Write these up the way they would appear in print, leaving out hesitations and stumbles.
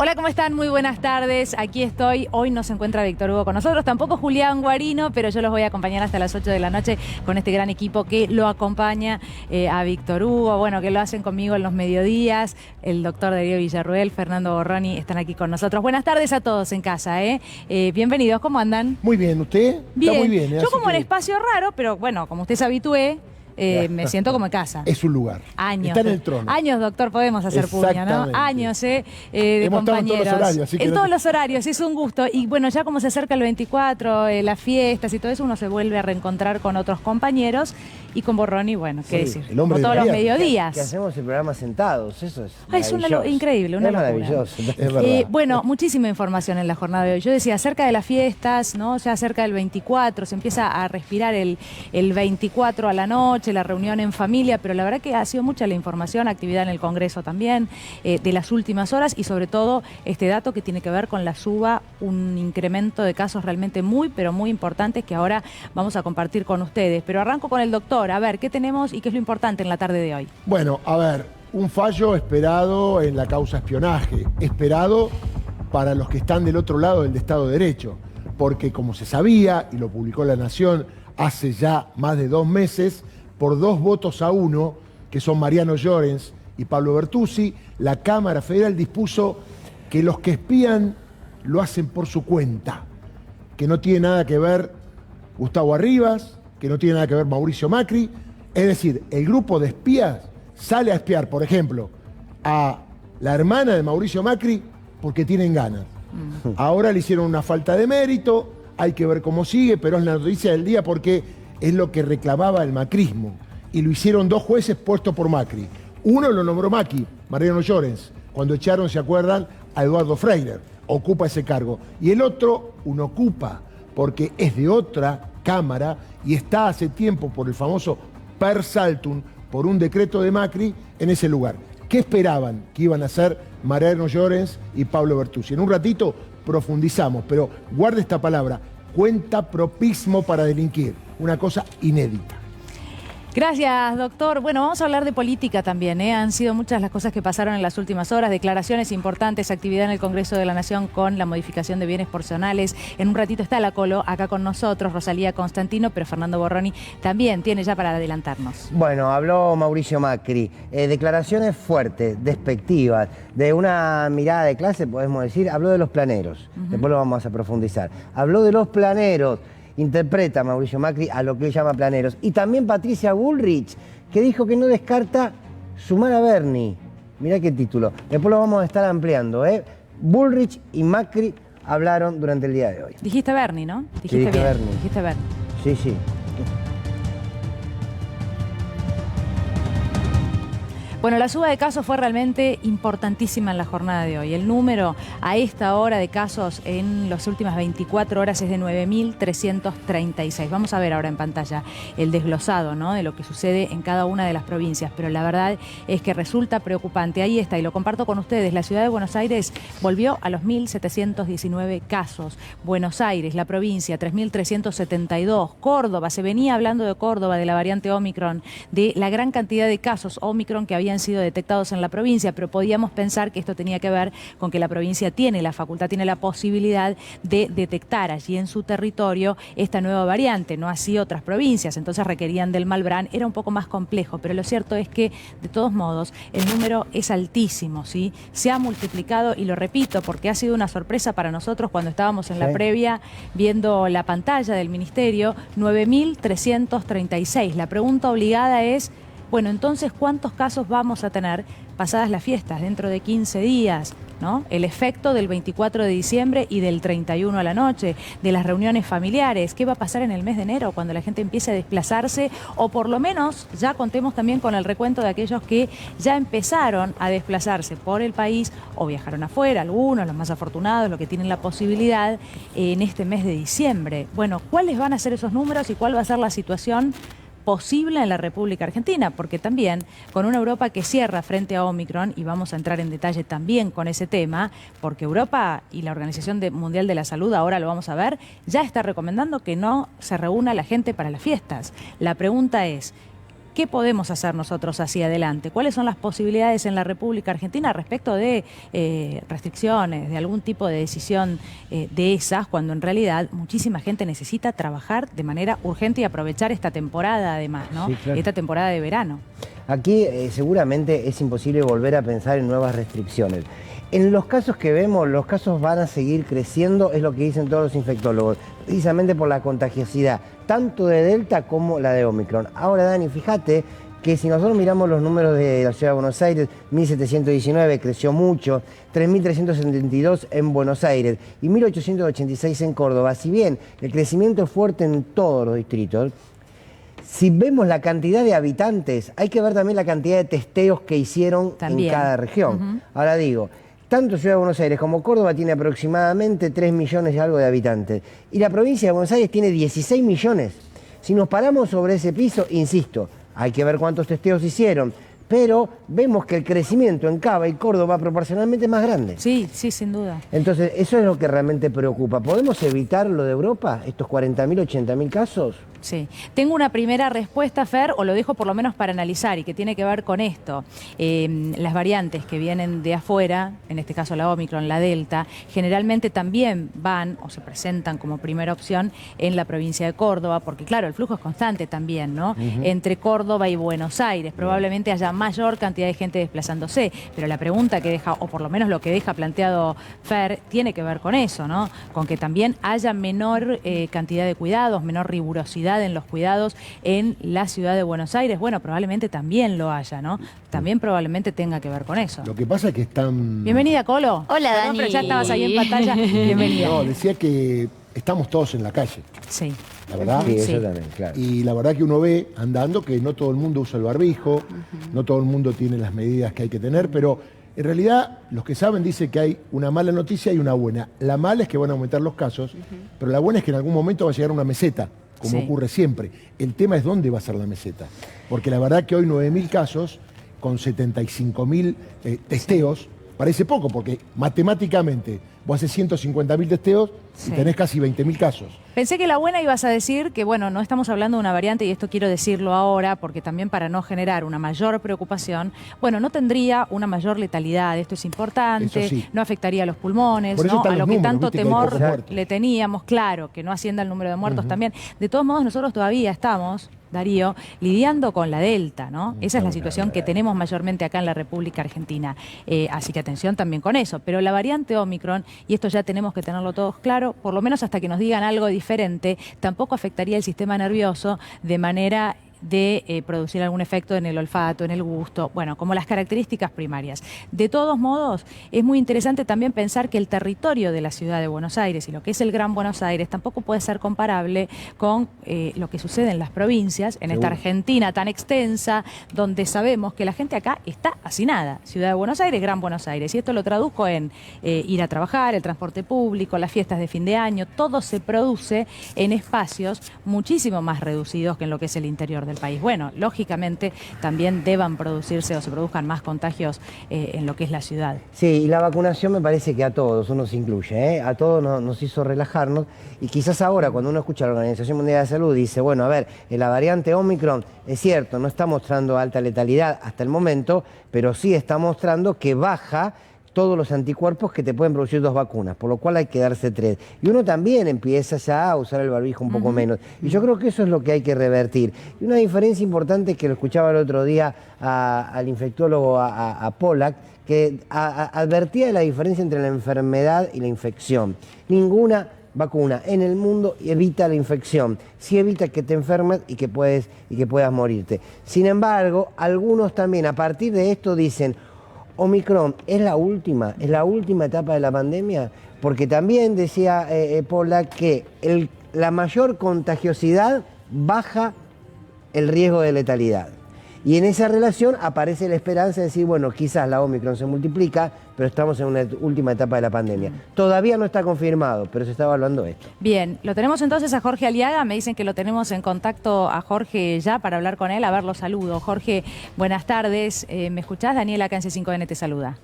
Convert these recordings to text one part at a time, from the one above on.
Hola, ¿cómo están? Muy buenas tardes. Aquí estoy. Hoy no se encuentra Víctor Hugo con nosotros, tampoco Julián Guarino, pero yo los voy a acompañar hasta las 8 de la noche con este gran equipo que lo acompaña a Víctor Hugo, bueno, que lo hacen conmigo en los mediodías. El doctor Darío Villarruel, Fernando Borroni están aquí con nosotros. Buenas tardes a todos en casa, bienvenidos, ¿cómo andan? Muy bien, ¿usted? Bien. Está muy bien. Yo como en espacio raro, pero bueno, como usted se habitúe, me siento como en casa. Es un lugar. Años. Está en el trono. Años, doctor, podemos hacer puño, ¿no? Años, de Hemos compañeros. estado en todos los horarios. Así que en todos los horarios, es un gusto. Y bueno, ya como se acerca el 24, las fiestas y todo eso, uno se vuelve a reencontrar con otros compañeros. Y con Borroni, bueno, qué decir, como todos los mediodías. Que hacemos el programa sentados, eso es maravilloso. Es increíble, una locura. Maravilloso. Es verdad. Bueno, muchísima información en la jornada de hoy. Yo decía, cerca de las fiestas, ¿no? Ya cerca del 24, se empieza a respirar el 24 a la noche, la reunión en familia, pero la verdad que ha sido mucha la información, actividad en el Congreso también, de las últimas horas y sobre todo este dato que tiene que ver con la suba, un incremento de casos realmente muy, pero muy importantes que ahora vamos a compartir con ustedes. Pero arranco con el doctor. A ver, ¿qué tenemos y qué es lo importante en la tarde de hoy? Bueno, a ver, un fallo esperado en la causa espionaje, esperado para los que están del otro lado del Estado de Derecho, porque como se sabía, y lo publicó La Nación hace ya más de 2 meses, por 2 votos a 1, que son Mariano Llorens y Pablo Bertuzzi, la Cámara Federal dispuso que los que espían lo hacen por su cuenta, que no tiene nada que ver Gustavo Arribas, que no tiene nada que ver Mauricio Macri. Es decir, el grupo de espías sale a espiar, por ejemplo, a la hermana de Mauricio Macri porque tienen ganas. Ahora le hicieron una falta de mérito, hay que ver cómo sigue, pero es la noticia del día porque es lo que reclamaba el macrismo. Y lo hicieron 2 jueces puestos por Macri. Uno lo nombró Macri, Mariano Llorens, cuando echaron, ¿se acuerdan?, a Eduardo Freirer. Ocupa ese cargo. Y el otro, un ocupa, porque es de otra Cámara y está hace tiempo por el famoso per saltum, por un decreto de Macri, en ese lugar. ¿Qué esperaban que iban a hacer Mariano Llorens y Pablo Bertuzzi? En un ratito profundizamos, pero guarde esta palabra, cuentapropismo para delinquir, una cosa inédita. Gracias, doctor. Bueno, vamos a hablar de política también, Han sido muchas las cosas que pasaron en las últimas horas, declaraciones importantes, actividad en el Congreso de la Nación con la modificación de bienes personales. En un ratito está la Colo acá con nosotros, Rosalía Constantino, pero Fernando Borroni también tiene ya para adelantarnos. Bueno, habló Mauricio Macri, declaraciones fuertes, despectivas, de una mirada de clase, podemos decir. Habló de los planeros, después lo vamos a profundizar. Habló de los planeros. Interpreta Mauricio Macri a lo que él llama planeros. Y también Patricia Bullrich, que dijo que no descarta sumar a Bernie. Mirá qué título. Después lo vamos a estar ampliando, Bullrich y Macri hablaron durante el día de hoy. Dijiste Bernie, ¿no? Dijiste sí, dije bien. Bernie. Dijiste Bernie. Sí, sí. Bueno, la suba de casos fue realmente importantísima en la jornada de hoy. El número a esta hora de casos en las últimas 24 horas es de 9.336. Vamos a ver ahora en pantalla el desglosado, ¿no?, de lo que sucede en cada una de las provincias, pero la verdad es que resulta preocupante. Ahí está, y lo comparto con ustedes. La ciudad de Buenos Aires volvió a los 1.719 casos. Buenos Aires, la provincia, 3.372. Córdoba, se venía hablando de Córdoba, de la variante Omicron, de la gran cantidad de casos Omicron que habían sido detectados en la provincia, pero podíamos pensar que esto tenía que ver con que la provincia tiene la facultad, tiene la posibilidad de detectar allí en su territorio esta nueva variante, no así otras provincias, entonces requerían del Malbrán, era un poco más complejo, pero lo cierto es que de todos modos el número es altísimo, ¿sí? Se ha multiplicado y lo repito porque ha sido una sorpresa para nosotros cuando estábamos en la previa viendo la pantalla del ministerio, 9.336. La pregunta obligada es, bueno, entonces, ¿cuántos casos vamos a tener pasadas las fiestas, dentro de 15 días? ¿No? El efecto del 24 de diciembre y del 31 a la noche, de las reuniones familiares. ¿Qué va a pasar en el mes de enero cuando la gente empiece a desplazarse? O por lo menos ya contemos también con el recuento de aquellos que ya empezaron a desplazarse por el país o viajaron afuera, algunos, los más afortunados, los que tienen la posibilidad en este mes de diciembre. Bueno, ¿cuáles van a ser esos números y cuál va a ser la situación posible en la República Argentina? Porque también con una Europa que cierra frente a Omicron, y vamos a entrar en detalle también con ese tema, porque Europa y la Organización Mundial de la Salud, ahora lo vamos a ver, ya está recomendando que no se reúna la gente para las fiestas. La pregunta es, ¿Qué podemos hacer nosotros hacia adelante? ¿Cuáles son las posibilidades en la República Argentina respecto de restricciones, de algún tipo de decisión de esas, cuando en realidad muchísima gente necesita trabajar de manera urgente y aprovechar esta temporada además, ¿no? Sí, claro. Esta temporada de verano. Aquí seguramente es imposible volver a pensar en nuevas restricciones. En los casos que vemos, los casos van a seguir creciendo, es lo que dicen todos los infectólogos, precisamente por la contagiosidad, tanto de Delta como la de Omicron. Ahora, Dani, fíjate que si nosotros miramos los números de la Ciudad de Buenos Aires, 1.719 creció mucho, 3.372 en Buenos Aires y 1.886 en Córdoba. Si bien el crecimiento es fuerte en todos los distritos, si vemos la cantidad de habitantes, hay que ver también la cantidad de testeos que hicieron en cada región. Ahora digo, tanto Ciudad de Buenos Aires como Córdoba tiene aproximadamente 3 millones y algo de habitantes. Y la provincia de Buenos Aires tiene 16 millones. Si nos paramos sobre ese piso, insisto, hay que ver cuántos testeos hicieron. Pero vemos que el crecimiento en Cava y Córdoba proporcionalmente es más grande. Sí, sí, sin duda. Entonces, eso es lo que realmente preocupa. ¿Podemos evitar lo de Europa, estos 40.000, 80.000 casos? Sí. Tengo una primera respuesta, Fer, o lo dejo por lo menos para analizar y que tiene que ver con esto. Las variantes que vienen de afuera, en este caso la Omicron, la Delta, generalmente también van o se presentan como primera opción en la provincia de Córdoba, porque claro, el flujo es constante también, ¿no? Entre Córdoba y Buenos Aires. Probablemente haya mayor cantidad de gente desplazándose, pero la pregunta que deja, o por lo menos lo que deja planteado Fer, tiene que ver con eso, ¿no? Con que también haya menor cantidad de cuidados, menor rigurosidad en los cuidados en la ciudad de Buenos Aires. Bueno, probablemente también lo haya, ¿no? También probablemente tenga que ver con eso. Lo que pasa es que están... Bienvenida, Colo. Hola, Perdón, Dani. pero ya estabas ahí en pantalla. Bienvenida. No, decía que estamos todos en la calle, Sí. la verdad. Sí, eso Sí. también, claro. Y la verdad que uno ve andando que no todo el mundo usa el barbijo, no todo el mundo tiene las medidas que hay que tener, pero en realidad los que saben dicen que hay una mala noticia y una buena. La mala es que van a aumentar los casos, pero la buena es que en algún momento va a llegar una meseta, como Sí. ocurre siempre. El tema es dónde va a ser la meseta, porque la verdad que hoy 9.000 casos con 75.000 testeos, parece poco, porque matemáticamente vos haces 150.000 testeos Sí. y tenés casi 20.000 casos. Pensé que la buena ibas a decir que, bueno, no estamos hablando de una variante, y esto quiero decirlo ahora, porque también para no generar una mayor preocupación, bueno, no tendría una mayor letalidad, esto es importante, Eso sí. no afectaría a los pulmones, Por eso ¿no? están A lo los que números, tanto viste que hay temor pocos muertos. le teníamos, claro, que no ascienda el número de muertos también. De todos modos, nosotros todavía estamos, Darío, lidiando con la Delta, ¿no? Esa es la situación que tenemos mayormente acá en la República Argentina. Así que atención también con eso. Pero la variante Omicron, y esto ya tenemos que tenerlo todos claro, por lo menos hasta que nos digan algo diferente, tampoco afectaría el sistema nervioso de manera de producir algún efecto en el olfato, en el gusto, bueno, como las características primarias. De todos modos, es muy interesante también pensar que el territorio de la ciudad de Buenos Aires y lo que es el Gran Buenos Aires tampoco puede ser comparable con lo que sucede en las provincias, en esta Argentina tan extensa, donde sabemos que la gente acá está hacinada. Ciudad de Buenos Aires, Gran Buenos Aires. Y esto lo traduzco en ir a trabajar, el transporte público, las fiestas de fin de año, todo se produce en espacios muchísimo más reducidos que en lo que es el interior del país. Bueno, lógicamente también deban producirse o se produzcan más contagios en lo que es la ciudad. Sí, y la vacunación me parece que a todos, uno se incluye, ¿eh? A todos nos hizo relajarnos y quizás ahora cuando uno escucha a la Organización Mundial de la Salud dice, bueno, a ver, la variante Omicron es cierto, no está mostrando alta letalidad hasta el momento, pero sí está mostrando que baja todos los anticuerpos que te pueden producir 2 vacunas, por lo cual hay que darse 3. Y uno también empieza ya a usar el barbijo un poco menos. Y yo creo que eso es lo que hay que revertir. Y una diferencia importante que lo escuchaba el otro día al infectólogo, a Pollack, que advertía de la diferencia entre la enfermedad y la infección. Ninguna vacuna en el mundo evita la infección, sí evita que te enfermes y que puedas morirte. Sin embargo, algunos también a partir de esto dicen, Omicron es la última etapa de la pandemia, porque también decía Pollack que la mayor contagiosidad baja el riesgo de letalidad. Y en esa relación aparece la esperanza de decir, bueno, quizás la Omicron se multiplica, pero estamos en una última etapa de la pandemia. Todavía no está confirmado, pero se está evaluando esto. Bien, lo tenemos entonces a Jorge Aliaga, me dicen que lo tenemos en contacto a Jorge ya para hablar con él, a ver, lo saludo. Jorge, buenas tardes, ¿me escuchás? Daniela acá en C5N te saluda.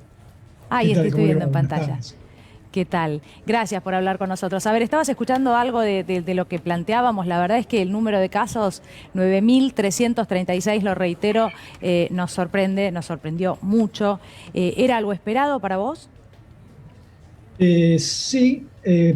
Ahí ¿Qué tal? estoy ¿Cómo le viendo va? en Buenas pantalla. tardes. ¿Qué tal? Gracias por hablar con nosotros. A ver, estabas escuchando algo de lo que planteábamos. La verdad es que el número de casos, 9.336, lo reitero, nos sorprendió mucho. ¿Era algo esperado para vos? Sí,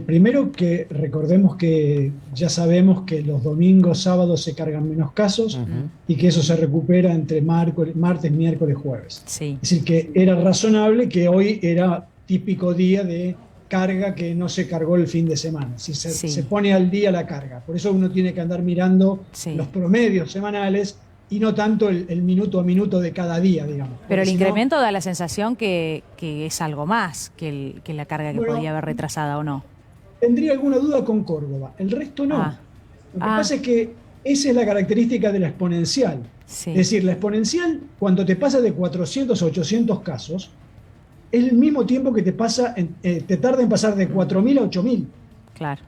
primero que recordemos que ya sabemos que los domingos, sábados se cargan menos casos y que eso se recupera entre martes, miércoles, jueves. Sí. Es decir, que era razonable que hoy era típico día de carga que no se cargó el fin de semana. Si se pone al día la carga. Por eso uno tiene que andar mirando los promedios semanales y no tanto el minuto a minuto de cada día, digamos. Pero el incremento da la sensación que es algo más que la carga que podía haber retrasada, ¿o no? Tendría alguna duda con Córdoba, el resto no. Lo que pasa es que esa es la característica de la exponencial. Sí. Es decir, la exponencial, cuando te pasa de 400 a 800 casos, es el mismo tiempo que te tarda en pasar de 4.000 a 8.000. Claro.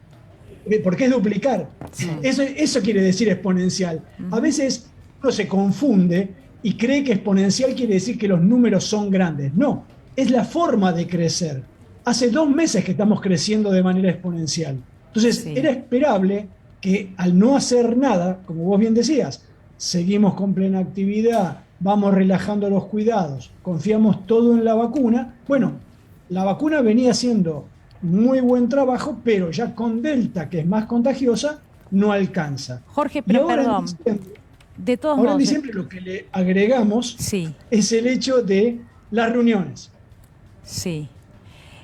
Porque es duplicar. Sí. Eso quiere decir exponencial. A veces uno se confunde y cree que exponencial quiere decir que los números son grandes. No, es la forma de crecer. Hace 2 meses que estamos creciendo de manera exponencial. Entonces, era esperable que al no hacer nada, como vos bien decías, seguimos con plena actividad, vamos relajando los cuidados, confiamos todo en la vacuna. Bueno, la vacuna venía haciendo muy buen trabajo, pero ya con Delta, que es más contagiosa, no alcanza. Jorge, pero perdón. De todos modos, en diciembre lo que le agregamos es el hecho de las reuniones. Sí.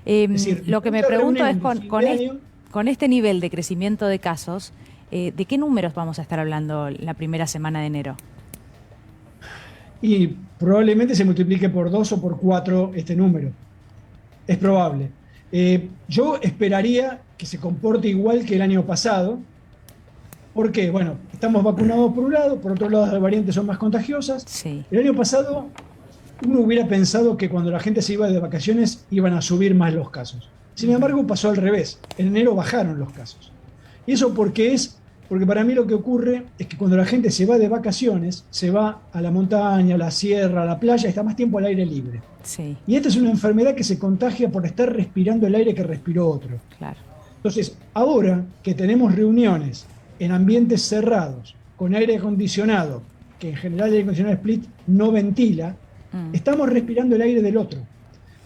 Es decir, lo que me pregunto es con este nivel de crecimiento de casos, ¿de qué números vamos a estar hablando la primera semana de enero? Y probablemente se multiplique por 2 o por 4 este número. Es probable. Yo esperaría que se comporte igual que el año pasado. ¿Por qué? Bueno, estamos vacunados por un lado, por otro lado las variantes son más contagiosas. Sí. El año pasado uno hubiera pensado que cuando la gente se iba de vacaciones iban a subir más los casos. Sin embargo, pasó al revés. En enero bajaron los casos. ¿Y eso por qué es? Porque para mí lo que ocurre es que cuando la gente se va de vacaciones, se va a la montaña, a la sierra, a la playa, está más tiempo al aire libre. Sí. Y esta es una enfermedad que se contagia por estar respirando el aire que respiró otro. Claro. Entonces, ahora que tenemos reuniones en ambientes cerrados, con aire acondicionado, que en general el aire acondicionado split no ventila, estamos respirando el aire del otro.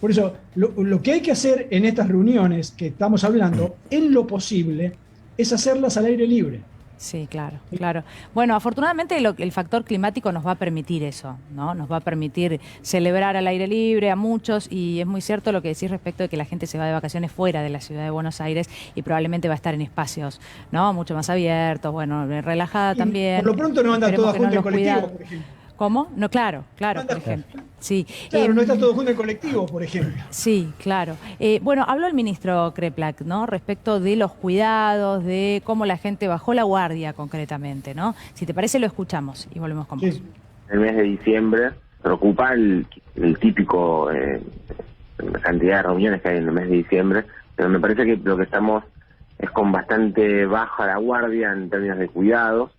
Por eso, lo que hay que hacer en estas reuniones que estamos hablando, en lo posible, es hacerlas al aire libre. Sí, claro, claro. Bueno, afortunadamente el factor climático nos va a permitir eso, ¿no? Nos va a permitir celebrar al aire libre a muchos, y es muy cierto lo que decís respecto de que la gente se va de vacaciones fuera de la ciudad de Buenos Aires y probablemente va a estar en espacios, ¿no? Mucho más abiertos, bueno, relajada también. Por lo pronto no anda toda junta en colectivo, por ejemplo. ¿Cómo? No, claro, por ejemplo. Sí. Claro, no está todo junto en colectivo, por ejemplo. Sí, claro. Bueno, habló el ministro Kreplak, ¿no? Respecto de los cuidados, de cómo la gente bajó la guardia concretamente, ¿no? Si te parece, lo escuchamos y volvemos con vos. El mes de diciembre preocupa el típico cantidad de reuniones que hay en el mes de diciembre, pero me parece que lo que estamos es con bastante baja la guardia en términos de cuidados,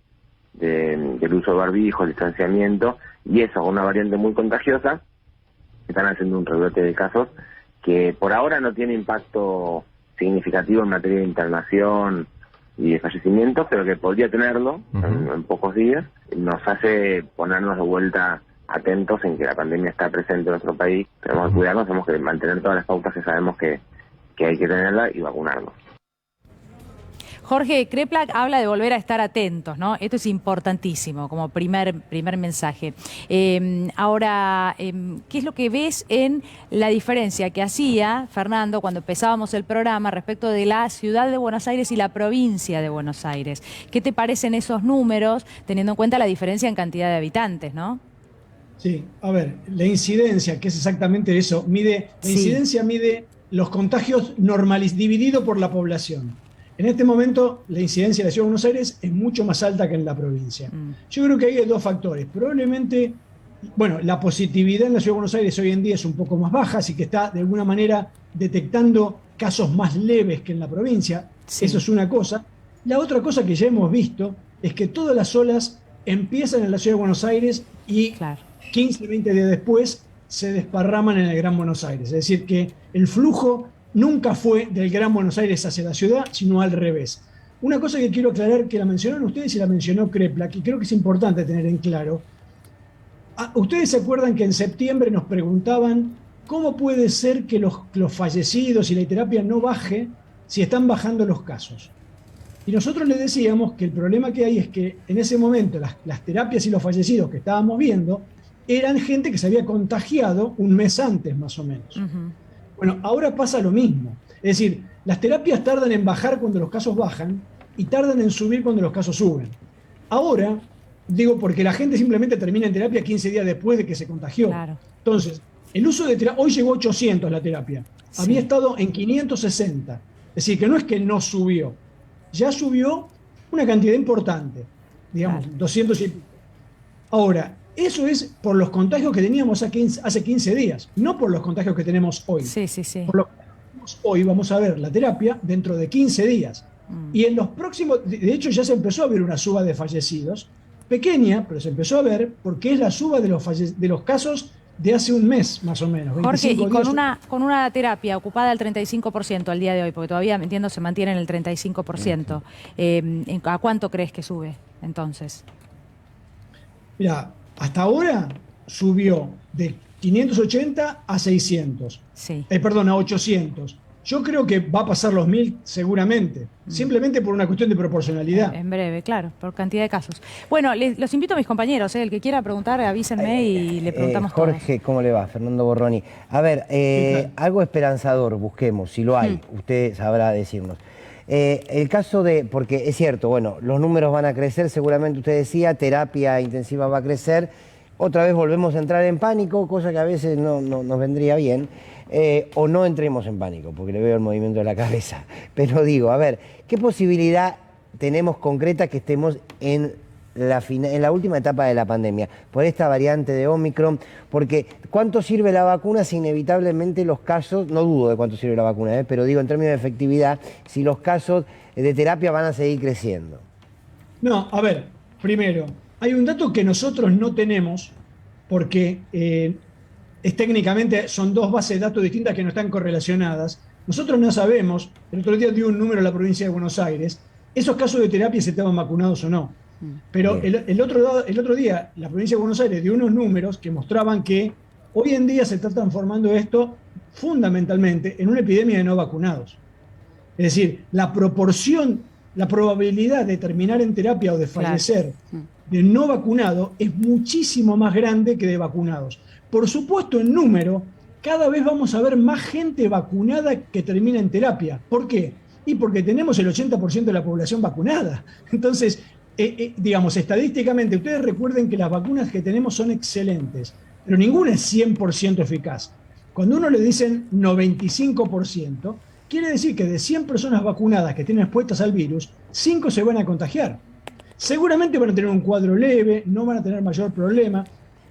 del uso de barbijo, el distanciamiento, y eso, con una variante muy contagiosa, están haciendo un rebrote de casos que por ahora no tiene impacto significativo en materia de internación y de fallecimientos, pero que podría tenerlo en pocos días. Nos hace ponernos de vuelta atentos en que la pandemia está presente en nuestro país. Tenemos que cuidarnos, tenemos que mantener todas las pautas que sabemos que hay que tenerla y vacunarnos. Jorge, Kreplak habla de volver a estar atentos, ¿no? Esto es importantísimo como primer mensaje. Ahora, ¿qué es lo que ves en la diferencia que hacía Fernando cuando empezábamos el programa respecto de la ciudad de Buenos Aires y la provincia de Buenos Aires? ¿Qué te parecen esos números, teniendo en cuenta la diferencia en cantidad de habitantes, no? Sí, a ver, la incidencia, que es exactamente eso, incidencia mide los contagios dividido por la población. En este momento, la incidencia de la Ciudad de Buenos Aires es mucho más alta que en la provincia. Yo creo que hay 2 factores. Probablemente, bueno, la positividad en la Ciudad de Buenos Aires hoy en día es un poco más baja, así que está de alguna manera detectando casos más leves que en la provincia. Sí. Eso es una cosa. La otra cosa que ya hemos visto es que todas las olas empiezan en la Ciudad de Buenos Aires y 15, 20 días después se desparraman en el Gran Buenos Aires. Es decir, que el flujo nunca fue del Gran Buenos Aires hacia la ciudad, sino al revés. Una cosa que quiero aclarar, que la mencionaron ustedes y la mencionó Kreplak, y creo que es importante tener en claro. Ustedes se acuerdan que en septiembre nos preguntaban cómo puede ser que los fallecidos y la terapia no baje si están bajando los casos. Y nosotros les decíamos que el problema que hay es que en ese momento las terapias y los fallecidos que estábamos viendo eran gente que se había contagiado un mes antes, más o menos. Bueno, ahora pasa lo mismo. Es decir, las terapias tardan en bajar cuando los casos bajan y tardan en subir cuando los casos suben. Ahora, digo, porque la gente simplemente termina en terapia 15 días después de que se contagió. Claro. Entonces, el uso de terapia, hoy llegó a 800 la terapia. Sí. Había estado en 560. Es decir, que no es que no subió. Ya subió una cantidad importante. Digamos, claro. 200 y... Ahora, eso es por los contagios que teníamos hace 15 días, no por los contagios que tenemos hoy. Sí, sí, sí. Por lo que tenemos hoy vamos a ver la terapia dentro de 15 días. Y en los próximos, de hecho ya se empezó a ver una suba de fallecidos, pequeña, pero se empezó a ver porque es la suba de los casos de hace un mes más o menos. Jorge, y con una terapia ocupada al 35% al día de hoy, porque todavía, entiendo, se mantiene en el 35%, ¿a cuánto crees que sube entonces? Mira, hasta ahora subió de 580 a 600. Sí. Perdón, a 800. Yo creo que va a pasar los 1000 seguramente, simplemente por una cuestión de proporcionalidad. En breve, claro, por cantidad de casos. Bueno, los invito a mis compañeros, el que quiera preguntar, avísenme y le preguntamos Jorge, todos. ¿cómo le va? Fernando Borroni. A ver, algo esperanzador busquemos, si lo hay, usted sabrá decirnos. El caso de, porque es cierto, bueno, los números van a crecer, seguramente usted decía, terapia intensiva va a crecer, otra vez volvemos a entrar en pánico, cosa que a veces no nos vendría bien, o no entremos en pánico, porque le veo el movimiento de la cabeza. Pero digo, a ver, ¿qué posibilidad tenemos concreta que estemos en la última etapa de la pandemia, por esta variante de Omicron? Porque ¿cuánto sirve la vacuna si inevitablemente los casos, no dudo de cuánto sirve la vacuna, pero digo en términos de efectividad, si los casos de terapia van a seguir creciendo? No, a ver, primero, hay un dato que nosotros no tenemos porque técnicamente son dos bases de datos distintas que no están correlacionadas. Nosotros no sabemos, el otro día dio un número a la provincia de Buenos Aires, esos casos de terapia si estaban vacunados o no. Pero el otro día la provincia de Buenos Aires dio unos números que mostraban que hoy en día se está transformando esto fundamentalmente en una epidemia de no vacunados. Es decir, la proporción, la probabilidad de terminar en terapia o de fallecer de no vacunado es muchísimo más grande que de vacunados. Por supuesto, en número, cada vez vamos a ver más gente vacunada que termina en terapia. ¿Por qué? Y porque tenemos el 80% de la población vacunada. Entonces, digamos, estadísticamente, ustedes recuerden que las vacunas que tenemos son excelentes, pero ninguna es 100% eficaz. Cuando uno le dicen 95%, quiere decir que de 100 personas vacunadas que tienen expuestas al virus, 5 se van a contagiar. Seguramente van a tener un cuadro leve, no van a tener mayor problema,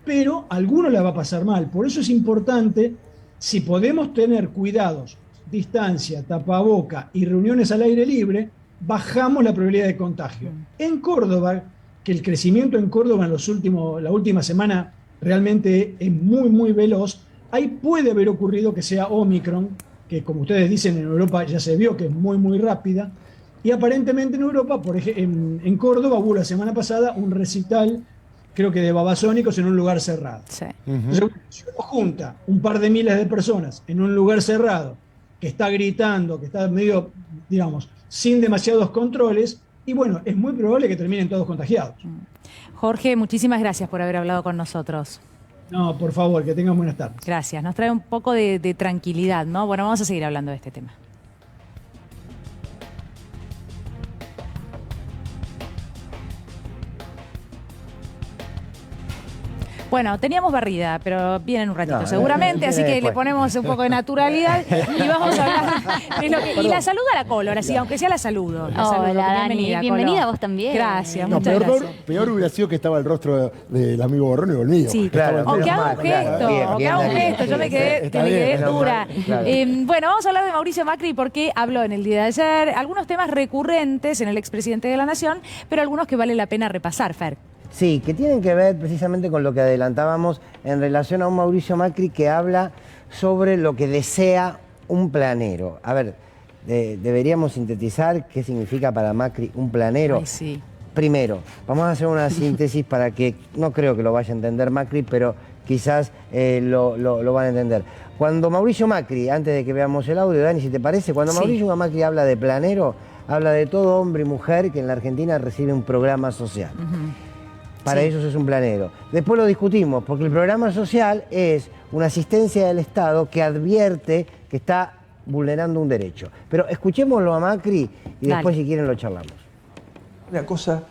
pero a alguno le va a pasar mal. Por eso es importante, si podemos tener cuidados, distancia, tapaboca y reuniones al aire libre, bajamos la probabilidad de contagio. En Córdoba, que el crecimiento en Córdoba la última semana realmente es muy, muy veloz, ahí puede haber ocurrido que sea Omicron, que como ustedes dicen en Europa ya se vio que es muy, muy rápida, y aparentemente en Europa, por ejemplo, en Córdoba hubo la semana pasada un recital, creo que de babasónicos en un lugar cerrado. Sí. Entonces, si uno junta un par de miles de personas en un lugar cerrado, que está gritando, que está medio, digamos, sin demasiados controles, y bueno, es muy probable que terminen todos contagiados. Jorge, muchísimas gracias por haber hablado con nosotros. No, por favor, que tengan buenas tardes. Gracias, nos trae un poco de tranquilidad, ¿no? Bueno, vamos a seguir hablando de este tema. Bueno, teníamos barrida, pero viene en un ratito seguramente, así que le ponemos un poco de naturalidad y vamos a hablar de lo que... Y la saluda a la Colo, ahora sí, aunque sea la saludo. Hola, Dani, bienvenida vos también. Gracias, no, muchas gracias. Peor hubiera sido que estaba el rostro del amigo Borroni o el mío. Sí, claro. Aunque haga un gesto, yo me quedé dura. Claro. Bueno, vamos a hablar de Mauricio Macri porque habló en el día de ayer algunos temas recurrentes en el expresidente de la Nación, pero algunos que vale la pena repasar, Fer. Sí, que tienen que ver precisamente con lo que adelantábamos en relación a un Mauricio Macri que habla sobre lo que desea un planero. A ver, deberíamos sintetizar qué significa para Macri un planero. Ay, sí. Primero, vamos a hacer una síntesis para que, no creo que lo vaya a entender Macri, pero quizás lo van a entender. Cuando Mauricio Macri, antes de que veamos el audio, Dani, si te parece, cuando Mauricio Macri habla de planero, habla de todo hombre y mujer que en la Argentina recibe un programa social. Para ellos es un planero. Después lo discutimos, porque el programa social es una asistencia del Estado que advierte que está vulnerando un derecho. Pero escuchémoslo a Macri y después, si quieren, lo charlamos. Una cosa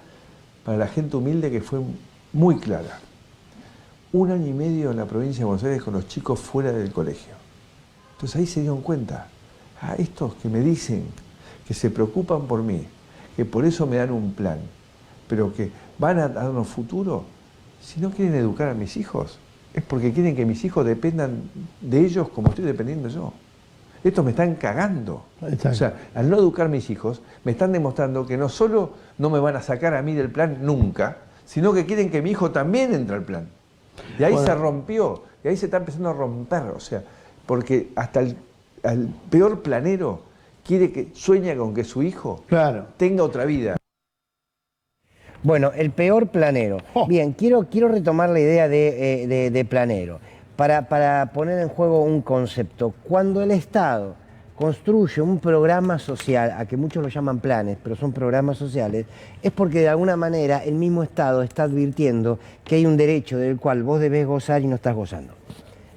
para la gente humilde que fue muy clara. 1 año y medio en la provincia de Buenos Aires con los chicos fuera del colegio. Entonces ahí se dieron cuenta, a estos que me dicen que se preocupan por mí, que por eso me dan un plan, pero que van a darnos futuro, si no quieren educar a mis hijos, es porque quieren que mis hijos dependan de ellos como estoy dependiendo yo. Estos me están cagando. Exacto. O sea, al no educar a mis hijos, me están demostrando que no solo no me van a sacar a mí del plan nunca, sino que quieren que mi hijo también entre al plan. Y ahí se rompió, y ahí se está empezando a romper, o sea, porque hasta el peor planero sueña con que su hijo tenga otra vida. Bueno, el peor planero. Bien, quiero retomar la idea de planero para poner en juego un concepto. Cuando el Estado construye un programa social, a que muchos lo llaman planes, pero son programas sociales, es porque de alguna manera el mismo Estado está advirtiendo que hay un derecho del cual vos debés gozar y no estás gozando,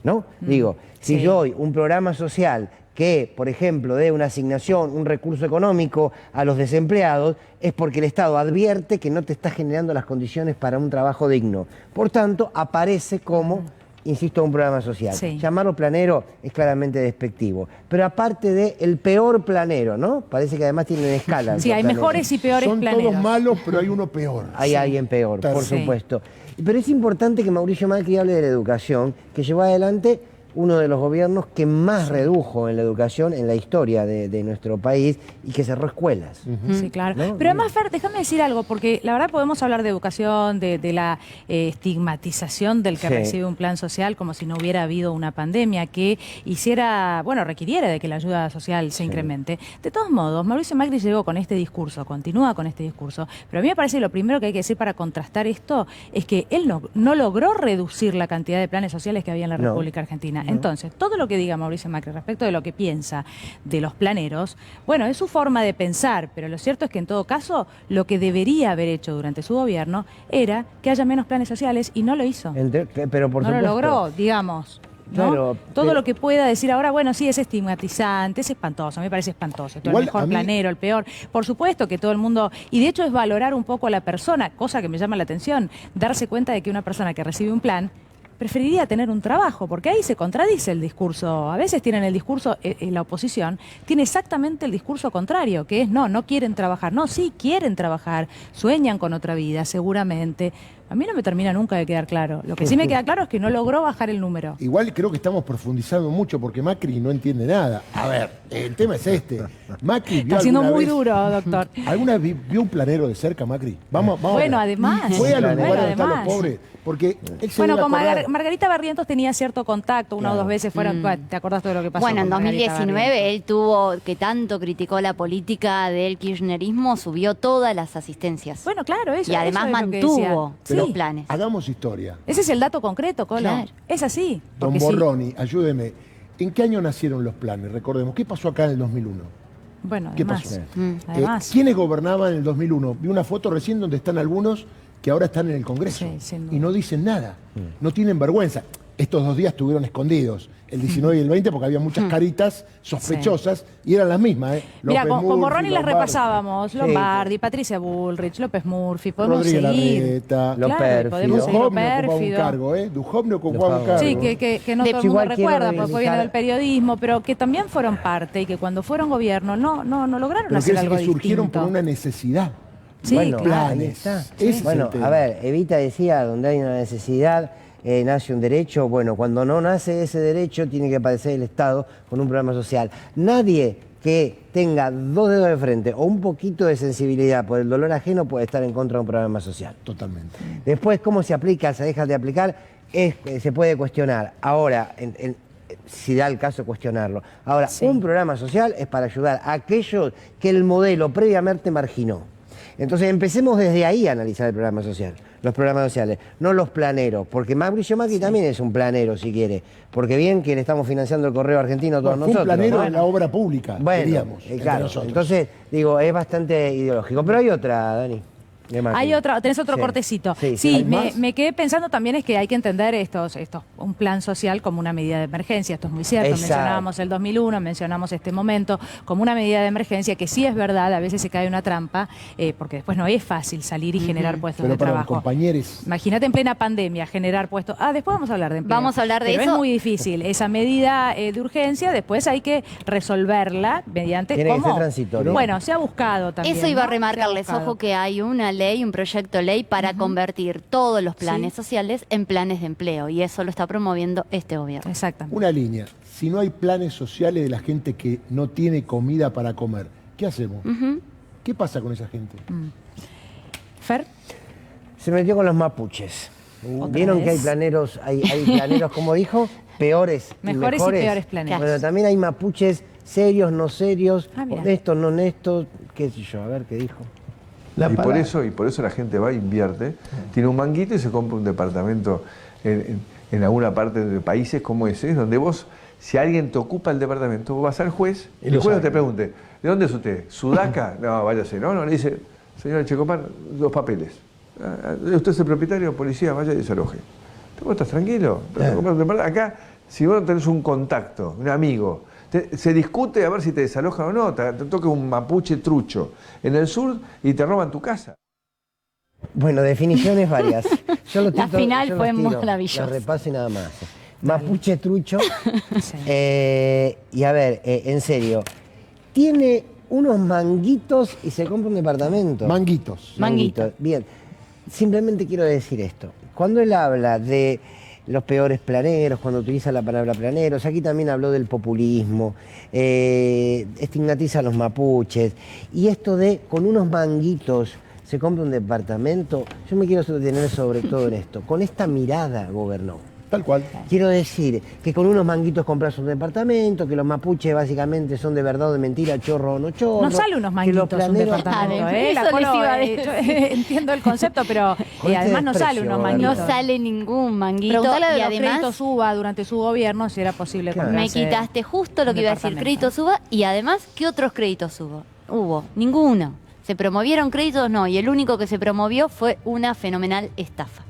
¿no? Digo, si yo doy un programa social que, por ejemplo, dé una asignación, un recurso económico a los desempleados, es porque el Estado advierte que no te está generando las condiciones para un trabajo digno. Por tanto, aparece como, insisto, un programa social. Llamarlo planero es claramente despectivo. Pero aparte de el peor planero, ¿no? Parece que además tienen escalas. Sí, hay mejores y peores planeros. Son todos malos, pero hay uno peor. Hay alguien peor, por supuesto. Pero es importante que Mauricio Macri hable de la educación, que llevó adelante uno de los gobiernos que más redujo en la educación en la historia de nuestro país y que cerró escuelas. Sí, claro. ¿No? Pero además, Fer, déjame decir algo, porque la verdad podemos hablar de educación, de la estigmatización del que recibe un plan social como si no hubiera habido una pandemia que requiriera de que la ayuda social se incremente. De todos modos, Mauricio Macri llegó con este discurso, continúa con este discurso, pero a mí me parece que lo primero que hay que decir para contrastar esto es que él no logró reducir la cantidad de planes sociales que había en la República Argentina. Entonces, todo lo que diga Mauricio Macri respecto de lo que piensa de los planeros, bueno, es su forma de pensar, pero lo cierto es que en todo caso lo que debería haber hecho durante su gobierno era que haya menos planes sociales y no lo hizo. Pero por no lo logró, digamos. ¿no? Claro, todo lo que pueda decir ahora, bueno, sí, es estigmatizante, es espantoso, me parece espantoso. El mejor planero, el peor. Por supuesto que todo el mundo... Y de hecho es valorar un poco a la persona, cosa que me llama la atención, darse cuenta de que una persona que recibe un plan preferiría tener un trabajo, porque ahí se contradice el discurso. A veces tienen el discurso, la oposición tiene exactamente el discurso contrario, que es no quieren trabajar. No, sí quieren trabajar, sueñan con otra vida, seguramente. A mí no me termina nunca de quedar claro. Lo que sí me queda claro es que no logró bajar el número. Igual creo que estamos profundizando mucho porque Macri no entiende nada. A ver, el tema es este. Macri vio Está siendo muy duro, doctor. ¿Alguna vez vio un planero de cerca, Macri? Vamos bueno, además. Fue a los lugares donde están los pobres. Porque él se con Margarita Barrientos tenía cierto contacto, una o dos veces fueron. ¿Te acordás de lo que pasó? Bueno, en 2019 él tuvo, que tanto criticó la política del kirchnerismo, subió todas las asistencias. Bueno, claro, eso. Y además mantuvo los planes. Hagamos historia. Ese es el dato concreto, Colo. Claro. Es así. Don Borroni, ayúdeme. ¿En qué año nacieron los planes? Recordemos, ¿qué pasó acá en el 2001? Bueno, ¿Qué pasó? ¿Quiénes gobernaban en el 2001? Vi una foto recién donde están algunos que ahora están en el Congreso y no dicen nada, no tienen vergüenza. Estos 2 días estuvieron escondidos, el 19 y el 20, porque había muchas caritas sospechosas y eran las mismas. Mira, con Borroni las repasábamos, Lombardi, Patricia Bullrich, López Murphy, podemos seguir. Podemos seguir. Duhovne ocupaba un cargo. Sí, que no todo el mundo recuerda, porque viene del periodismo, pero que también fueron parte y que cuando fueron gobierno no lograron hacer algo distinto. Surgieron por una necesidad. Sí, bueno, planes. Bueno, a ver, Evita decía, donde hay una necesidad, nace un derecho. Bueno, cuando no nace ese derecho, tiene que aparecer el Estado con un programa social. Nadie que tenga 2 dedos de frente o un poquito de sensibilidad por el dolor ajeno puede estar en contra de un programa social. Totalmente. Después, cómo se aplica, se deja de aplicar, se puede cuestionar. Ahora, si da el caso cuestionarlo. Ahora, Sí. un programa social es para ayudar a aquellos que el modelo previamente marginó. Entonces empecemos desde ahí a analizar el programa social, los programas sociales, no los planeros, porque Mauricio Macri también es un planero, si quiere, porque bien que le estamos financiando el correo argentino a todos Fue un nosotros. planero ¿no? en la obra pública, Bueno, diríamos, entre claro, nosotros. entonces, digo, es bastante ideológico. Pero hay otra, Dani. de Macri. Hay otra, tenés otro Sí. cortecito. Sí, Sí, ¿Hay más? me quedé pensando también es que hay que entender un plan social como una medida de emergencia. Esto es muy cierto. Exacto. Mencionábamos el 2001, mencionamos este momento como una medida de emergencia que sí es verdad, a veces se cae una trampa, porque después no es fácil salir y generar puestos Pero de para trabajo. compañeros, Imagínate en plena pandemia generar puestos. Después vamos a hablar de empleo. Vamos a hablar de Pero eso. es muy difícil. Esa medida de urgencia, después hay que resolverla mediante. Tiene que ¿cómo? ser transitorio. Bueno, se ha buscado también. Eso iba a ¿no? remarcarles, Se ha buscado. ojo que hay una ley, un proyecto ley para convertir todos los planes Sí. sociales en planes de empleo y eso lo está promoviendo este gobierno. Exactamente. una línea. Si no hay planes sociales de la gente que no tiene comida para comer, ¿qué hacemos? ¿Qué pasa con esa gente? Fer. Se metió con los mapuches. ¿Otra ¿Vieron vez? que hay planeros, como dijo, peores y Mejores y mejores? peores planeros. Bueno, también hay mapuches serios, no serios, Mira. honestos, no honestos, qué sé yo, a ver qué dijo. Y por eso la gente va, invierte, tiene un manguito y se compra un departamento en alguna parte de países como ese, donde vos, si alguien te ocupa el departamento, vos vas al juez y el juez no te pregunte, ¿de dónde es usted? ¿Sudaca? No, váyase. No, le dice, señora Checopar, 2 papeles. ¿Usted es el propietario? Policía, vaya y desaloje. ¿Vos estás tranquilo? Acá, si vos no tenés un contacto, un amigo, se discute a ver si te desalojan o no, te toca un mapuche trucho en el sur y te roban tu casa. Bueno, definiciones varias. Yo lo La final yo fue los tiro, maravillosa. los repaso y nada más. Mapuche trucho. Sí. Y a ver, en serio, tiene unos manguitos y se compra un departamento. Manguitos. Manguito. Bien, simplemente quiero decir esto. Cuando él habla de los peores planeros, cuando utiliza la palabra planeros, aquí también habló del populismo, estigmatiza a los mapuches, y esto de con unos manguitos se compra un departamento, yo me quiero detener sobre todo en esto. Con esta mirada gobernó. Tal cual. Quiero decir que con unos manguitos compras un departamento, que los mapuches básicamente son de verdad o de mentira, chorro o no chorro. No sale unos manguitos que los un planeros- departamento, Claro, ¿eh? eso La Colo, les iba a yo entiendo el concepto, pero Con este además no sale desprecio, unos ¿verdad? No manguitos. sale ningún manguito Preguntale de y los además créditos UBA durante su gobierno si era posible Claro. me comprarse quitaste justo lo un que iba a decir, departamento. créditos hubo y además, ¿qué otros créditos hubo? Ninguno. ¿Se promovieron créditos? No, y el único que se promovió fue una fenomenal estafa.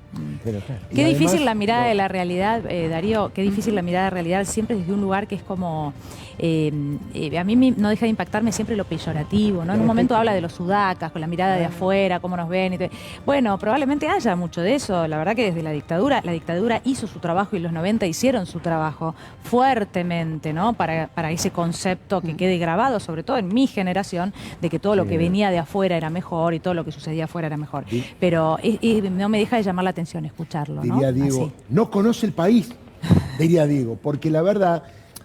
Pero claro. Y Qué además, difícil la mirada de la realidad, Darío, qué difícil la mirada de realidad siempre desde un lugar que es como... a mí no deja de impactarme siempre lo peyorativo, ¿no? En un momento habla de los sudacas, con la mirada de afuera, cómo nos ven. Bueno, probablemente haya mucho de eso. La verdad que desde la dictadura hizo su trabajo y los 90 hicieron su trabajo fuertemente, ¿no? Para ese concepto que quede grabado, sobre todo en mi generación, de que todo lo que venía de afuera era mejor y todo lo que sucedía afuera era mejor. Pero no me deja de llamar la atención escucharlo, ¿no? Diría Diego, Así. no conoce el país, diría Diego, porque la verdad,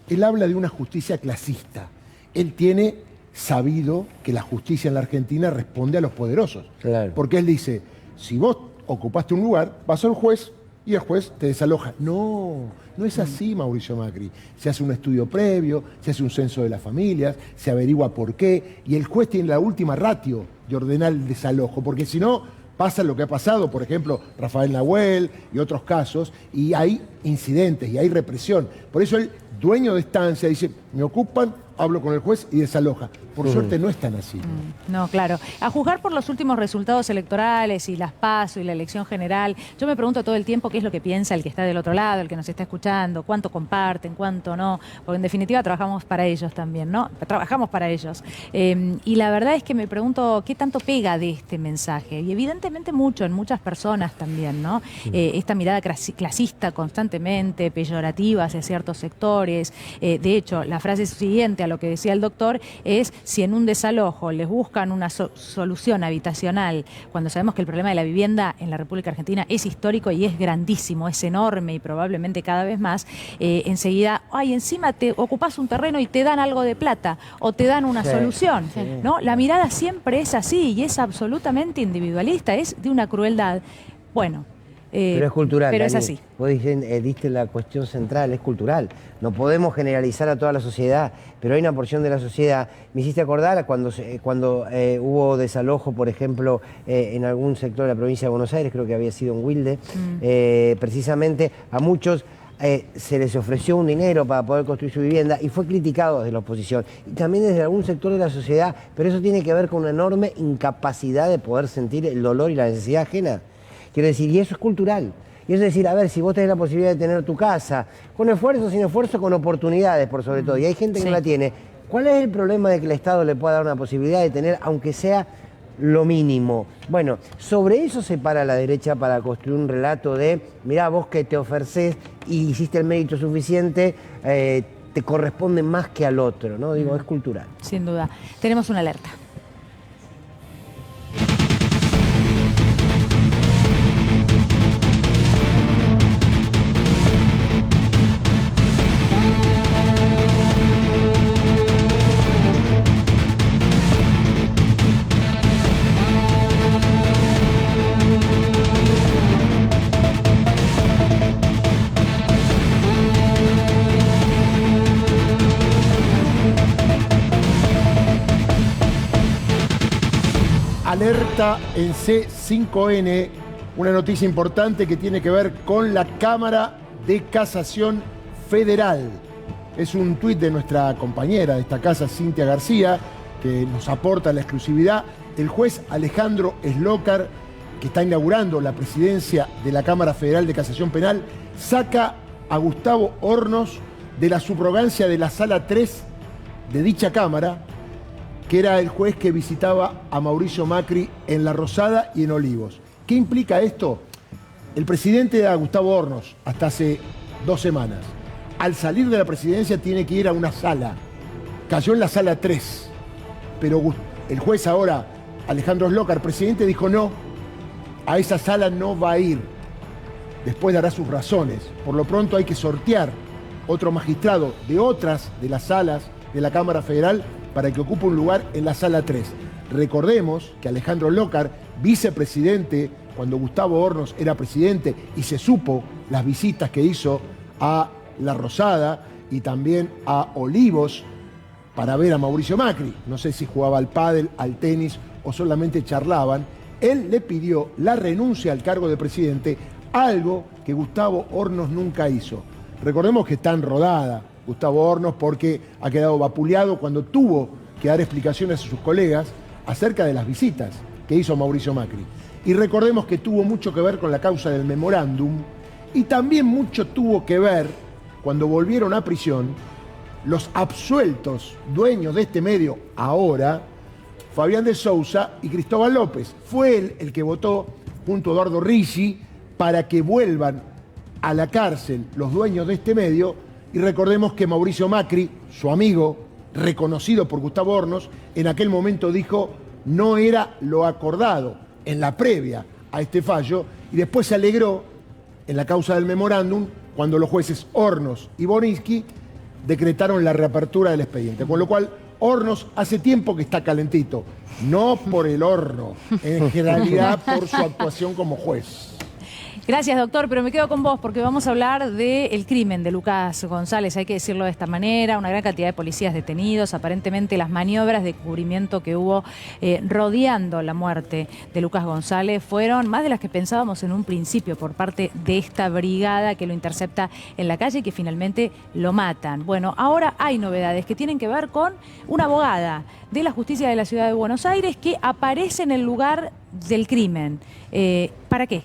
él habla de una justicia clasista. Él tiene sabido que la justicia en la Argentina responde a los poderosos. Claro. Porque él dice, si vos ocupaste un lugar, vas al juez y el juez te desaloja. No, no es así, Mauricio Macri. Se hace un estudio previo, se hace un censo de las familias, se averigua por qué, y el juez tiene la última ratio de ordenar el desalojo, porque si no, pasa lo que ha pasado, por ejemplo, Rafael Nahuel y otros casos, y hay incidentes y hay represión. Por eso el dueño de estancia dice, me ocupan, hablo con el juez y desaloja. Por suerte no es tan así. No, claro. A juzgar por los últimos resultados electorales y las PASO y la elección general, yo me pregunto todo el tiempo qué es lo que piensa el que está del otro lado, el que nos está escuchando, cuánto comparten, cuánto no, porque en definitiva trabajamos para ellos también, ¿no? Trabajamos para ellos. Y la verdad es que me pregunto qué tanto pega de este mensaje. Y evidentemente mucho, en muchas personas también, ¿no? Esta mirada clasista constantemente, peyorativa hacia ciertos sectores. De hecho, la frase siguiente a lo que decía el doctor es: si en un desalojo les buscan una solución habitacional, cuando sabemos que el problema de la vivienda en la República Argentina es histórico y es grandísimo, es enorme y probablemente cada vez más, enseguida, encima te ocupás un terreno y te dan algo de plata o te dan una solución, ¿no? La mirada siempre es así y es absolutamente individualista, es de una crueldad. Bueno, Pero es cultural. Pero es Dani. así. Vos diste la cuestión central, es cultural. No podemos generalizar a toda la sociedad, pero hay una porción de la sociedad. Me hiciste acordar cuando hubo desalojo, por ejemplo, en algún sector de la provincia de Buenos Aires, creo que había sido en Wilde, precisamente a muchos se les ofreció un dinero para poder construir su vivienda y fue criticado desde la oposición y también desde algún sector de la sociedad, pero eso tiene que ver con una enorme incapacidad de poder sentir el dolor y la necesidad ajena. Quiero decir, y eso es cultural. Y es decir, a ver, si vos tenés la posibilidad de tener tu casa, con esfuerzo, sin esfuerzo, con oportunidades por sobre todo, y hay gente que no la tiene, ¿cuál es el problema de que el Estado le pueda dar una posibilidad de tener, aunque sea lo mínimo? Bueno, sobre eso se para la derecha para construir un relato de, mirá, vos que te ofreces y hiciste el mérito suficiente, te corresponde más que al otro, ¿no? Digo, es cultural. Sin duda. Tenemos una alerta. Alerta en C5N, una noticia importante que tiene que ver con la Cámara de Casación Federal. Es un tuit de nuestra compañera de esta casa, Cintia García, que nos aporta la exclusividad. El juez Alejandro Slokar, que está inaugurando la presidencia de la Cámara Federal de Casación Penal, saca a Gustavo Hornos de la subrogancia de la Sala 3 de dicha Cámara, que era el juez que visitaba a Mauricio Macri en La Rosada y en Olivos. ¿Qué implica esto? El presidente era Gustavo Hornos hasta hace 2 semanas. Al salir de la presidencia tiene que ir a una sala. Cayó en la Sala 3. Pero el juez ahora, Alejandro Slokar, presidente, dijo no, a esa sala no va a ir. Después dará sus razones. Por lo pronto hay que sortear otro magistrado de otras de las salas de la Cámara Federal para que ocupe un lugar en la Sala 3. Recordemos que Alejandro Slokar, vicepresidente, cuando Gustavo Hornos era presidente, y se supo las visitas que hizo a La Rosada y también a Olivos para ver a Mauricio Macri. No sé si jugaba al pádel, al tenis o solamente charlaban. Él le pidió la renuncia al cargo de presidente, algo que Gustavo Hornos nunca hizo. Recordemos que está en rodada Gustavo Hornos porque ha quedado vapuleado cuando tuvo que dar explicaciones a sus colegas acerca de las visitas que hizo Mauricio Macri. Y recordemos que tuvo mucho que ver con la causa del memorándum y también mucho tuvo que ver cuando volvieron a prisión los absueltos dueños de este medio ahora, Fabián de Sousa y Cristóbal López. Fue él el que votó junto a Eduardo Ricci para que vuelvan a la cárcel los dueños de este medio. Y recordemos que Mauricio Macri, su amigo, reconocido por Gustavo Hornos, en aquel momento dijo no era lo acordado en la previa a este fallo y después se alegró en la causa del memorándum cuando los jueces Hornos y Borinsky decretaron la reapertura del expediente. Con lo cual, Hornos hace tiempo que está calentito, no por el horno, en realidad por su actuación como juez. Gracias, doctor, pero me quedo con vos porque vamos a hablar del crimen de Lucas González, hay que decirlo de esta manera, una gran cantidad de policías detenidos, aparentemente las maniobras de cubrimiento que hubo rodeando la muerte de Lucas González fueron más de las que pensábamos en un principio por parte de esta brigada que lo intercepta en la calle y que finalmente lo matan. Bueno, ahora hay novedades que tienen que ver con una abogada de la justicia de la ciudad de Buenos Aires que aparece en el lugar del crimen. ¿Para qué?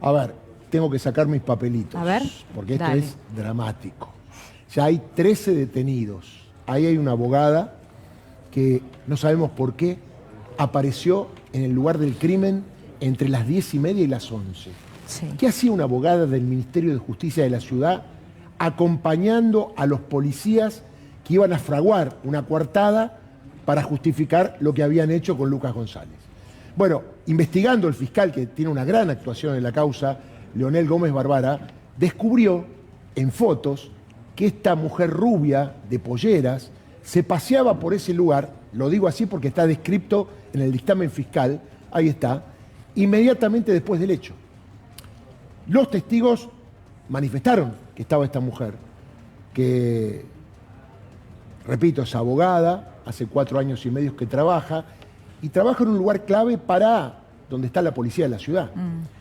A ver, tengo que sacar mis papelitos. A ver, porque esto dale. es dramático. Ya hay 13 detenidos. Ahí hay una abogada que no sabemos por qué apareció en el lugar del crimen entre las 10:30 y las 11. Sí. ¿Qué hacía una abogada del Ministerio de Justicia de la ciudad acompañando a los policías que iban a fraguar una coartada para justificar lo que habían hecho con Lucas González? Bueno, investigando el fiscal, que tiene una gran actuación en la causa, Leonel Gómez Barbara, descubrió en fotos que esta mujer rubia de polleras se paseaba por ese lugar, lo digo así porque está descrito en el dictamen fiscal, ahí está, inmediatamente después del hecho. Los testigos manifestaron que estaba esta mujer, que, repito, es abogada, hace 4 años y medio que trabaja, y trabaja en un lugar clave para donde está la policía de la ciudad.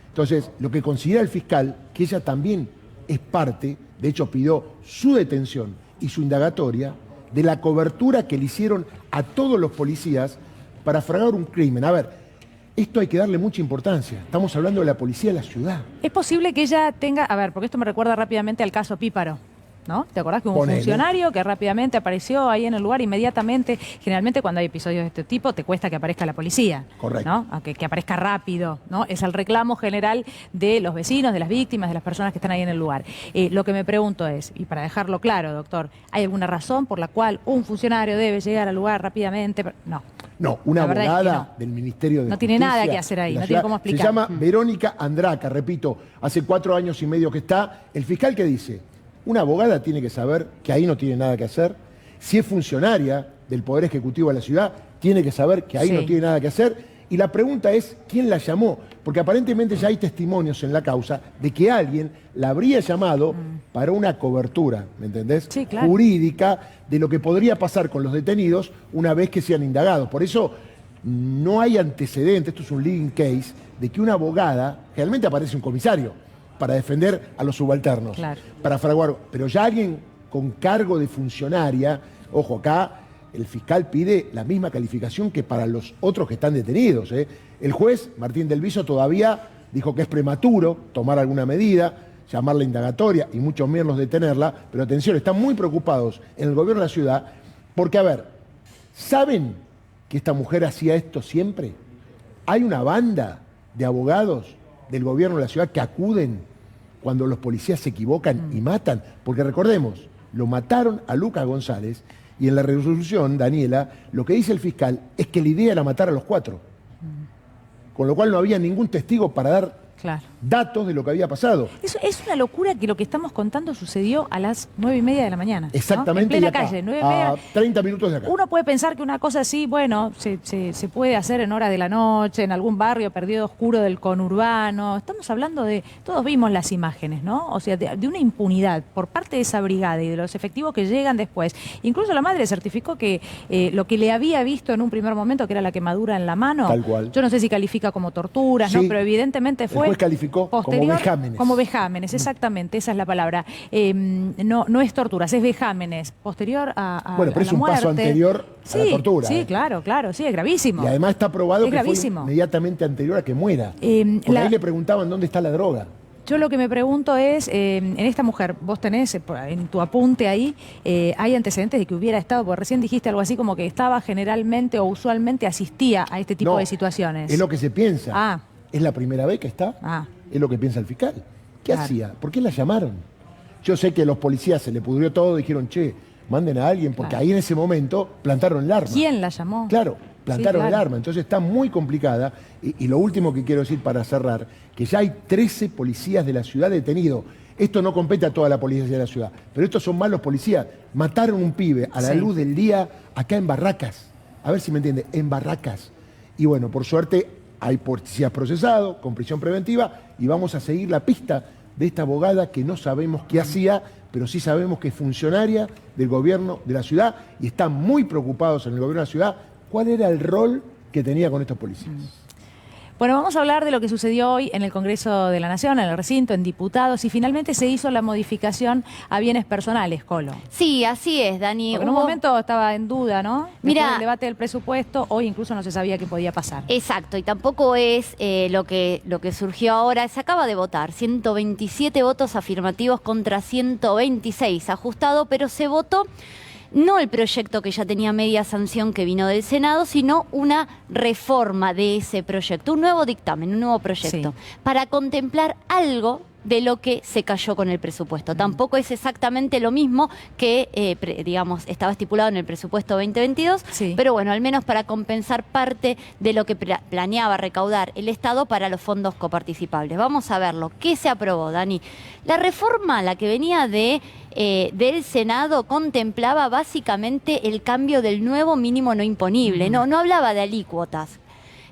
Entonces, lo que considera el fiscal, que ella también es parte, de hecho pidió su detención y su indagatoria, de la cobertura que le hicieron a todos los policías para fraguar un crimen. A ver, esto hay que darle mucha importancia. Estamos hablando de la policía de la ciudad. Es posible que ella tenga, a ver, porque esto me recuerda rápidamente al caso Píparo, ¿no? ¿Te acordás que hubo un Ponele. funcionario que rápidamente apareció ahí en el lugar inmediatamente? Generalmente cuando hay episodios de este tipo te cuesta que aparezca la policía. Correcto. ¿No? Aunque que aparezca rápido, ¿no? Es el reclamo general de los vecinos, de las víctimas, de las personas que están ahí en el lugar. Lo que me pregunto es, y para dejarlo claro, doctor, ¿hay alguna razón por la cual un funcionario debe llegar al lugar rápidamente? No. No, una La verdad es que abogada no. del Ministerio de No tiene nada Justicia que hacer ahí, de la no tiene ciudad, cómo explicar. Se llama Verónica Andraca, repito, hace 4 años y medio que está. El fiscal que dice, una abogada tiene que saber que ahí no tiene nada que hacer. Si es funcionaria del Poder Ejecutivo de la ciudad, tiene que saber que ahí Sí. no tiene nada que hacer. Y la pregunta es, ¿quién la llamó? Porque aparentemente ya hay testimonios en la causa de que alguien la habría llamado para una cobertura, ¿me entendés? Sí, claro. Jurídica de lo que podría pasar con los detenidos una vez que sean indagados. Por eso no hay antecedentes, esto es un leading case, de que una abogada, realmente aparece un comisario para defender a los subalternos, Claro. para fraguar, pero ya alguien con cargo de funcionaria, ojo, acá el fiscal pide la misma calificación que para los otros que están detenidos. El juez, Martín del Viso, todavía dijo que es prematuro tomar alguna medida, llamarla indagatoria y mucho menos detenerla, pero atención, están muy preocupados en el gobierno de la ciudad porque, a ver, ¿saben que esta mujer hacía esto siempre? Hay una banda de abogados del gobierno de la ciudad que acuden cuando los policías se equivocan y matan, porque recordemos, lo mataron a Lucas González y en la resolución, Daniela, lo que dice el fiscal es que la idea era matar a los 4, con lo cual no había ningún testigo para dar Claro. datos de lo que había pasado. Es una locura que lo que estamos contando sucedió a las 9:30 de la mañana. ¿no? Exactamente. En plena y acá, calle, 9:30. a 30 minutos de acá. Uno puede pensar que una cosa así, bueno, se puede hacer en horas de la noche, en algún barrio perdido oscuro del conurbano. Estamos hablando de, todos vimos las imágenes, ¿no? O sea, de una impunidad por parte de esa brigada y de los efectivos que llegan después. Incluso la madre certificó que lo que le había visto en un primer momento, que era la quemadura en la mano, Tal cual. yo no sé si califica como torturas, Sí. ¿no? Pero evidentemente fue... El juez calificó como posterior, vejámenes. Como vejámenes, exactamente, esa es la palabra. No es torturas, es vejámenes. Posterior a Bueno, pero a es la un paso muerte. anterior a la tortura. Sí, claro, sí, es gravísimo. Y además está probado Es que gravísimo. fue inmediatamente anterior a que muera. Porque la- ahí le preguntaban dónde está la droga. Yo lo que me pregunto es, en esta mujer, vos tenés en tu apunte ahí, ¿hay antecedentes de que hubiera estado? Porque recién dijiste algo así como que estaba generalmente o usualmente asistía a este tipo No, de situaciones. Es lo que se piensa. Ah. Es la primera vez que está. Ah. Es lo que piensa el fiscal. ¿Qué Claro. hacía? ¿Por qué la llamaron? Yo sé que los policías se le pudrió todo, dijeron, che, manden a alguien, porque Claro. ahí en ese momento plantaron el arma. ¿Quién la llamó? Claro, plantaron Sí, el claro. arma. Entonces está muy complicada. Y lo último que quiero decir para cerrar, que ya hay 13 policías de la ciudad detenidos. Esto no compete a toda la policía de la ciudad, pero estos son malos policías. Mataron un pibe a la Sí. luz del día acá en Barracas. A ver si me entiende, en Barracas. Y bueno, por suerte hay policías procesados con prisión preventiva y vamos a seguir la pista de esta abogada que no sabemos qué hacía, pero sí sabemos que es funcionaria del gobierno de la ciudad y están muy preocupados en el gobierno de la ciudad cuál era el rol que tenía con estos policías. Bueno, vamos a hablar de lo que sucedió hoy en el Congreso de la Nación, en el recinto, en diputados, y finalmente se hizo la modificación a bienes personales, Colo. Sí, así es, Dani. Porque en un Hubo- momento estaba en duda, ¿no? Después Mira- del debate del presupuesto, hoy incluso no se sabía qué podía pasar. Exacto, y tampoco es lo que surgió ahora. Se acaba de votar, 127 votos afirmativos contra 126 ajustado, pero se votó no el proyecto que ya tenía media sanción que vino del Senado, sino una reforma de ese proyecto, un nuevo dictamen, un nuevo proyecto, para contemplar algo de lo que se cayó con el presupuesto. Tampoco es exactamente lo mismo que, digamos, estaba estipulado en el presupuesto 2022, Sí. pero bueno, al menos para compensar parte de lo que planeaba recaudar el Estado para los fondos coparticipables. Vamos a verlo. ¿Qué se aprobó, Dani? La reforma, la que venía del Senado, contemplaba básicamente el cambio del nuevo mínimo no imponible. No hablaba de alícuotas.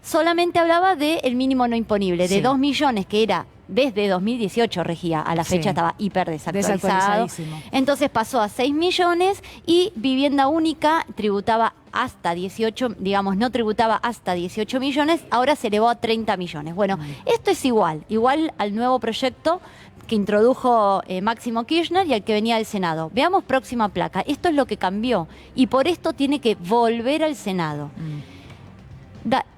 Solamente hablaba del mínimo no imponible, de Sí. 2 millones, que era desde 2018 regía, a la fecha Sí. estaba hiper desactualizado. Desactualizadísimo. Entonces pasó a 6 millones y vivienda única tributaba hasta 18, digamos, no tributaba hasta 18 millones, ahora se elevó a 30 millones. Bueno, esto es igual al nuevo proyecto que introdujo Máximo Kirchner y al que venía del Senado. Veamos próxima placa. Esto es lo que cambió y por esto tiene que volver al Senado.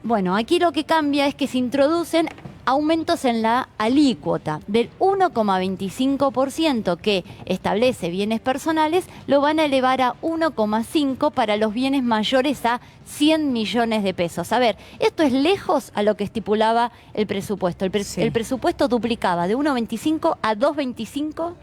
Bueno, aquí lo que cambia es que se introducen aumentos en la alícuota del 1,25% que establece bienes personales, lo van a elevar a 1,5% para los bienes mayores a 100 millones de pesos. A ver, esto es lejos a lo que estipulaba el presupuesto. Sí. El presupuesto duplicaba de 1,25 a 2,25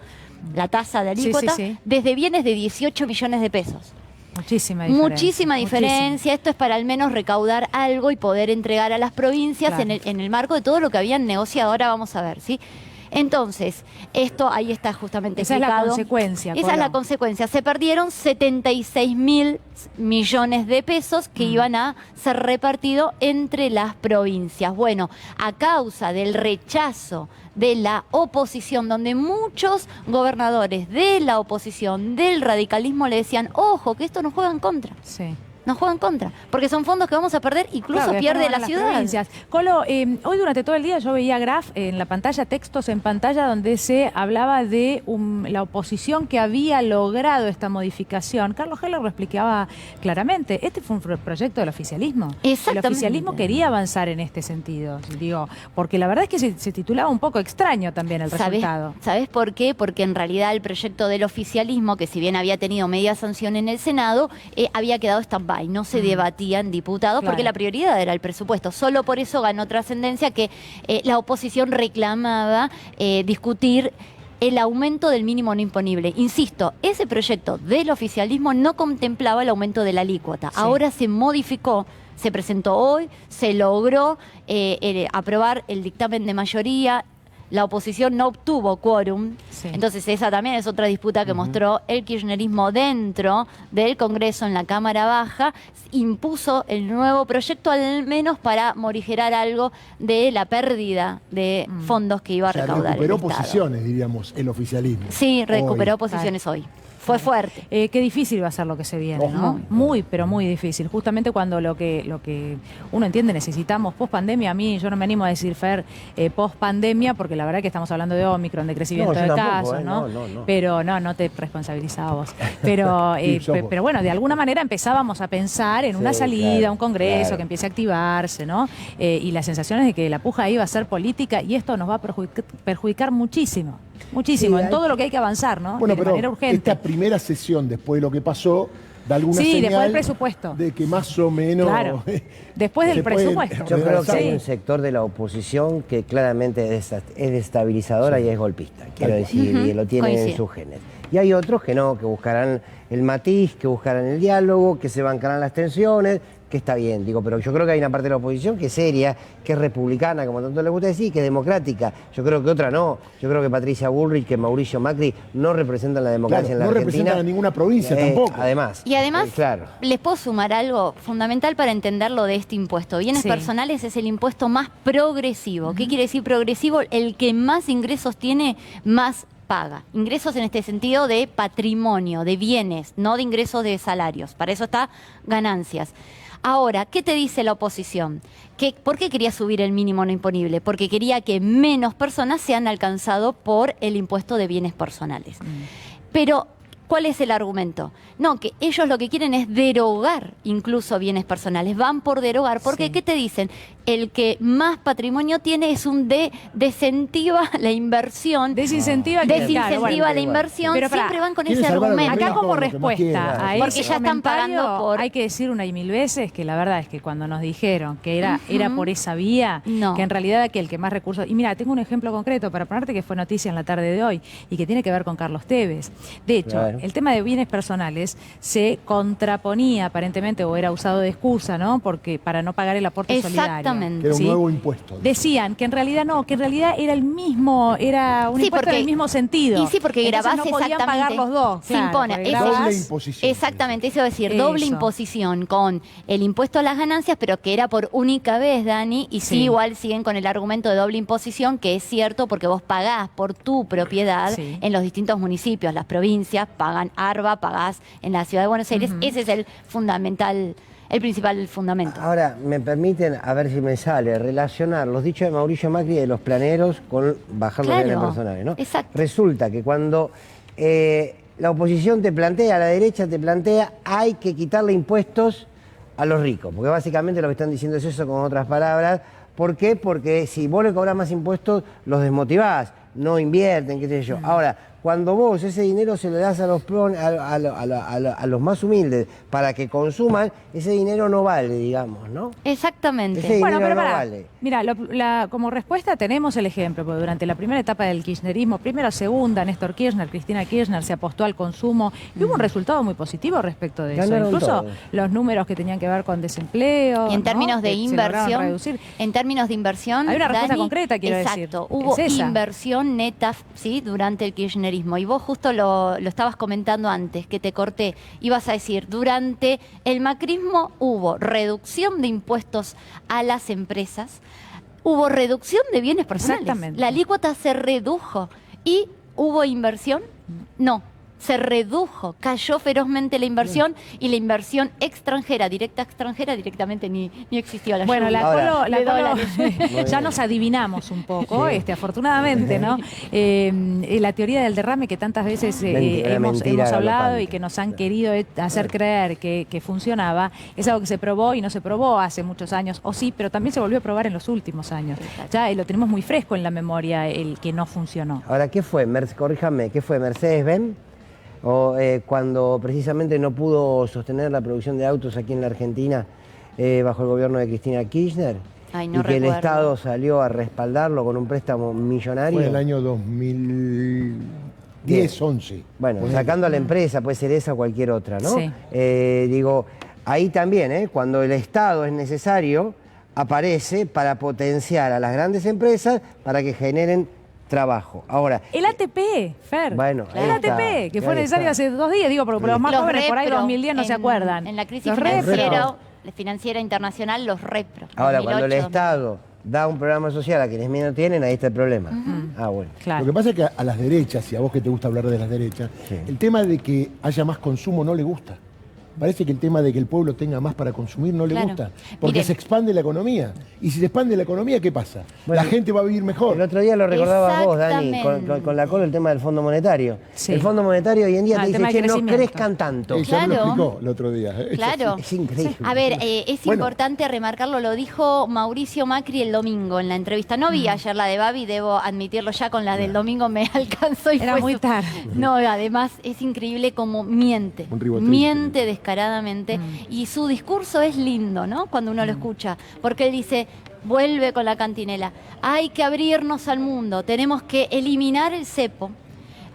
la tasa de alícuota desde bienes de 18 millones de pesos. Muchísima diferencia. Muchísima diferencia. Esto es para al menos recaudar algo y poder entregar a las provincias Claro. en el marco de todo lo que habían negociado. Ahora vamos a ver, ¿sí? Entonces, esto ahí está justamente Esa es la explicado. consecuencia, Esa es la Colo. consecuencia. Se perdieron 76.000 millones de pesos que iban a ser repartidos entre las provincias. Bueno, a causa del rechazo de la oposición, donde muchos gobernadores de la oposición, del radicalismo, le decían, ojo, que esto nos juega en contra. Sí. Nos juega en contra, porque son fondos que vamos a perder, incluso Claro, pierde después la van las ciudad. provincias. Colo, hoy durante todo el día yo veía graph en la pantalla, textos en pantalla donde se hablaba de la oposición que había logrado esta modificación. Carlos Heller lo explicaba claramente. Este fue un proyecto del oficialismo. Exactamente. El oficialismo quería avanzar en este sentido, digo, porque la verdad es que se titulaba un poco extraño también el resultado. ¿Sabés por qué? Porque en realidad el proyecto del oficialismo, que si bien había tenido media sanción en el Senado, había quedado stand-by, no se debatía en diputados, Claro. porque la prioridad era el presupuesto. Solo por eso ganó trascendencia que la oposición reclamaba discutir el aumento del mínimo no imponible. Insisto, ese proyecto del oficialismo no contemplaba el aumento de la alícuota. Sí. Ahora se modificó, se presentó hoy, se logró aprobar el dictamen de mayoría. La oposición no obtuvo quórum, Sí. entonces esa también es otra disputa que mostró el kirchnerismo dentro del Congreso en la Cámara Baja, impuso el nuevo proyecto al menos para morigerar algo de la pérdida de fondos que iba a O sea, recaudar recuperó el Estado. posiciones, diríamos, el oficialismo. Sí, recuperó Hoy. posiciones hoy. Fue fuerte. Qué difícil va a ser lo que se viene, ¿no? Muy, pero muy difícil. Justamente cuando lo que uno entiende necesitamos post pandemia, a mí yo no me animo a decir, Fer, post pandemia, porque la verdad que estamos hablando de Omicron, de crecimiento No, yo de tampoco, casos, ¿no? No. Pero no te responsabilizaba vos. Pero, Sí, somos. pero bueno, de alguna manera empezábamos a pensar en una Sí, salida, claro, un congreso claro. que empiece a activarse, ¿no? Y las sensaciones de que la puja ahí va a ser política y esto nos va a perjudicar muchísimo. Muchísimo, Sí, en hay todo lo que hay que avanzar, ¿no? Bueno, de pero manera urgente. esta primera sesión, después de lo que pasó, da alguna Sí, señal después del presupuesto. de que más o menos... Claro, después del se puede presupuesto. Yo creo que Sí. hay un sector de la oposición que claramente es desestabilizadora y es golpista, quiero decir, y lo tiene en Coincido. sus genes. Y hay otros que no, que buscarán el matiz, que buscarán el diálogo, que se bancarán las tensiones, que está bien, digo, pero yo creo que hay una parte de la oposición que es seria, que es republicana, como tanto le gusta decir, que es democrática. Yo creo que otra no. Yo creo que Patricia Bullrich, que Mauricio Macri no representan la democracia Claro, en la no Argentina. representan a ninguna provincia tampoco. Además. Y además, claro. les puedo sumar algo fundamental para entenderlo de este impuesto. Bienes Sí. personales es el impuesto más progresivo. ¿Qué quiere decir progresivo? El que más ingresos tiene, más paga. Ingresos en este sentido de patrimonio, de bienes, no de ingresos de salarios. Para eso está ganancias. Ahora, ¿qué te dice la oposición? ¿Por qué quería subir el mínimo no imponible? Porque quería que menos personas sean alcanzadas por el impuesto de bienes personales. Pero, ¿cuál es el argumento? No, que ellos lo que quieren es derogar incluso bienes personales. Van por derogar. Porque, Sí. ¿qué te dicen? El que más patrimonio tiene es un desincentiva la inversión. Desincentiva que- Desincentiva claro, bueno, la inversión. Pero pará, siempre van con quieren ese salvar a los argumento. Acá como Con lo que más respuesta quieran. a Porque ese ya están comentario, pagando por- hay que decir una y mil veces que la verdad es que cuando nos dijeron que era por esa vía, No. que en realidad aquel que más recursos... Y mira, tengo un ejemplo concreto para ponerte que fue noticia en la tarde de hoy y que tiene que ver con Carlos Tevez. De hecho, Claro. el tema de bienes personales se contraponía aparentemente, o era usado de excusa, ¿no? Porque para no pagar el aporte solidario. Exactamente. Que era un ¿sí? nuevo impuesto. Decían que en realidad no, que en realidad era el mismo, era un Sí, impuesto porque- en el mismo sentido. Y sí, porque Entonces grabás no podían exactamente. pagar los dos. Se claro, impone. porque Eso- grabás- Doble imposición. Exactamente, eso es decir, doble Eso. imposición con el impuesto a las ganancias, pero que era por única vez, Dani, y sí, Sí. igual siguen con el argumento de doble imposición, que es cierto porque vos pagás por tu propiedad Sí. en los distintos municipios, las provincias pagan ARBA, pagás en la ciudad de Buenos Aires, ese es el fundamental, el principal fundamento. Ahora, me permiten, a ver si me sale, relacionar los dichos de Mauricio Macri de los planeros con bajar los Claro, bienes personales, ¿no? exacto. Resulta que cuando la oposición te plantea, la derecha te plantea, hay que quitarle impuestos a los ricos, porque básicamente lo que están diciendo es eso con otras palabras. ¿Por qué? Porque si vos le cobras más impuestos, los desmotivás, no invierten, qué sé yo. Ahora, cuando vos ese dinero se lo das a los más humildes para que consuman, ese dinero no vale, digamos, ¿no? Exactamente. Ese Bueno, dinero pero no pará. vale. Mira, como respuesta tenemos el ejemplo, porque durante la primera etapa del kirchnerismo, primera, segunda, Néstor Kirchner, Cristina Kirchner, se apostó al consumo y hubo un resultado muy positivo respecto de eso. Ganaron Incluso todos. los números que tenían que ver con desempleo. Y en ¿no? términos de que se lograron inversión, reducir. en términos de inversión, Hay una respuesta Dani, concreta, quiero decir. exacto, hubo Es esa. inversión neta, sí, durante el kirchnerismo. Y vos justo lo estabas comentando antes, que te corté. Ibas a decir, durante el macrismo hubo reducción de impuestos a las empresas, hubo reducción de bienes personales. Exactamente. La alícuota se redujo. ¿Y hubo inversión? No. Se redujo, cayó ferozmente la inversión y la inversión extranjera, directamente ni existió la Bueno, lluvia. la Ahora- Colo, de Colo- dólares. ya nos adivinamos un poco, afortunadamente, ¿no? La teoría del derrame que tantas veces hemos mentira hablado galopante. y que nos han querido hacer creer que funcionaba, es algo que se probó y no se probó hace muchos años, o sí, pero también se volvió a probar en los últimos años. Ya lo tenemos muy fresco en la memoria, el que no funcionó. Ahora, ¿qué fue? Corríjame, ¿qué fue? ¿Mercedes-Benz? O cuando precisamente no pudo sostener la producción de autos aquí en la Argentina bajo el gobierno de Cristina Kirchner. Ay, no y que el recuerdo. Estado salió a respaldarlo con un préstamo millonario. Fue en el año 2010-11. Bueno, sacando a la empresa, puede ser esa o cualquier otra, ¿no? Sí. Digo, ahí también, cuando el Estado es necesario, aparece para potenciar a las grandes empresas para que generen trabajo. Ahora, El ATP, Fer. Bueno, el ahí ATP, está, que fue ahí necesario está. hace 2 días, digo, porque los más Los jóvenes por ahí repro, 2010 no se acuerdan. En la crisis Los repro. financiera internacional, los repro. ahora cuando el 2008, Estado da un programa social a quienes menos tienen, ahí está el problema. Ah, bueno. Claro. Lo que pasa es que a las derechas, y a vos que te gusta hablar de las derechas, Sí. el tema de que haya más consumo no le gusta. Parece que el tema de que el pueblo tenga más para consumir no le Claro. gusta, porque Miren. se expande la economía. Y si se expande la economía, ¿qué pasa? Bueno, la gente va a vivir mejor. El otro día lo recordabas vos, Dani, Exactamente. con la Colo, el tema del Fondo Monetario. Sí. El Fondo Monetario hoy en día Ah, te el dice, tema del che, no crecimiento. crezcan tanto. Ya me lo Claro. explicó el otro día. Claro. Es increíble. A ver, es Bueno. importante remarcarlo, lo dijo Mauricio Macri el domingo en la entrevista. No vi ayer la de Babi, debo admitirlo ya, con la del domingo me alcanzó y Era fue muy tarde. No, además es increíble cómo miente. Un ribotril. Miente descaradamente. Y su discurso es lindo, ¿no? Cuando uno lo escucha. Porque él dice, vuelve con la cantinela, hay que abrirnos al mundo, tenemos que eliminar el cepo,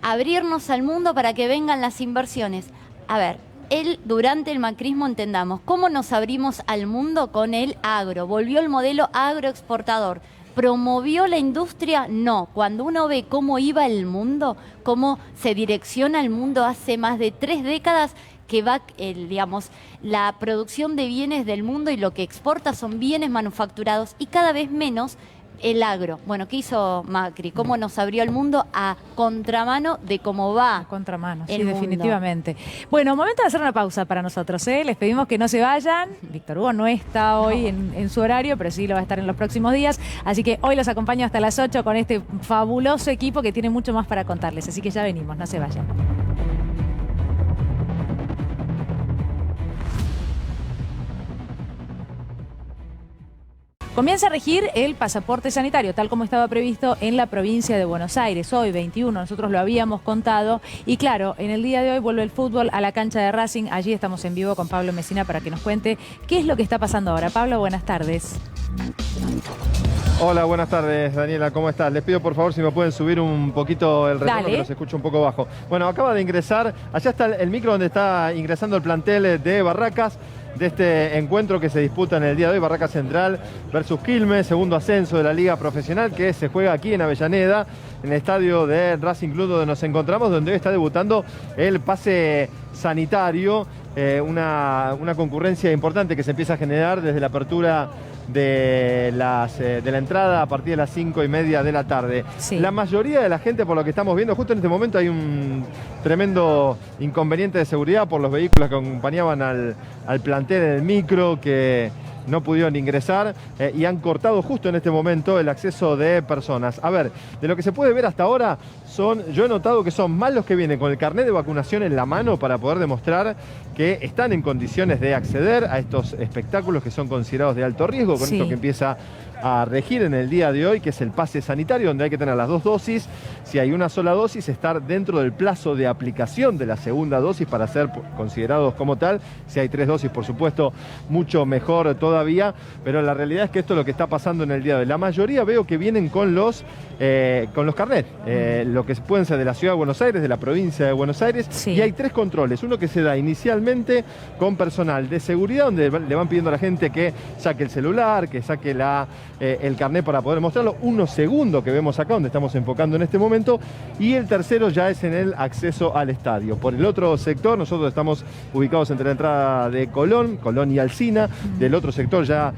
abrirnos al mundo para que vengan las inversiones. A ver, él durante el macrismo, entendamos, ¿cómo nos abrimos al mundo? Con el agro, volvió el modelo agroexportador. ¿Promovió la industria? No. Cuando uno ve cómo iba el mundo, cómo se direcciona el mundo hace más de 3 décadas, que va, digamos, la producción de bienes del mundo y lo que exporta son bienes manufacturados y cada vez menos el agro. Bueno, ¿qué hizo Macri? ¿Cómo nos abrió el mundo a contramano de cómo va? Contramano, sí, el mundo? definitivamente. Bueno, momento de hacer una pausa para nosotros, ¿eh? Les pedimos que no se vayan. Víctor Hugo no está hoy en su horario, pero sí lo va a estar en los próximos días. Así que hoy los acompaño hasta las 8 con este fabuloso equipo que tiene mucho más para contarles. Así que ya venimos, no se vayan. Comienza a regir el pasaporte sanitario, tal como estaba previsto en la provincia de Buenos Aires. Hoy, 21, nosotros lo habíamos contado. Y claro, en el día de hoy vuelve el fútbol a la cancha de Racing. Allí estamos en vivo con Pablo Messina para que nos cuente qué es lo que está pasando ahora. Pablo, buenas tardes. Hola, buenas tardes, Daniela, ¿cómo estás? Les pido por favor si me pueden subir un poquito el retorno, que los escucho un poco bajo. Bueno, acaba de ingresar, allá está el micro donde está ingresando el plantel de Barracas, de este encuentro que se disputa en el día de hoy, Barracas Central versus Quilmes, segundo ascenso de la Liga Profesional, que se juega aquí en Avellaneda, en el estadio de Racing Club donde nos encontramos, donde hoy está debutando el pase sanitario, una concurrencia importante que se empieza a generar desde la apertura de la entrada a partir de las 5:30 de la tarde. Sí. La mayoría de la gente, por lo que estamos viendo, justo en este momento hay un tremendo inconveniente de seguridad por los vehículos que acompañaban al plantel en el micro, que no pudieron ingresar y han cortado justo en este momento el acceso de personas. A ver, de lo que se puede ver hasta ahora, yo he notado que son más los que vienen con el carnet de vacunación en la mano para poder demostrar que están en condiciones de acceder a estos espectáculos que son considerados de alto riesgo, con esto que empieza a regir en el día de hoy, que es el pase sanitario, donde hay que tener las 2 dosis. Si hay una sola dosis, estar dentro del plazo de aplicación de la segunda dosis para ser considerados como tal. Si hay 3 dosis, por supuesto, mucho mejor todavía, pero la realidad es que esto es lo que está pasando en el día de hoy. La mayoría veo que vienen con los carnets, lo que pueden ser de la Ciudad de Buenos Aires, de la provincia de Buenos Aires, y hay 3 controles. Uno que se da inicialmente con personal de seguridad, donde le van pidiendo a la gente que saque el celular, que saque el carnet para poder mostrarlo. Uno segundo que vemos acá, donde estamos enfocando en este momento, y el tercero ya es en el acceso al estadio. Por el otro sector, nosotros estamos ubicados entre la entrada de Colón y Alsina. Del otro sector ya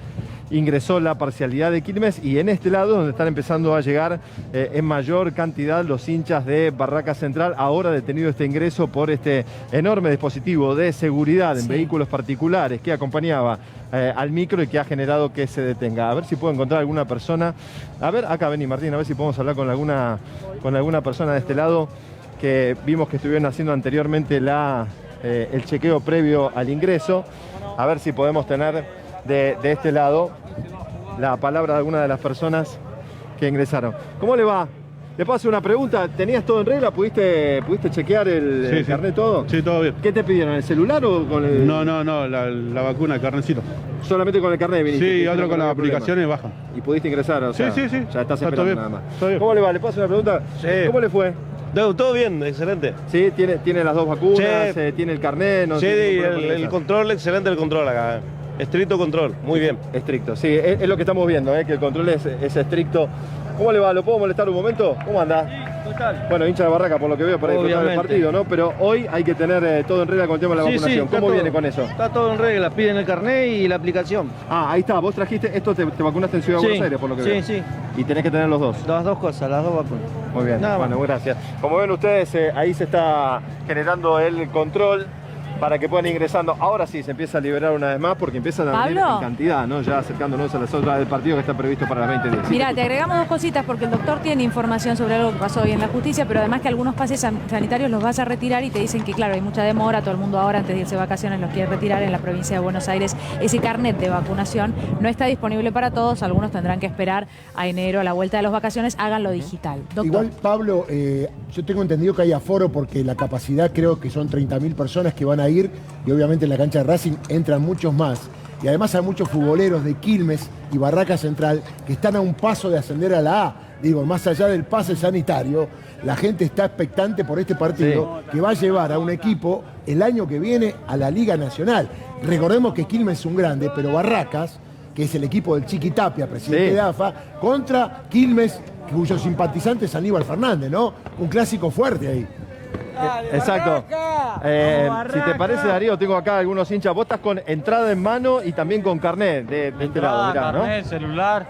ingresó la parcialidad de Quilmes, y en este lado donde están empezando a llegar en mayor cantidad los hinchas de Barracas Central, ahora detenido este ingreso por este enorme dispositivo de seguridad en vehículos particulares que acompañaba al micro y que ha generado que se detenga. A ver si puedo encontrar alguna persona. A ver, acá vení, Martín, a ver si podemos hablar con alguna persona de este lado, que vimos que estuvieron haciendo anteriormente el chequeo previo al ingreso. A ver si podemos tener de este lado la palabra de alguna de las personas que ingresaron. ¿Cómo le va? Le puedo hacer una pregunta. ¿Tenías todo en regla? ¿Pudiste chequear el carnet todo? Sí, todo bien. ¿Qué te pidieron? ¿El celular o con el...? No, la vacuna, el carnetcito. ¿Solamente con el carnet viniste? Sí, otro con las aplicaciones baja. ¿Y pudiste ingresar? O sea, sí. Ya estás esperando nada más. Bien. ¿Cómo le va? ¿Le puedo hacer una pregunta? Sí. ¿Cómo le fue? Todo bien, excelente. Sí, tiene las 2 vacunas, sí. Tiene el carnet. Sí, el control, excelente el control acá. Estricto control, muy bien. Estricto, sí, es lo que estamos viendo, que el control es estricto. ¿Cómo le va? ¿Lo puedo molestar un momento? ¿Cómo anda? Sí, total. Bueno, hincha de Barraca, por lo que veo, para disfrutar del partido, ¿no? Pero hoy hay que tener todo en regla con el tema de la vacunación. ¿Cómo viene con eso? Está todo en regla, piden el carnet y la aplicación. Ah, ahí está, vos trajiste, esto te vacunaste en Ciudad de Buenos Aires, por lo que veo. Sí. Y tenés que tener los 2. Las 2 cosas, las 2 vacunas. Muy bien, bueno, gracias. Como ven ustedes, ahí se está generando el control para que puedan ir ingresando. Ahora sí se empieza a liberar una vez más, porque empiezan a venir en cantidad, ¿no? Ya acercándonos a las horas del partido que está previsto para las 20:10. Mira, te agregamos 2 cositas, porque el doctor tiene información sobre algo que pasó hoy en la justicia, pero además que algunos pases sanitarios los vas a retirar, y te dicen que, claro, hay mucha demora, todo el mundo ahora antes de irse de vacaciones los quiere retirar en la provincia de Buenos Aires. Ese carnet de vacunación no está disponible para todos, algunos tendrán que esperar a enero, a la vuelta de las vacaciones, háganlo digital. Doctor. Igual, Pablo, yo tengo entendido que hay aforo, porque la capacidad creo que son 30.000 personas que van a ir, y obviamente en la cancha de Racing entran muchos más. Y además hay muchos futboleros de Quilmes y Barraca Central que están a un paso de ascender a la A. Digo, más allá del pase sanitario, la gente está expectante por este partido que va a llevar a un equipo el año que viene a la Liga Nacional. Recordemos que Quilmes es un grande, pero Barracas, que es el equipo del Chiqui Tapia, presidente de AFA, contra Quilmes, cuyos simpatizantes es Aníbal Fernández, ¿no? Un clásico fuerte ahí. Exacto. Si te parece, Darío, tengo acá algunos hinchas. Vos estás con entrada en mano y también con carnet de este lado, mirá, ¿no? Carnet, celular.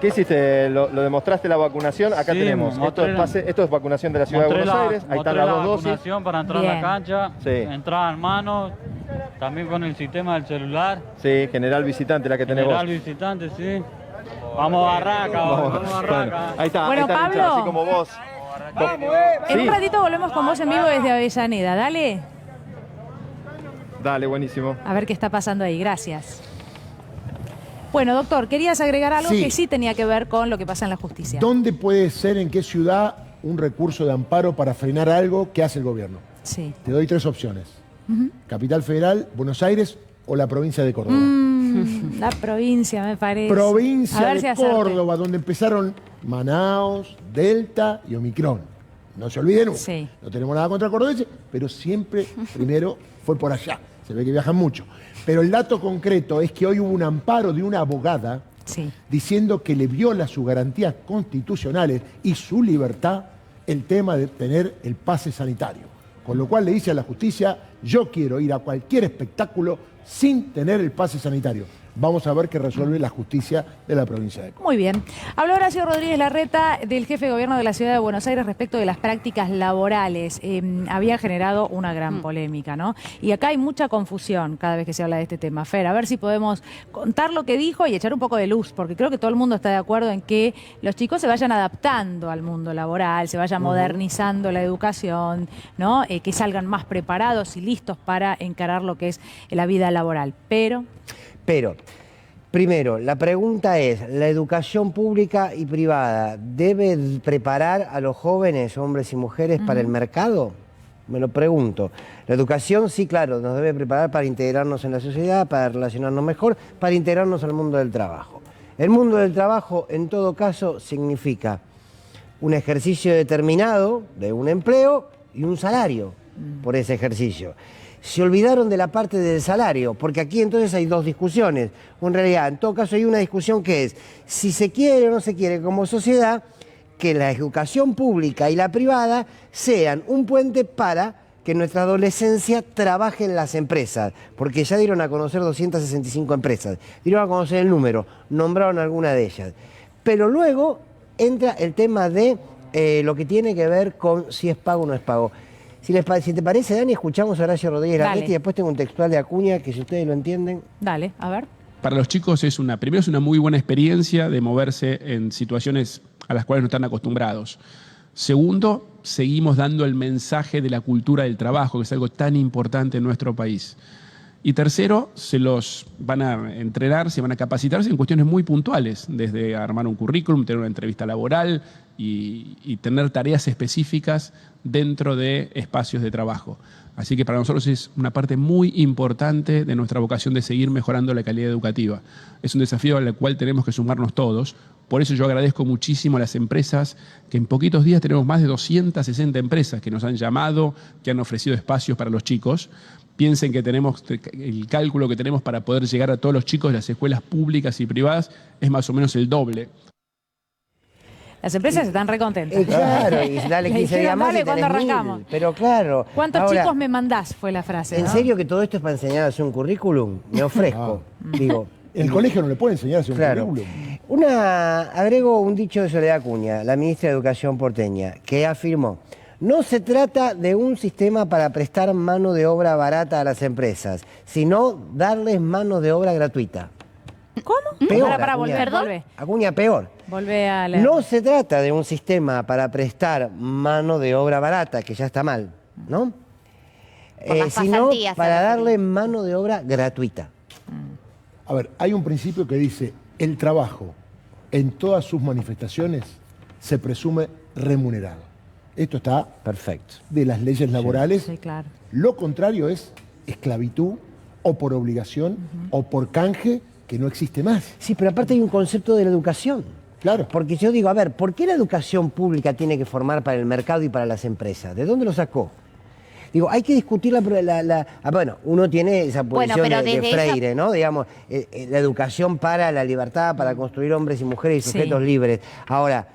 ¿Qué hiciste? ¿Lo demostraste la vacunación? Acá tenemos. Esto es vacunación de la Ciudad de Buenos Aires. Ahí están las 2 dosis. Vacunación para entrar a la cancha. Entrada en mano. También con el sistema del celular. Sí, general visitante, la que tenés vos. General visitante, sí. Vamos a Barraca, vamos a Barraca. Bueno, ahí está, bueno, ahí está, Pablo, así como vos. En un ratito volvemos con vos en vivo desde Avellaneda. Dale. Dale, buenísimo. A ver qué está pasando ahí. Gracias. Bueno, doctor, querías agregar algo que sí tenía que ver con lo que pasa en la justicia. ¿Dónde puede ser, en qué ciudad, un recurso de amparo para frenar algo que hace el gobierno? Sí. Te doy 3 opciones. Capital Federal, Buenos Aires o la provincia de Córdoba. La provincia, me parece. Provincia A ver de si Córdoba, donde empezaron Manaos, Delta y Omicron. No se olviden nunca. Sí. No tenemos nada contra cordobeses, pero siempre primero fue por allá. Se ve que viajan mucho. Pero el dato concreto es que hoy hubo un amparo de una abogada diciendo que le viola sus garantías constitucionales y su libertad el tema de tener el pase sanitario. Con lo cual le dice a la justicia, yo quiero ir a cualquier espectáculo sin tener el pase sanitario. Vamos a ver qué resuelve la justicia de la provincia de Córdoba. Muy bien. Habló Horacio Rodríguez Larreta, del jefe de gobierno de la ciudad de Buenos Aires, respecto de las prácticas laborales. Había generado una gran polémica, ¿no? Y acá hay mucha confusión cada vez que se habla de este tema. Fer, a ver si podemos contar lo que dijo y echar un poco de luz, porque creo que todo el mundo está de acuerdo en que los chicos se vayan adaptando al mundo laboral, se vaya modernizando la educación, ¿no? Que salgan más preparados y listos para encarar lo que es la vida laboral. Pero, primero, la pregunta es, ¿la educación pública y privada debe preparar a los jóvenes, hombres y mujeres, para el mercado? Me lo pregunto. La educación, sí, claro, nos debe preparar para integrarnos en la sociedad, para relacionarnos mejor, para integrarnos al mundo del trabajo. El mundo del trabajo, en todo caso, significa un ejercicio determinado de un empleo y un salario por ese ejercicio. Se olvidaron de la parte del salario, porque aquí entonces hay dos discusiones. En realidad, en todo caso, hay una discusión que es si se quiere o no se quiere como sociedad que la educación pública y la privada sean un puente para que nuestra adolescencia trabaje en las empresas, porque ya dieron a conocer 265 empresas, dieron a conocer el número, nombraron alguna de ellas. Pero luego entra el tema de lo que tiene que ver con si es pago o no es pago. Si te parece, Dani, escuchamos a Horacio Rodríguez Larreta y después tengo un textual de Acuña que si ustedes lo entienden. Dale, a ver. Para los chicos primero es una muy buena experiencia de moverse en situaciones a las cuales no están acostumbrados. Segundo, seguimos dando el mensaje de la cultura del trabajo, que es algo tan importante en nuestro país. Y tercero, se los van a entrenar, se van a capacitarse en cuestiones muy puntuales, desde armar un currículum, tener una entrevista laboral y tener tareas específicas dentro de espacios de trabajo. Así que para nosotros es una parte muy importante de nuestra vocación de seguir mejorando la calidad educativa. Es un desafío al cual tenemos que sumarnos todos. Por eso yo agradezco muchísimo a las empresas, que en poquitos días tenemos más de 260 empresas que nos han llamado, que han ofrecido espacios para los chicos. Piensen que tenemos el cálculo que tenemos para poder llegar a todos los chicos de las escuelas públicas y privadas es más o menos el doble. Las empresas están recontentas. Claro, y dale 15 días más y tenés ¿cuándo arrancamos? 1000. Pero claro. ¿Cuántos chicos me mandás? Fue la frase. ¿En serio que todo esto es para enseñar a hacer un currículum? Me ofrezco. Digo, el colegio no le puede enseñar a hacer un currículum. Agrego un dicho de Soledad Acuña, la ministra de Educación porteña, que afirmó: no se trata de un sistema para prestar mano de obra barata a las empresas, sino darles mano de obra gratuita. ¿Cómo? Peor, para volver, Acuña, peor. Volvé a leer. No se trata de un sistema para prestar mano de obra barata, que ya está mal, ¿no? Sino para darle mano de obra gratuita. A ver, hay un principio que dice, el trabajo en todas sus manifestaciones se presume remunerado. Esto está perfecto de las leyes laborales. Sí, claro. Lo contrario es esclavitud o por obligación o por canje, que no existe más. Sí, pero aparte hay un concepto de la educación. Claro. Porque yo digo, a ver, ¿por qué la educación pública tiene que formar para el mercado y para las empresas? ¿De dónde lo sacó? Digo, hay que discutir bueno, uno tiene esa posición de Freire, ¿no? Digamos, la educación para la libertad, para construir hombres y mujeres y sujetos libres. Ahora,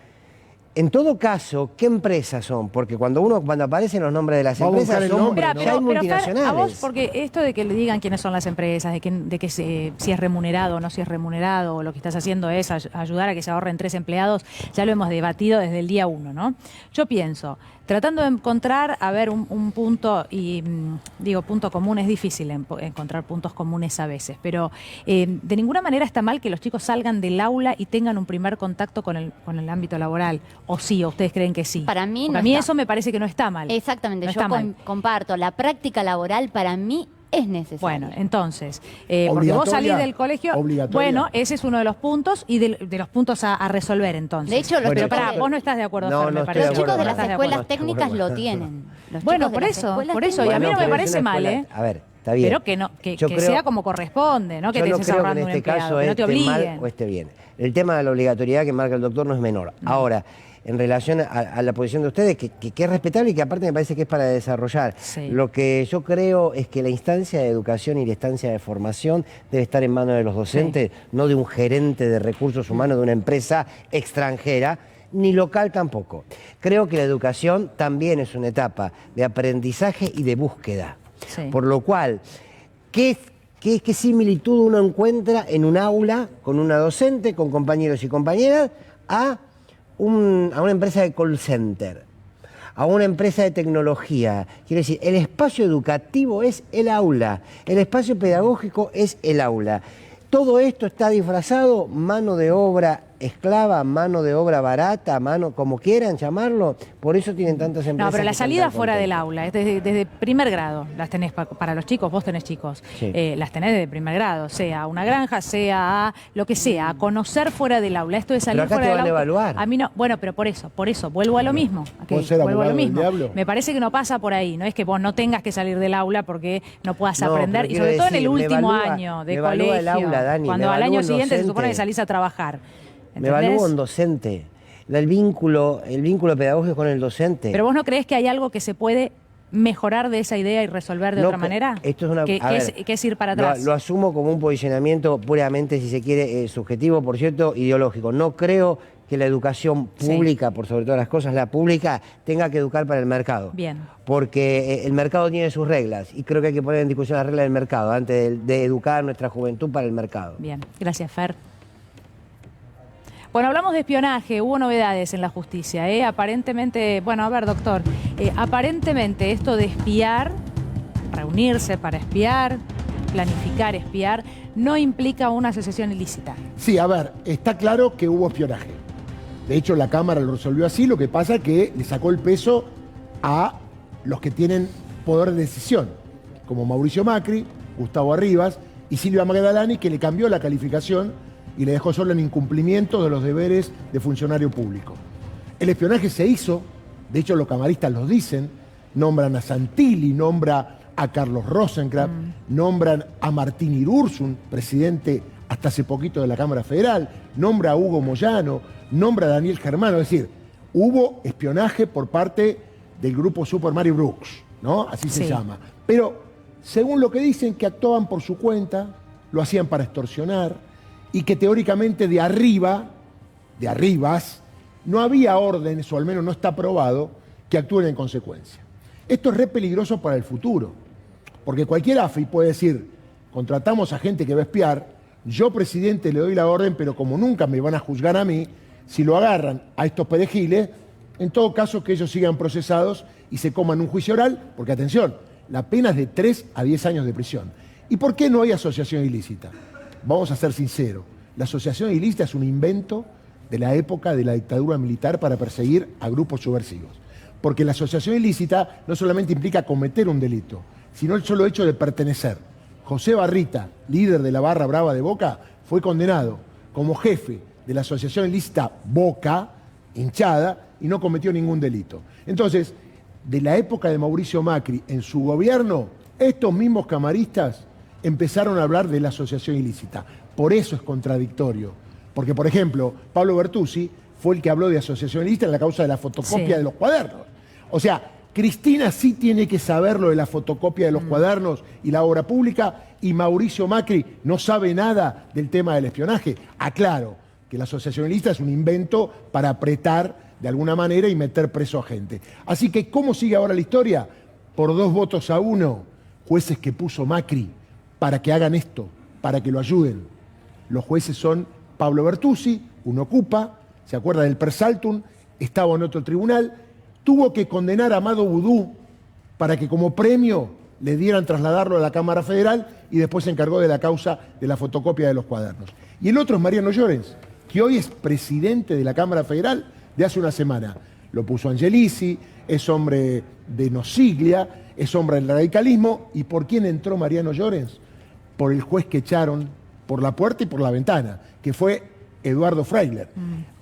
en todo caso, ¿qué empresas son? Porque cuando aparecen los nombres de las empresas, ya hay multinacionales. A vos, porque esto de que le digan quiénes son las empresas, de que si es remunerado o no si es remunerado, o lo que estás haciendo es ayudar a que se ahorren 3 empleados, ya lo hemos debatido desde el día 1, ¿no? Yo pienso, tratando de encontrar, un punto, y digo, punto común, es difícil encontrar puntos comunes a veces, pero de ninguna manera está mal que los chicos salgan del aula y tengan un primer contacto con el ámbito laboral. ¿O sí? ¿O ustedes creen que sí? Para mí no. Para mí eso me parece que no está mal. Exactamente, yo comparto. La práctica laboral para mí es necesaria. Bueno, entonces, porque vos salís del colegio, bueno, ese es uno de los puntos y de los puntos a resolver entonces. De hecho, pero vos no estás de acuerdo, Fer, me parece. Los chicos de las escuelas técnicas lo tienen. Bueno, por eso, y a mí no me parece mal, ¿eh? A ver, está bien. Pero que sea como corresponde, ¿no? Que te estés ahorrando un empleado, que no te obliguen. Mal o esté bien. El tema de la obligatoriedad que marca el doctor no es menor. Ahora, en relación a la posición de ustedes, que es respetable y que aparte me parece que es para desarrollar. Sí. Lo que yo creo es que la instancia de educación y la instancia de formación debe estar en manos de los docentes, no de un gerente de recursos humanos de una empresa extranjera, ni local tampoco. Creo que la educación también es una etapa de aprendizaje y de búsqueda. Sí. Por lo cual, ¿qué similitud uno encuentra en un aula con una docente, con compañeros y compañeras, a una empresa de call center, a una empresa de tecnología? Quiero decir, el espacio educativo es el aula, el espacio pedagógico es el aula. Todo esto está disfrazado, mano de obra esclava, mano de obra barata, mano, como quieran llamarlo, por eso tienen tantas empresas. No, pero la salida fuera del aula, es desde primer grado, las tenés para los chicos, vos tenés chicos, sí. Las tenés desde primer grado, sea una granja, sea lo que sea, a conocer fuera del aula. Esto de salir pero acá fuera te del van aula. A evaluar. A mí no, bueno, pero por eso, vuelvo a lo mismo. Vuelvo a lo mismo. Me parece que no pasa por ahí, no es que vos no tengas que salir del aula porque no puedas aprender, y sobre todo en el último año de colegio, el aula, Dani, cuando al año siguiente se supone que salís a trabajar. ¿Entendés? Me evalúo un docente, el vínculo pedagógico con el docente. ¿Pero vos no creés que hay algo que se puede mejorar de esa idea y resolver de otra manera? Esto es una, que es ir para atrás. Lo asumo como un posicionamiento puramente, si se quiere, subjetivo, por cierto, ideológico. No creo que la educación pública, por sobre todas las cosas, la pública, tenga que educar para el mercado. Bien. Porque el mercado tiene sus reglas y creo que hay que poner en discusión las reglas del mercado antes de educar a nuestra juventud para el mercado. Bien, gracias, Fer. Bueno, hablamos de espionaje, hubo novedades en la justicia, aparentemente, bueno, a ver, doctor, aparentemente esto de espiar, reunirse para espiar, planificar espiar, no implica una asociación ilícita. Sí, a ver, está claro que hubo espionaje. De hecho, la Cámara lo resolvió así, lo que pasa es que le sacó el peso a los que tienen poder de decisión, como Mauricio Macri, Gustavo Arribas y Silvia Magdalani, que le cambió la calificación y le dejó solo en incumplimiento de los deberes de funcionario público. El espionaje se hizo, de hecho los camaristas lo dicen, nombran a Santilli, nombra a Carlos Rosenkrantz, nombran a Martín Irursun, presidente hasta hace poquito de la Cámara Federal, nombra a Hugo Moyano, nombra a Daniel Germano, es decir, hubo espionaje por parte del grupo Super Mario Brooks, ¿no? Así se llama. Pero según lo que dicen, que actuaban por su cuenta, lo hacían para extorsionar, y que teóricamente de arribas, no había órdenes, o al menos no está probado, que actúen en consecuencia. Esto es re peligroso para el futuro, porque cualquier AFI puede decir, contratamos a gente que va a espiar, yo, presidente, le doy la orden, pero como nunca me van a juzgar a mí, si lo agarran a estos perejiles, en todo caso que ellos sigan procesados y se coman un juicio oral, porque atención, la pena es de 3 a 10 años de prisión. ¿Y por qué no hay asociación ilícita? Vamos a ser sinceros, la asociación ilícita es un invento de la época de la dictadura militar para perseguir a grupos subversivos. Porque la asociación ilícita no solamente implica cometer un delito, sino el solo hecho de pertenecer. José Barrita, líder de la barra brava de Boca, fue condenado como jefe de la asociación ilícita Boca, hinchada, y no cometió ningún delito. Entonces, de la época de Mauricio Macri, en su gobierno, estos mismos camaristas empezaron a hablar de la asociación ilícita. Por eso es contradictorio. Porque, por ejemplo, Pablo Bertuzzi fue el que habló de asociación ilícita en la causa de la fotocopia de los cuadernos. O sea, Cristina sí tiene que saber lo de la fotocopia de los cuadernos y la obra pública, y Mauricio Macri no sabe nada del tema del espionaje. Aclaro que la asociación ilícita es un invento para apretar de alguna manera y meter preso a gente. Así que, ¿cómo sigue ahora la historia? Por 2 votos a 1, jueces que puso Macri para que hagan esto, para que lo ayuden. Los jueces son Pablo Bertuzzi, un ocupa, se acuerda del Persaltum, estaba en otro tribunal, tuvo que condenar a Amado Boudou para que como premio le dieran trasladarlo a la Cámara Federal, y después se encargó de la causa de la fotocopia de los cuadernos. Y el otro es Mariano Llorens, que hoy es presidente de la Cámara Federal de hace una semana. Lo puso Angelici, es hombre de Nosiglia, es hombre del radicalismo. ¿Y por quién entró Mariano Llorens? Por el juez que echaron por la puerta y por la ventana, que fue Eduardo Freiler.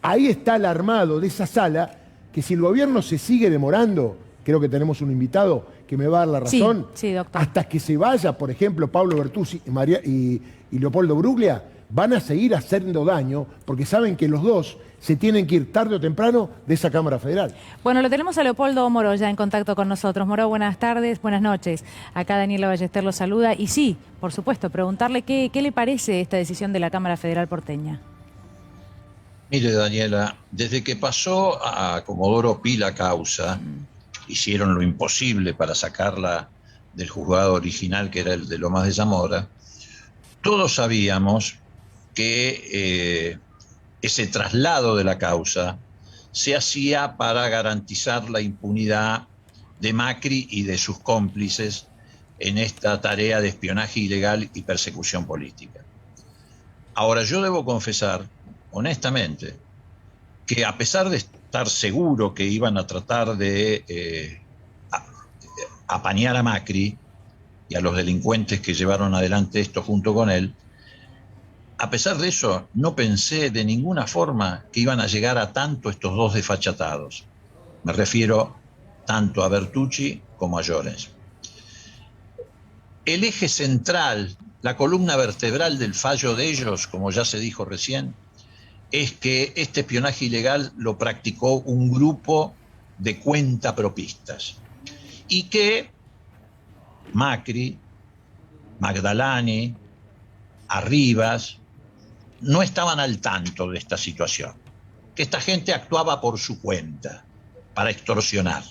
Ahí está el armado de esa sala, que si el gobierno se sigue demorando, creo que tenemos un invitado que me va a dar la razón. Sí, doctor. Hasta que se vaya, por ejemplo, Pablo Bertuzzi y Leopoldo Bruglia, van a seguir haciendo daño porque saben que los dos se tienen que ir tarde o temprano de esa Cámara Federal. Bueno, lo tenemos a Leopoldo Moro ya en contacto con nosotros. Moro, buenas tardes, buenas noches. Acá Daniela Ballester lo saluda. Y sí, por supuesto, preguntarle qué le parece esta decisión de la Cámara Federal porteña. Mire, Daniela, desde que pasó a Comodoro Pi la causa, hicieron lo imposible para sacarla del juzgado original, que era el de Lomas de Zamora. Todos sabíamos que ese traslado de la causa se hacía para garantizar la impunidad de Macri y de sus cómplices en esta tarea de espionaje ilegal y persecución política. Ahora, yo debo confesar, honestamente, que a pesar de estar seguro que iban a tratar de apañar a Macri y a los delincuentes que llevaron adelante esto junto con él, a pesar de eso, no pensé de ninguna forma que iban a llegar a tanto estos dos desfachatados. Me refiero tanto a Bertucci como a Llorens. El eje central, la columna vertebral del fallo de ellos, como ya se dijo recién, es que este espionaje ilegal lo practicó un grupo de cuentapropistas y que Macri, Magdalani, Arribas no estaban al tanto de esta situación, que esta gente actuaba por su cuenta para extorsionar.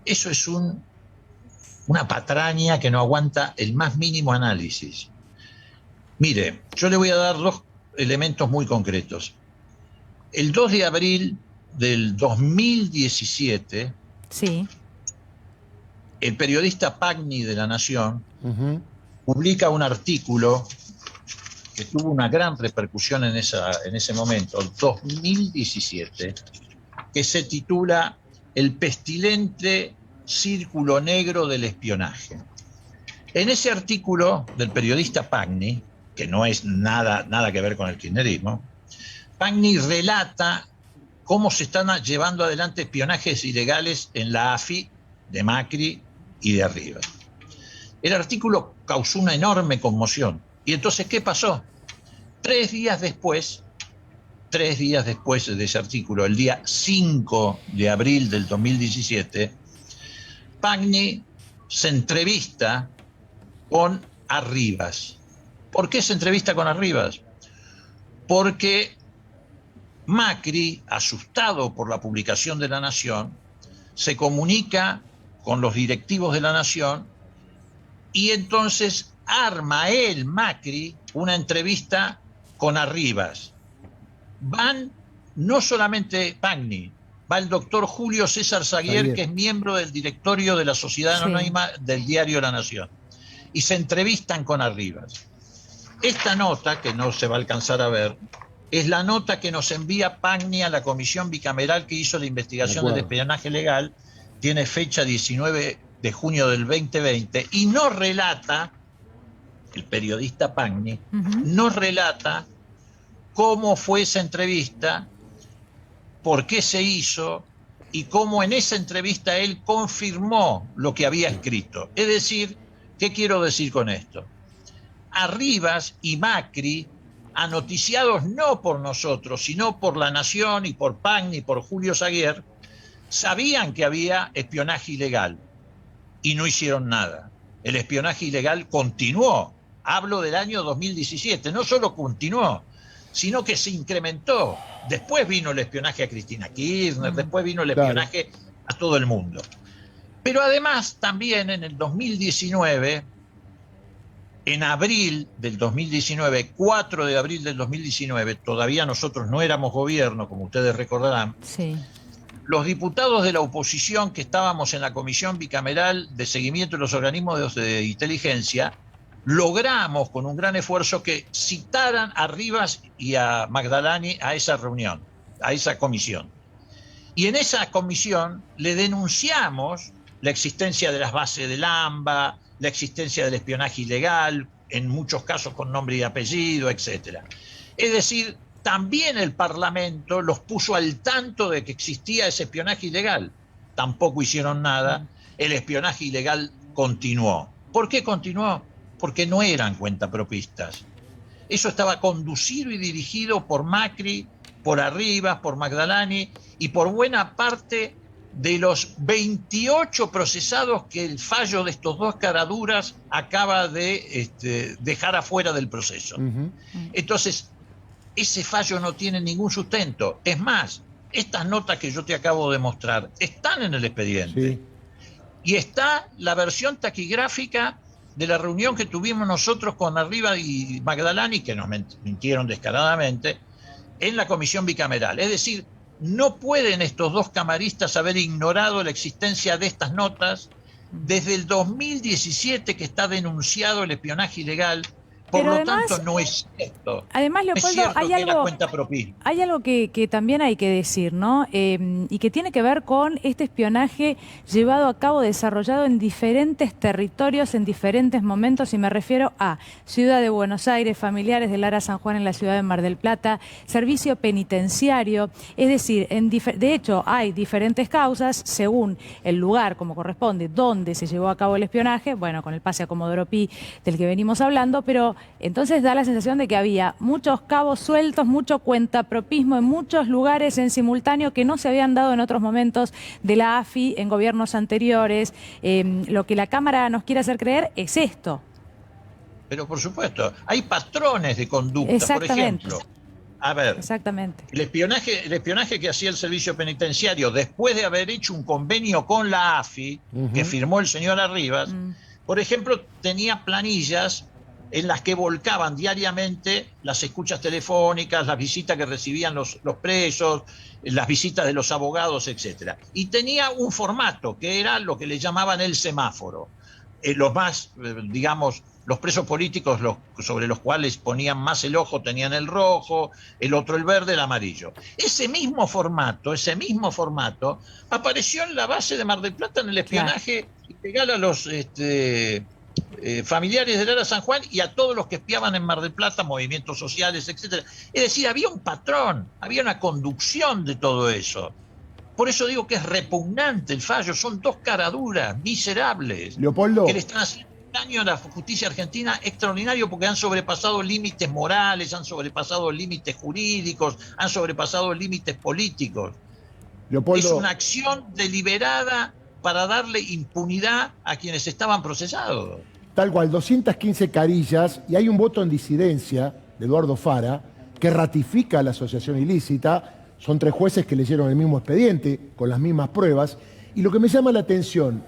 Eso es una patraña que no aguanta el más mínimo análisis. Mire, yo le voy a dar dos elementos muy concretos. El 2 de abril del 2017, sí, el periodista Pagni de La Nación publica un artículo que tuvo una gran repercusión en ese momento, el 2017, que se titula El pestilente círculo negro del espionaje. En ese artículo del periodista Pagni, que no es nada que ver con el kirchnerismo, Pagni relata cómo se están llevando adelante espionajes ilegales en la AFI de Macri y de Arribas. El artículo causó una enorme conmoción. ¿Y entonces qué pasó? 3 días después de ese artículo, el día 5 de abril del 2017, Pagni se entrevista con Arribas. ¿Por qué se entrevista con Arribas? Porque Macri, asustado por la publicación de La Nación, se comunica con los directivos de La Nación y entonces arma él, Macri, una entrevista con Arribas. Van no solamente Pagni, va el doctor Julio César Zaguier, que es miembro del directorio de la Sociedad Anónima del diario La Nación, y se entrevistan con Arribas. Esta nota, que no se va a alcanzar a ver, es la nota que nos envía Pagni a la comisión bicameral que hizo la investigación del espionaje legal, tiene fecha 19 de junio del 2020, y nos relata, el periodista Pagni, nos relata cómo fue esa entrevista, por qué se hizo y cómo en esa entrevista él confirmó lo que había escrito. Es decir, ¿qué quiero decir con esto? Arribas y Macri, anoticiados no por nosotros, sino por La Nación y por Pagni y por Julio Zaguier, sabían que había espionaje ilegal y no hicieron nada. El espionaje ilegal continuó. Hablo del año 2017. No solo continuó, sino que se incrementó. Después vino el espionaje a Cristina Kirchner, después vino el espionaje a todo el mundo. Pero además también en el 2019, en abril del 2019, 4 de abril del 2019, todavía nosotros no éramos gobierno, como ustedes recordarán, los diputados de la oposición que estábamos en la Comisión Bicameral de Seguimiento de los Organismos de Inteligencia, logramos con un gran esfuerzo que citaran a Arribas y a Magdalani a esa reunión, a esa comisión. Y en esa comisión le denunciamos la existencia de las bases del AMBA, la existencia del espionaje ilegal, en muchos casos con nombre y apellido, etc. Es decir, también el Parlamento los puso al tanto de que existía ese espionaje ilegal. tampoco hicieron nada, el espionaje ilegal continuó. ¿Por qué continuó? Porque no eran cuentapropistas. Eso estaba conducido y dirigido por Macri, por Arribas, por Magdalani y por buena parte de los 28 procesados que el fallo de estos dos caraduras acaba de dejar afuera del proceso. Entonces, ese fallo no tiene ningún sustento. Es más, estas notas que yo te acabo de mostrar están en el expediente. Sí. Y está la versión taquigráfica de la reunión que tuvimos nosotros con Arribas y Magdalani, que nos mintieron descaradamente, en la comisión bicameral. Es decir, no pueden estos dos camaristas haber ignorado la existencia de estas notas desde el 2017 que está denunciado el espionaje ilegal. Por lo tanto, no es cierto. Además, Leopoldo, hay algo que también hay que decir, ¿no? Y que tiene que ver con este espionaje llevado a cabo, desarrollado en diferentes territorios, en diferentes momentos, y me refiero a Ciudad de Buenos Aires, familiares de Lara San Juan en la ciudad de Mar del Plata, servicio penitenciario, es decir, de hecho hay diferentes causas según el lugar, como corresponde, donde se llevó a cabo el espionaje, bueno, con el pase a Comodoro Pi del que venimos hablando, pero entonces da la sensación de que había muchos cabos sueltos, mucho cuentapropismo en muchos lugares en simultáneo que no se habían dado en otros momentos de la AFI en gobiernos anteriores. Lo que la Cámara nos quiere hacer creer es esto. Pero por supuesto, hay patrones de conducta, por ejemplo. A ver, exactamente. El espionaje que hacía el servicio penitenciario después de haber hecho un convenio con la AFI, que firmó el señor Arribas, por ejemplo, tenía planillas en las que volcaban diariamente las escuchas telefónicas, las visitas que recibían los presos, las visitas de los abogados, etc. Y tenía un formato que era lo que le llamaban el semáforo. Los más, digamos, los presos políticos sobre los cuales ponían más el ojo tenían el rojo, el otro el verde, el amarillo. Ese mismo formato apareció en la base de Mar del Plata en el espionaje ilegal a los familiares de Lara San Juan y a todos los que espiaban en Mar del Plata, movimientos sociales, etc. Es decir, había un patrón, había una conducción de todo eso. Por eso digo que es repugnante el fallo, son dos caraduras miserables, Leopoldo, que le están haciendo un daño a la justicia argentina extraordinario porque han sobrepasado límites morales, han sobrepasado límites jurídicos, han sobrepasado límites políticos. Leopoldo, es una acción deliberada para darle impunidad a quienes estaban procesados. Tal cual, 215 carillas, y hay un voto en disidencia de Eduardo Fara que ratifica la asociación ilícita. Son 3 jueces que leyeron el mismo expediente, con las mismas pruebas. Y lo que me llama la atención,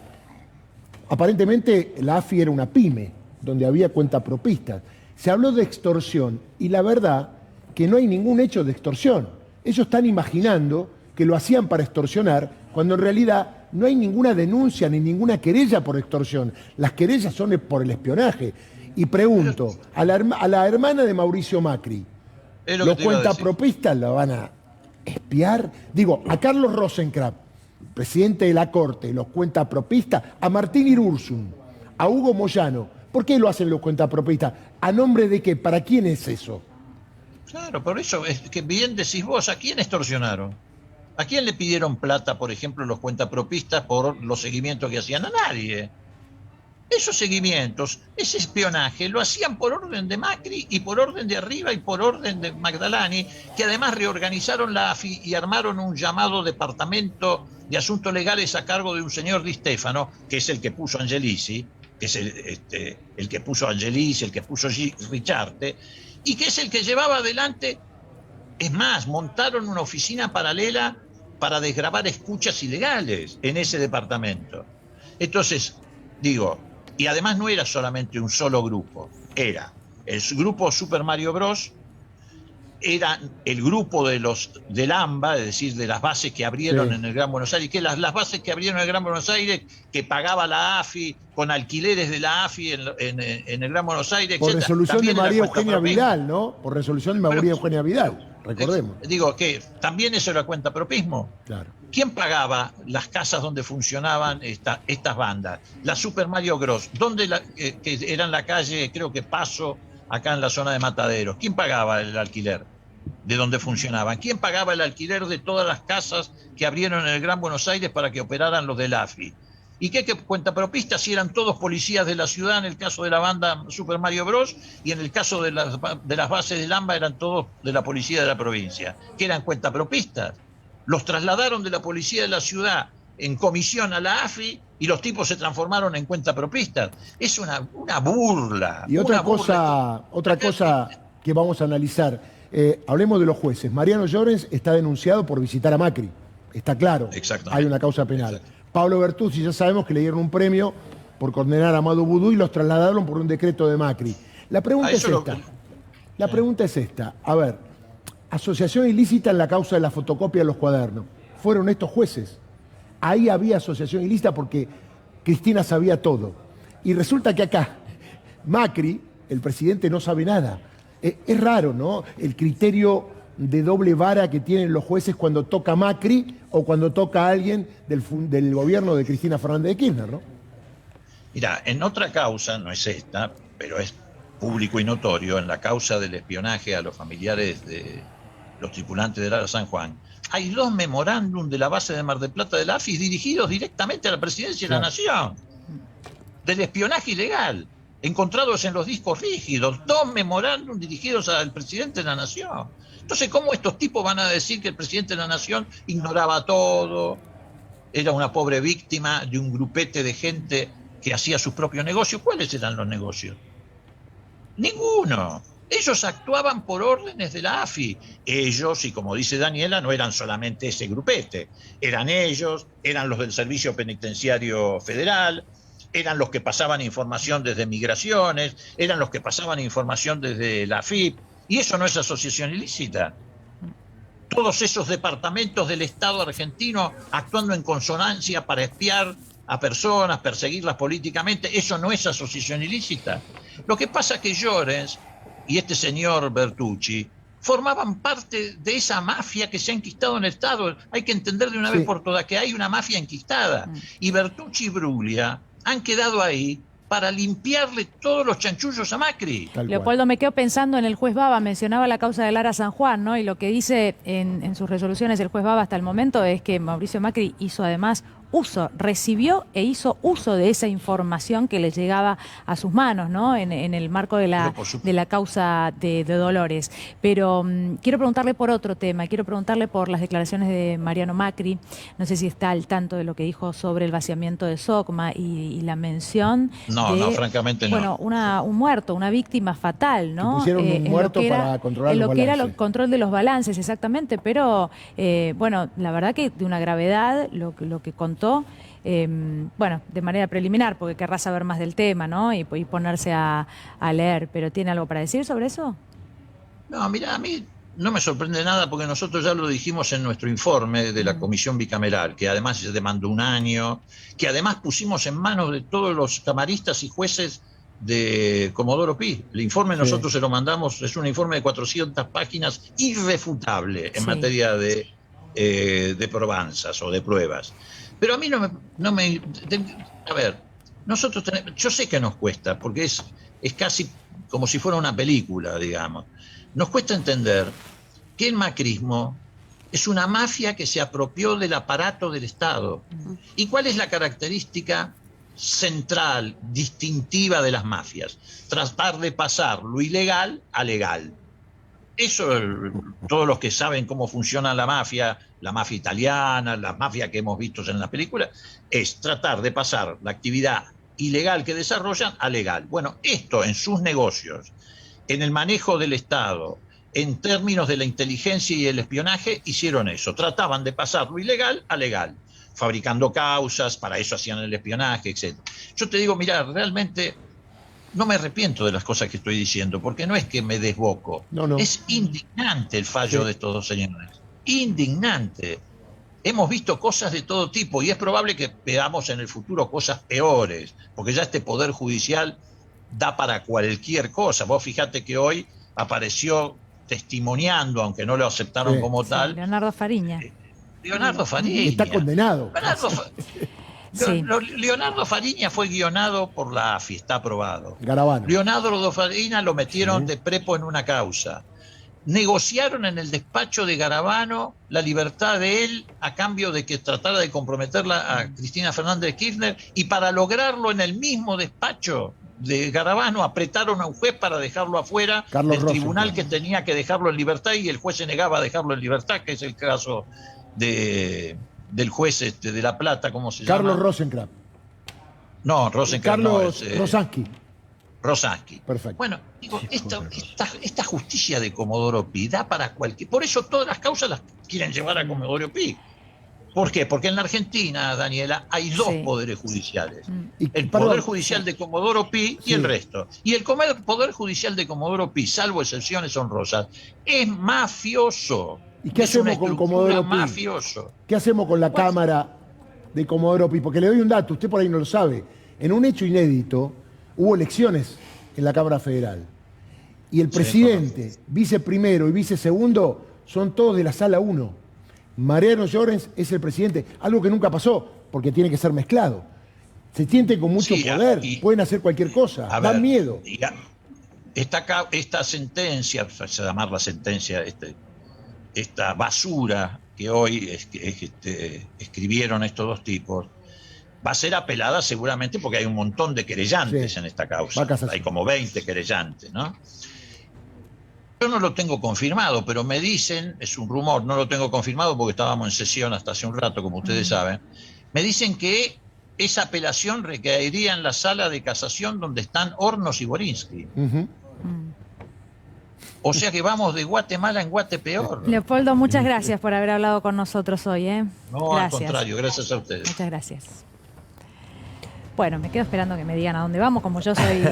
aparentemente la AFI era una pyme, donde había cuentapropistas. Se habló de extorsión, y la verdad que no hay ningún hecho de extorsión. Ellos están imaginando que lo hacían para extorsionar, cuando en realidad no hay ninguna denuncia ni ninguna querella por extorsión. Las querellas son por el espionaje. Y pregunto, a la hermana de Mauricio Macri, ¿los cuentapropistas la van a espiar? Digo, a Carlos Rosenkrantz, presidente de la Corte, los cuentapropistas, a Martín Irursun, a Hugo Moyano. ¿Por qué lo hacen los cuentapropistas? ¿A nombre de qué? ¿Para quién es eso? Claro, por eso es que bien decís vos, ¿a quién extorsionaron? ¿A quién le pidieron plata, por ejemplo, los cuentapropistas por los seguimientos que hacían? A nadie. Esos seguimientos, ese espionaje, lo hacían por orden de Macri y por orden de Arriba y por orden de Magdalani, que además reorganizaron la AFI y armaron un llamado departamento de asuntos legales a cargo de un señor Di Stefano, que es el que puso Angelici, que es el que puso Angelici, el que puso Richarte, y que es el que llevaba adelante. Es más, montaron una oficina paralela para desgravar escuchas ilegales en ese departamento. Entonces, digo, y además no era solamente un solo grupo, era el grupo Super Mario Bros, era el grupo de los del AMBA, es decir, de las bases que abrieron en el Gran Buenos Aires, que las bases que abrieron en el Gran Buenos Aires, que pagaba la AFI, con alquileres de la AFI en el Gran Buenos Aires, por resolución de María Eugenia Vidal, ¿no? Por resolución de María Eugenia Vidal, recordemos. Digo que también eso era cuentapropismo. Claro. ¿Quién pagaba las casas donde funcionaban estas bandas? La Super Mario Bros. Que era en la calle, creo que Paso, acá en la zona de Mataderos. ¿Quién pagaba el alquiler? de donde funcionaban? ¿Quién pagaba el alquiler de todas las casas que abrieron en el Gran Buenos Aires para que operaran los del AFI? ¿Y qué cuentapropistas si eran todos policías de la ciudad en el caso de la banda Super Mario Bros. Y en el caso de las bases del AMBA eran todos de la policía de la provincia? ¿Qué eran cuentapropistas? Los trasladaron de la policía de la ciudad en comisión a la AFI y los tipos se transformaron en cuentapropistas. Es una burla. Y otra cosa que vamos a analizar, hablemos de los jueces. Mariano Llorens está denunciado por visitar a Macri, está claro, hay una causa penal. Exacto. Pablo Bertuzzi ya sabemos que le dieron un premio por condenar a Amado Vudú y los trasladaron por un decreto de Macri. La pregunta es esta. A ver, asociación ilícita en la causa de la fotocopia de los cuadernos. Fueron estos jueces. Ahí había asociación ilícita porque Cristina sabía todo. Y resulta que acá Macri, el presidente, no sabe nada. Es raro, ¿no? El criterio de doble vara que tienen los jueces cuando toca Macri o cuando toca a alguien del gobierno de Cristina Fernández de Kirchner, ¿no? Mira, en otra causa, no es esta, pero es público y notorio, en la causa del espionaje a los familiares de los tripulantes del ARA San Juan, hay 2 memorándum de la base de Mar del Plata de la AFI dirigidos directamente a la presidencia de la Nación, del espionaje ilegal, encontrados en los discos rígidos, 2 memorándum dirigidos al presidente de la Nación. Entonces, ¿cómo estos tipos van a decir que el presidente de la Nación ignoraba todo, era una pobre víctima de un grupete de gente que hacía sus propios negocios? ¿Cuáles eran los negocios? Ninguno. Ellos actuaban por órdenes de la AFI. Ellos, y como dice Daniela, no eran solamente ese grupete. Eran ellos, eran los del Servicio Penitenciario Federal, eran los que pasaban información desde Migraciones, eran los que pasaban información desde la AFIP. Y eso no es asociación ilícita. Todos esos departamentos del Estado argentino actuando en consonancia para espiar a personas, perseguirlas políticamente, eso no es asociación ilícita. Lo que pasa es que Llorens y este señor Bertucci formaban parte de esa mafia que se ha enquistado en el Estado. Hay que entender de una vez por todas que hay una mafia enquistada. Y Bertucci y Bruglia han quedado ahí para limpiarle todos los chanchullos a Macri. Leopoldo, me quedo pensando en el juez Baba, mencionaba la causa del ARA San Juan, ¿no? Y lo que dice en sus resoluciones el juez Baba hasta el momento es que Mauricio Macri hizo además recibió e hizo uso de esa información que le llegaba a sus manos, ¿no? En el marco de la causa de Dolores. Pero quiero preguntarle por otro tema, quiero preguntarle por las declaraciones de Mariano Macri. No sé si está al tanto de lo que dijo sobre el vaciamiento de SOCMA y la mención No, francamente no. Bueno, un muerto, una víctima fatal, ¿no? Que pusieron un muerto para controlar los balances. En lo que era el control de los balances, exactamente. Pero, bueno, la verdad que de una gravedad, lo que contó, bueno, de manera preliminar, porque querrá saber más del tema, ¿no? Y ponerse a leer. ¿Pero tiene algo para decir sobre eso? No, mira, a mí no me sorprende nada porque nosotros ya lo dijimos en nuestro informe de la Comisión Bicameral, que además se demandó 1 año, que además pusimos en manos de todos los camaristas y jueces de Comodoro Pi. El informe nosotros se lo mandamos, es un informe de 400 páginas irrefutable en materia de probanzas o de pruebas. Pero a mí a ver, nosotros yo sé que nos cuesta, porque es casi como si fuera una película, digamos. Nos cuesta entender que el macrismo es una mafia que se apropió del aparato del Estado. ¿Y cuál es la característica central, distintiva de las mafias? Tratar de pasar lo ilegal a legal. Eso, todos los que saben cómo funciona la mafia italiana, la mafia que hemos visto en las películas, es tratar de pasar la actividad ilegal que desarrollan a legal. Bueno, esto en sus negocios, en el manejo del Estado, en términos de la inteligencia y el espionaje, hicieron eso. Trataban de pasar lo ilegal a legal, fabricando causas, para eso hacían el espionaje, etc. Yo te digo, mira, realmente no me arrepiento de las cosas que estoy diciendo, porque no es que me desboco. No. Es indignante el fallo de estos 2 señores. Indignante. Hemos visto cosas de todo tipo y es probable que veamos en el futuro cosas peores, porque ya este poder judicial da para cualquier cosa. Vos fíjate que hoy apareció testimoniando, aunque no lo aceptaron como tal, Leonardo Fariña. Leonardo Fariña. Está condenado. Leonardo Fariña fue guionado por la AFI, está aprobado. Garabano. Leonardo Fariña lo metieron de prepo en una causa. negociaron en el despacho de Garabano la libertad de él a cambio de que tratara de comprometerla a Cristina Fernández de Kirchner, y para lograrlo en el mismo despacho de Garabano apretaron a un juez para dejarlo afuera del tribunal que tenía que dejarlo en libertad, y el juez se negaba a dejarlo en libertad, que es el caso del juez de La Plata, ¿cómo se llama? Carlos Rosenkrantz. No, Rosenkrantz Carlos no, Rosansky. Rosansky. Perfecto. Bueno, digo, esta justicia de Comodoro Pi da para cualquier... Por eso todas las causas las quieren llevar a Comodoro Pi. ¿Por qué? Porque en la Argentina, Daniela, hay dos poderes judiciales. El Poder Judicial de Comodoro Pi y el resto. Y el Poder Judicial de Comodoro Pi, salvo excepciones honrosas, es mafioso. ¿Y qué hacemos con Comodoro Pi? Mafioso. ¿Qué hacemos con la Cámara de Comodoro Pi? Porque le doy un dato, usted por ahí no lo sabe. En un hecho inédito, hubo elecciones en la Cámara Federal. Y el presidente, viceprimero y vicesegundo son todos de la Sala 1. Mariano Llorens es el presidente, algo que nunca pasó, porque tiene que ser mezclado. Se sienten con mucho poder, pueden hacer cualquier cosa, dan miedo. Esta sentencia, se llama la sentencia, esta basura que hoy escribieron estos dos tipos, va a ser apelada seguramente porque hay un montón de querellantes en esta causa. Hay como 20 querellantes, ¿no? Yo no lo tengo confirmado, pero me dicen, es un rumor, no lo tengo confirmado porque estábamos en sesión hasta hace un rato, como ustedes saben, me dicen que esa apelación recaería en la sala de casación donde están Hornos y Borinsky. O sea que vamos de Guatemala en Guatepeor. Leopoldo, muchas gracias por haber hablado con nosotros hoy. No, gracias. Al contrario, gracias a ustedes. Muchas gracias. Bueno, me quedo esperando que me digan a dónde vamos, como yo soy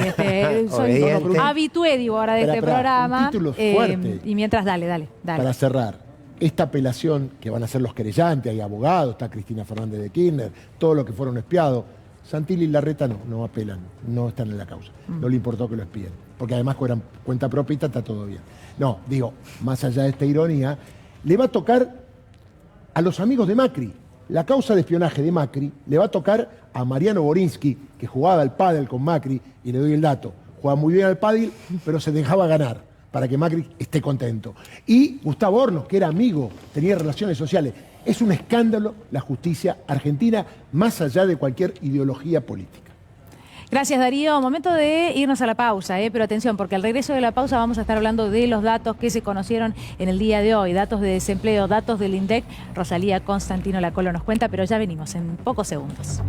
habitué, digo, ahora de este programa. Un título fuerte. Y mientras, dale. Para cerrar, esta apelación que van a hacer los querellantes, hay abogados, está Cristina Fernández de Kirchner, todos los que fueron espiados. Santilli y Larreta no apelan, no están en la causa. No le importó que lo espíen, porque además cobran cuenta propia, está todo bien. No, digo, más allá de esta ironía, le va a tocar a los amigos de Macri. La causa de espionaje de Macri le va a tocar a Mariano Borinsky, que jugaba al pádel con Macri, y le doy el dato, jugaba muy bien al pádel, pero se dejaba ganar para que Macri esté contento. Y Gustavo Hornos, que era amigo, tenía relaciones sociales. Es un escándalo la justicia argentina, más allá de cualquier ideología política. Gracias, Darío. Momento de irnos a la pausa, pero atención, porque al regreso de la pausa vamos a estar hablando de los datos que se conocieron en el día de hoy, datos de desempleo, datos del INDEC. Rosalía Constantino Lacolo nos cuenta, pero ya venimos en pocos segundos.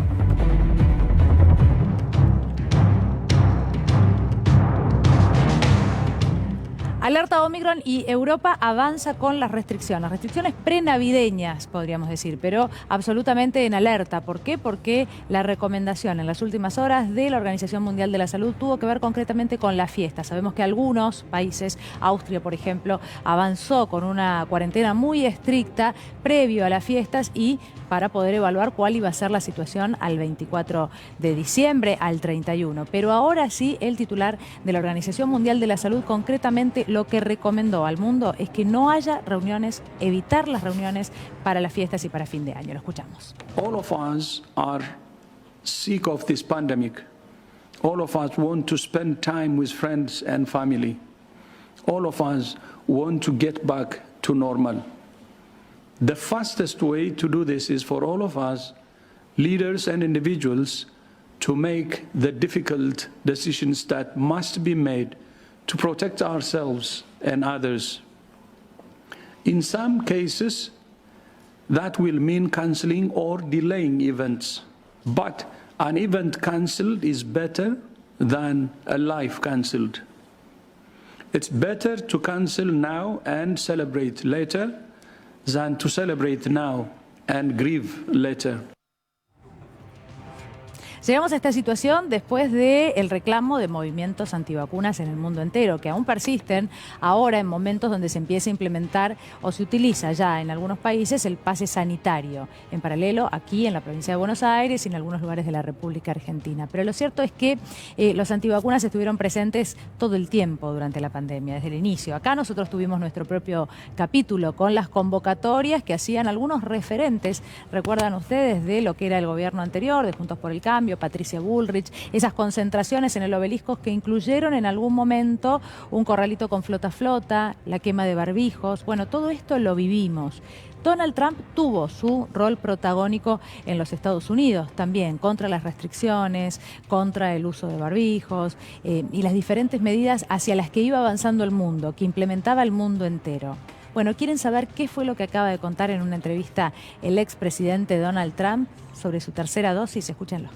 Alerta Omicron y Europa avanza con las restricciones prenavideñas, podríamos decir, pero absolutamente en alerta. ¿Por qué? Porque la recomendación en las últimas horas de la Organización Mundial de la Salud tuvo que ver concretamente con la fiesta. Sabemos que algunos países, Austria por ejemplo, avanzó con una cuarentena muy estricta previo a las fiestas y para poder evaluar cuál iba a ser la situación al 24 de diciembre, al 31. Pero ahora sí, el titular de la Organización Mundial de la Salud concretamente lo que recomendó al mundo es que no haya reuniones, evitar las reuniones para las fiestas y para fin de año. Lo escuchamos. All of us are sick of this pandemic. All of us want to spend time with friends and family. All of us want to get back to normal. The fastest way to do this is for all of us, leaders and individuals, to make the difficult decisions that must be made to protect ourselves and others. In some cases, that will mean canceling or delaying events. But an event cancelled is better than a life cancelled. It's better to cancel now and celebrate later than to celebrate now and grieve later. Llegamos a esta situación después del reclamo de movimientos antivacunas en el mundo entero, que aún persisten ahora en momentos donde se empieza a implementar o se utiliza ya en algunos países el pase sanitario. En paralelo, aquí en la provincia de Buenos Aires y en algunos lugares de la República Argentina. Pero lo cierto es que los antivacunas estuvieron presentes todo el tiempo durante la pandemia, desde el inicio. Acá nosotros tuvimos nuestro propio capítulo con las convocatorias que hacían algunos referentes, recuerdan ustedes, de lo que era el gobierno anterior, de Juntos por el Cambio, Capitolio, Patricia Bullrich, esas concentraciones en el Obelisco que incluyeron en algún momento un corralito con flota, la quema de barbijos. Bueno, todo esto lo vivimos. Donald Trump tuvo su rol protagónico en los Estados Unidos también, contra las restricciones, contra el uso de barbijos y las diferentes medidas hacia las que iba avanzando el mundo, que implementaba el mundo entero. Bueno, ¿quieren saber qué fue lo que acaba de contar en una entrevista el expresidente Donald Trump sobre su tercera dosis? Escúchenlo.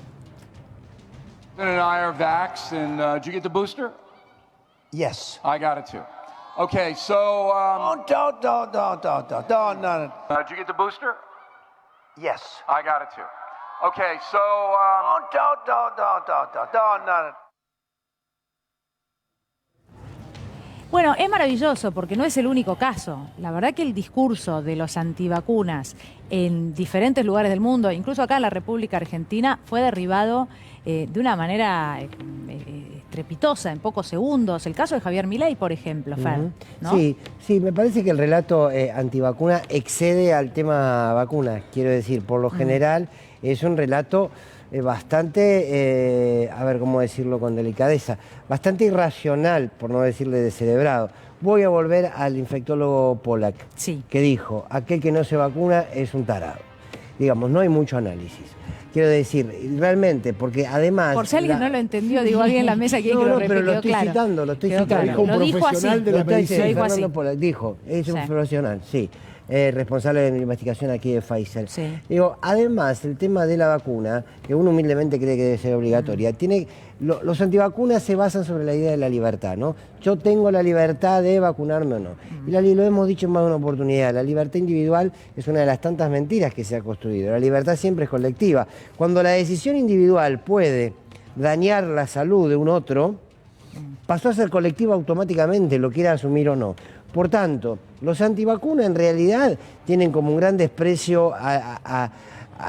And I are vaxxed, and did you get the booster? Yes. I got it too. Okay, so Don't. did you get the booster? Yes. I got it too. Okay, so Don't. Bueno, es maravilloso porque no es el único caso. La verdad que el discurso de los antivacunas en diferentes lugares del mundo, incluso acá en la República Argentina, fue derribado de una manera estrepitosa, en pocos segundos. El caso de Javier Milei, por ejemplo, Fer, ¿no? Sí, me parece que el relato antivacuna excede al tema vacunas. Quiero decir, por lo general es un relato bastante, a ver cómo decirlo con delicadeza, bastante irracional, por no decirle descerebrado. Voy a volver al infectólogo Pollack, que dijo, aquel que no se vacuna es un tarado. Digamos, no hay mucho análisis. Quiero decir, realmente, porque además... Por si alguien no lo entendió, digo, alguien en la mesa que no, lo pero lo estoy claro. citando, lo estoy citando. Dijo un profesional de la medicina. Fernando Pollack dijo, es un profesional, sí. Responsable de mi investigación aquí de Pfizer. Digo, además, el tema de la vacuna, que uno humildemente cree que debe ser obligatoria, los antivacunas se basan sobre la idea de la libertad, ¿no? Yo tengo la libertad de vacunarme o no. Y lo hemos dicho en más de una oportunidad, la libertad individual es una de las tantas mentiras que se ha construido. La libertad siempre es colectiva. Cuando la decisión individual puede dañar la salud de un otro, pasó a ser colectiva automáticamente, lo quiera asumir o no. Por tanto, los antivacunas en realidad tienen como un gran desprecio a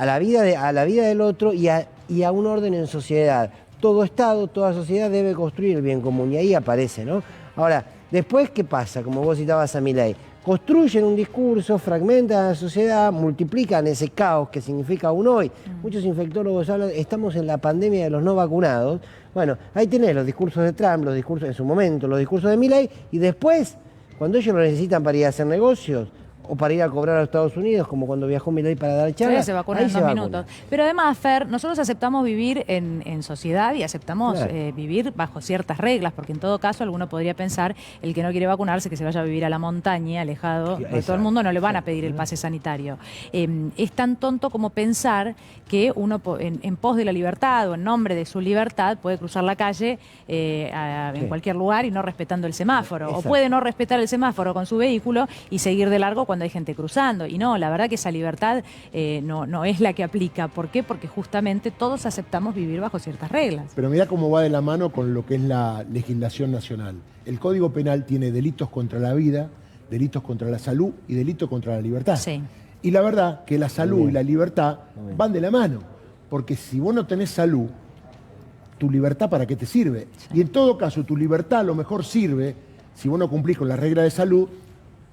la vida del otro y a un orden en sociedad. Todo Estado, toda sociedad debe construir el bien común y ahí aparece, ¿no? Ahora, después, ¿qué pasa? Como vos citabas a Milei, construyen un discurso, fragmentan a la sociedad, multiplican ese caos que significa aún hoy. Muchos infectólogos hablan, estamos en la pandemia de los no vacunados. Bueno, ahí tenés los discursos de Trump, los discursos en su momento, los discursos de Milei y después, cuando ellos lo necesitan para ir a hacer negocios o para ir a cobrar a los Estados Unidos, como cuando viajó Milei para dar charlas, se vacunan en 2 minutos. Pero además, Fer, nosotros aceptamos vivir en sociedad y aceptamos vivir bajo ciertas reglas, porque en todo caso alguno podría pensar, el que no quiere vacunarse, que se vaya a vivir a la montaña, alejado de todo el mundo, no le van a pedir el pase sanitario. Es tan tonto como pensar que uno en pos de la libertad o en nombre de su libertad puede cruzar la calle en cualquier lugar y no respetando el semáforo. O puede no respetar el semáforo con su vehículo y seguir de largo cuando hay gente cruzando. Y no, la verdad que esa libertad no es la que aplica. ¿Por qué? Porque justamente todos aceptamos vivir bajo ciertas reglas. Pero mira cómo va de la mano con lo que es la legislación nacional. El Código Penal tiene delitos contra la vida, delitos contra la salud y delitos contra la libertad. Y la verdad que la salud y la libertad van de la mano. Porque si vos no tenés salud, tu libertad ¿para qué te sirve? Y en todo caso, tu libertad a lo mejor sirve, si vos no cumplís con la regla de salud,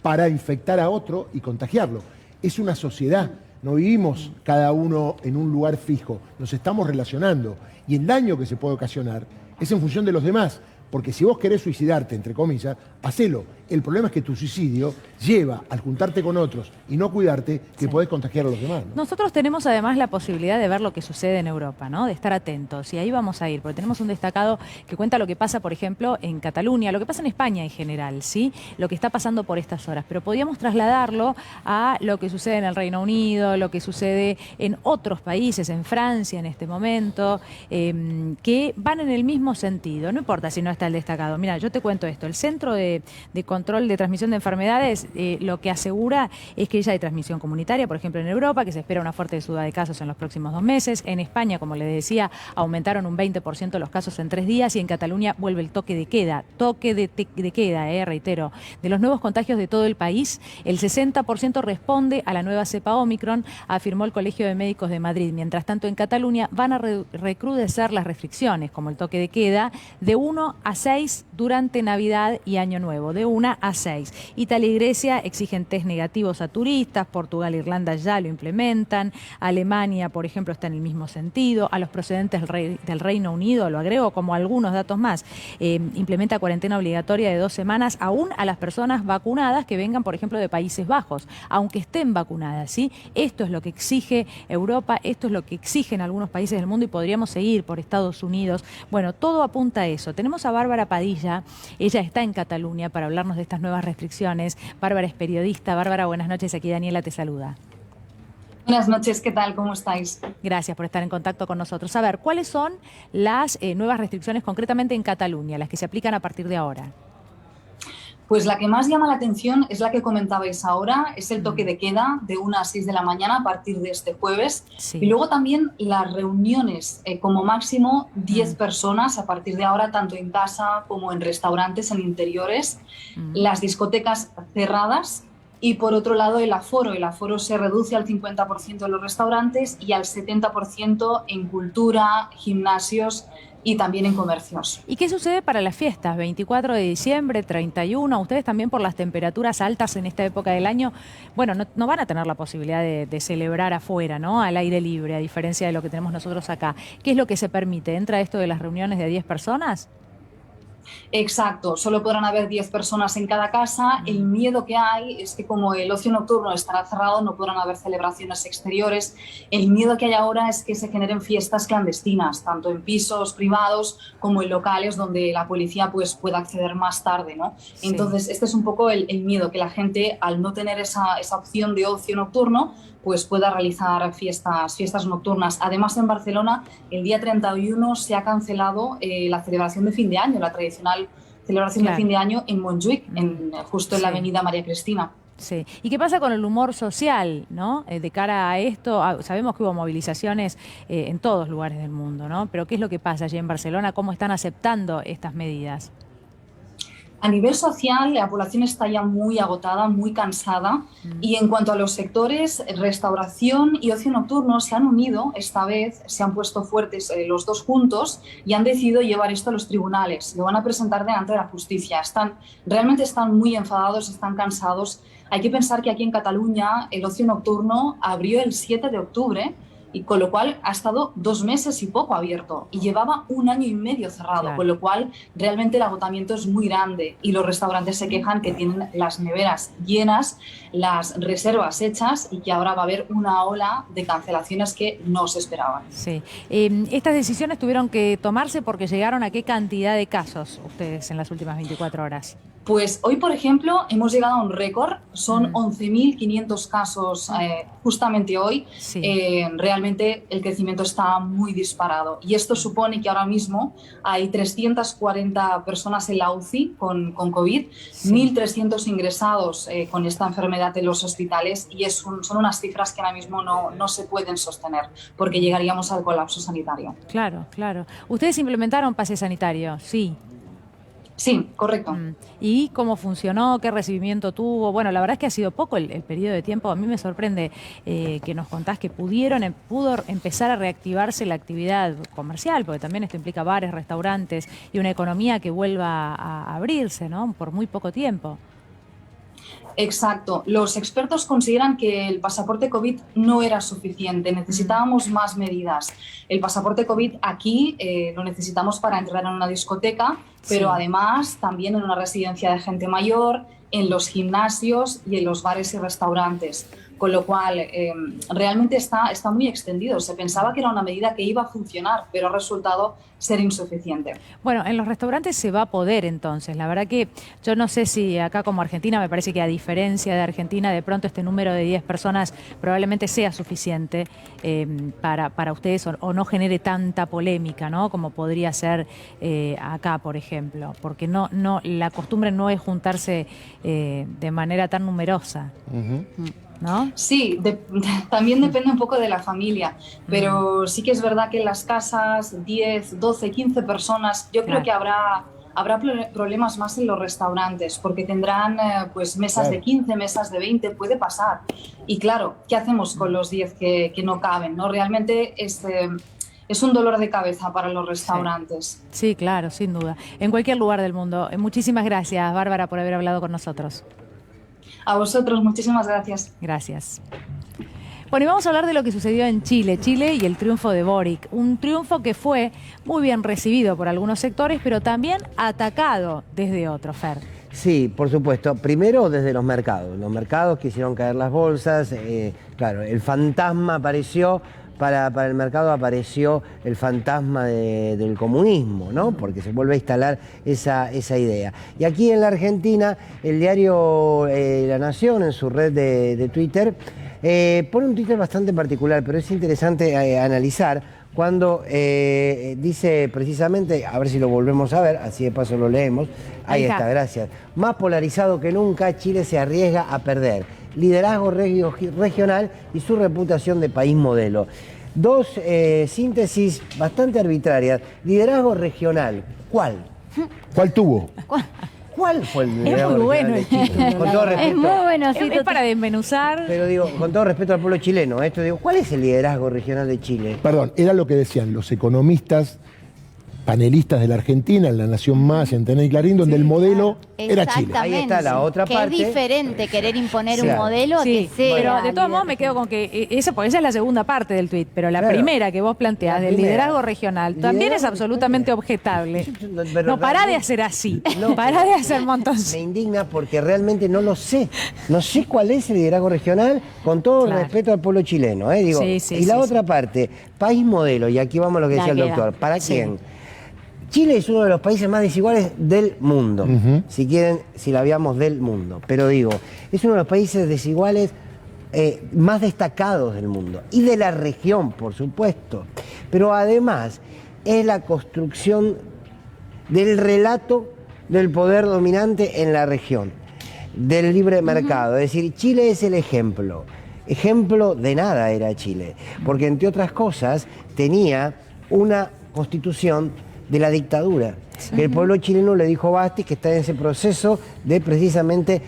para infectar a otro y contagiarlo. Es una sociedad, no vivimos cada uno en un lugar fijo, nos estamos relacionando y el daño que se puede ocasionar es en función de los demás, porque si vos querés suicidarte, entre comillas, hacelo. El problema es que tu suicidio lleva al juntarte con otros y no cuidarte que podés contagiar a los demás, ¿no? Nosotros tenemos además la posibilidad de ver lo que sucede en Europa, ¿no? De estar atentos. Y ahí vamos a ir, porque tenemos un destacado que cuenta lo que pasa, por ejemplo, en Cataluña, lo que pasa en España en general, ¿sí? Lo que está pasando por estas horas. Pero podríamos trasladarlo a lo que sucede en el Reino Unido, lo que sucede en otros países, en Francia en este momento, que van en el mismo sentido. No importa si no está el destacado. Mira, yo te cuento esto. El Centro de Control de Transmisión de Enfermedades lo que asegura es que ya hay transmisión comunitaria, por ejemplo en Europa, que se espera una fuerte suba de casos en los próximos 2 meses. En España, como les decía, aumentaron un 20% los casos en 3 días y en Cataluña vuelve el toque de queda. Toque de queda, reitero. De los nuevos contagios de todo el país, el 60% responde a la nueva cepa Omicron, afirmó el Colegio de Médicos de Madrid. Mientras tanto, en Cataluña van a recrudecer las restricciones, como el toque de queda, de 1 a 6 durante Navidad y Año Nuevo, de 1 condena a 6. Italia y Grecia exigen test negativos a turistas, Portugal e Irlanda ya lo implementan, Alemania, por ejemplo, está en el mismo sentido, a los procedentes del Reino Unido, lo agrego como algunos datos más, implementa cuarentena obligatoria de 2 semanas, aún a las personas vacunadas que vengan, por ejemplo, de Países Bajos, aunque estén vacunadas, ¿sí? Esto es lo que exige Europa, esto es lo que exigen algunos países del mundo y podríamos seguir por Estados Unidos. Bueno, todo apunta a eso. Tenemos a Bárbara Padilla, ella está en Cataluña para hablarnos de estas nuevas restricciones. Bárbara es periodista. Bárbara, buenas noches. Aquí Daniela te saluda. Buenas noches, ¿qué tal? ¿Cómo estáis? Gracias por estar en contacto con nosotros. A ver, ¿cuáles son las nuevas restricciones concretamente en Cataluña, las que se aplican a partir de ahora? Pues la que más llama la atención es la que comentabais ahora, es el toque de queda de 1 a 6 de la mañana a partir de este jueves. Sí. Y luego también las reuniones, como máximo 10 personas a partir de ahora, tanto en casa como en restaurantes, en interiores, las discotecas cerradas. Y por otro lado el aforo se reduce al 50% en los restaurantes y al 70% en cultura, gimnasios y también en comercios. ¿Y qué sucede para las fiestas? 24 de diciembre, 31, ustedes también por las temperaturas altas en esta época del año, bueno, no van a tener la posibilidad de celebrar afuera, ¿no? Al aire libre, a diferencia de lo que tenemos nosotros acá. ¿Qué es lo que se permite? ¿Entra esto de las reuniones de 10 personas? Exacto, solo podrán haber 10 personas en cada casa. El miedo que hay es que como el ocio nocturno estará cerrado, no podrán haber celebraciones exteriores. El miedo que hay ahora es que se generen fiestas clandestinas, tanto en pisos privados como en locales donde la policía pues, pueda acceder más tarde, ¿no? Sí. Entonces, este es un poco el miedo, que la gente, al no tener esa opción de ocio nocturno, pues pueda realizar fiestas nocturnas. Además, en Barcelona, el día 31 se ha cancelado la celebración de fin de año, la tradicional celebración de fin de año en Montjuïc, justo en la avenida María Cristina. Sí. ¿Y qué pasa con el humor social, ¿no? De cara a esto, sabemos que hubo movilizaciones en todos lugares del mundo, ¿no? Pero ¿qué es lo que pasa allí en Barcelona? ¿Cómo están aceptando estas medidas? A nivel social, la población está ya muy agotada, muy cansada. Y en cuanto a los sectores, restauración y ocio nocturno se han unido esta vez, se han puesto fuertes los dos juntos y han decidido llevar esto a los tribunales. Lo van a presentar delante de la justicia. Realmente están muy enfadados, están cansados. Hay que pensar que aquí en Cataluña el ocio nocturno abrió el 7 de octubre, y con lo cual ha estado 2 meses y poco abierto y llevaba 1 año y medio cerrado, claro. Con lo cual realmente el agotamiento es muy grande y los restaurantes se quejan que tienen las neveras llenas, las reservas hechas y que ahora va a haber una ola de cancelaciones que no se esperaban. Sí. Estas decisiones tuvieron que tomarse porque llegaron a qué cantidad de casos ustedes en las últimas 24 horas. Pues hoy, por ejemplo, hemos llegado a un récord, son 11.500 casos justamente hoy. Sí. Realmente el crecimiento está muy disparado y esto supone que ahora mismo hay 340 personas en la UCI con COVID, sí. 1.300 ingresados con esta enfermedad en los hospitales y son unas cifras que ahora mismo no se pueden sostener porque llegaríamos al colapso sanitario. Claro, claro. ¿Ustedes implementaron pase sanitario? Sí. Sí, correcto. ¿Y cómo funcionó? ¿Qué recibimiento tuvo? Bueno, la verdad es que ha sido poco el periodo de tiempo. A mí me sorprende que nos contás que pudo empezar a reactivarse la actividad comercial, porque también esto implica bares, restaurantes y una economía que vuelva a abrirse, ¿no? Por muy poco tiempo. Exacto. Los expertos consideran que el pasaporte COVID no era suficiente, necesitábamos más medidas. El pasaporte COVID aquí lo necesitamos para entrar en una discoteca, pero sí. Además también en una residencia de gente mayor, en los gimnasios y en los bares y restaurantes. Con lo cual, realmente está muy extendido. Se pensaba que era una medida que iba a funcionar, pero ha resultado ser insuficiente. Bueno, en los restaurantes se va a poder entonces. La verdad que yo no sé si acá como Argentina, me parece que a diferencia de Argentina, de pronto este número de 10 personas probablemente sea suficiente para ustedes o no genere tanta polémica, ¿no? Como podría ser acá, por ejemplo. Porque la costumbre no es juntarse de manera tan numerosa. ¿No? Sí, también depende un poco de la familia, pero sí que es verdad que en las casas 10, 12, 15 personas, yo creo que habrá problemas más en los restaurantes, porque tendrán pues mesas de 15, mesas de 20, puede pasar. Y claro, ¿qué hacemos con los 10 que no caben? ¿No? Realmente es un dolor de cabeza para los restaurantes. Sí, claro, sin duda. En cualquier lugar del mundo. Muchísimas gracias, Bárbara, por haber hablado con nosotros. A vosotros, muchísimas gracias. Gracias. Bueno, y vamos a hablar de lo que sucedió en Chile y el triunfo de Boric. Un triunfo que fue muy bien recibido por algunos sectores, pero también atacado desde otros, Fer. Sí, por supuesto. Primero desde los mercados que hicieron caer las bolsas. Claro, el fantasma apareció, para el mercado apareció el fantasma del comunismo, ¿no? Porque se vuelve a instalar esa idea. Y aquí en la Argentina, el diario La Nación, en su red de Twitter, pone un Twitter bastante particular, pero es interesante analizar cuando dice precisamente, a ver si lo volvemos a ver, así de paso lo leemos. Ahí está, gracias. Más polarizado que nunca, Chile se arriesga a perder liderazgo regional y su reputación de país modelo. Dos síntesis bastante arbitrarias. Liderazgo regional, ¿cuál? ¿Cuál tuvo? ¿Cuál fue el liderazgo muy bueno regional de Chile? Con todo respeto, es muy bueno, sí, es para desmenuzar. pero digo, con todo respeto al pueblo chileno, ¿cuál es el liderazgo regional de Chile? Perdón, era lo que decían los economistas panelistas de la Argentina, en La Nación Más, en TN y Clarín, donde el modelo era Chile. Ahí está la otra parte. Que es diferente querer imponer un Claro. modelo a que sea. Pero de todos modos me quedo con que esa es la segunda parte del tuit, pero la primera que vos planteás del liderazgo regional también es absolutamente objetable. No, pará de hacer así. Pará de hacer montones. Me indigna porque realmente no lo sé. No sé cuál es el liderazgo regional, con todo el respeto al pueblo chileno. Digo, y la otra parte, país modelo, y aquí vamos a lo que decía el doctor. ¿Para quién? Chile es uno de los países más desiguales del mundo, si quieren, si la veamos del mundo. Pero digo, es uno de los países desiguales más destacados del mundo y de la región, por supuesto. Pero además es la construcción del relato del poder dominante en la región, del libre mercado. Es decir, Chile es el ejemplo. Ejemplo de nada era Chile, porque entre otras cosas tenía una constitución de la dictadura, que el pueblo chileno le dijo basta y que está en ese proceso de precisamente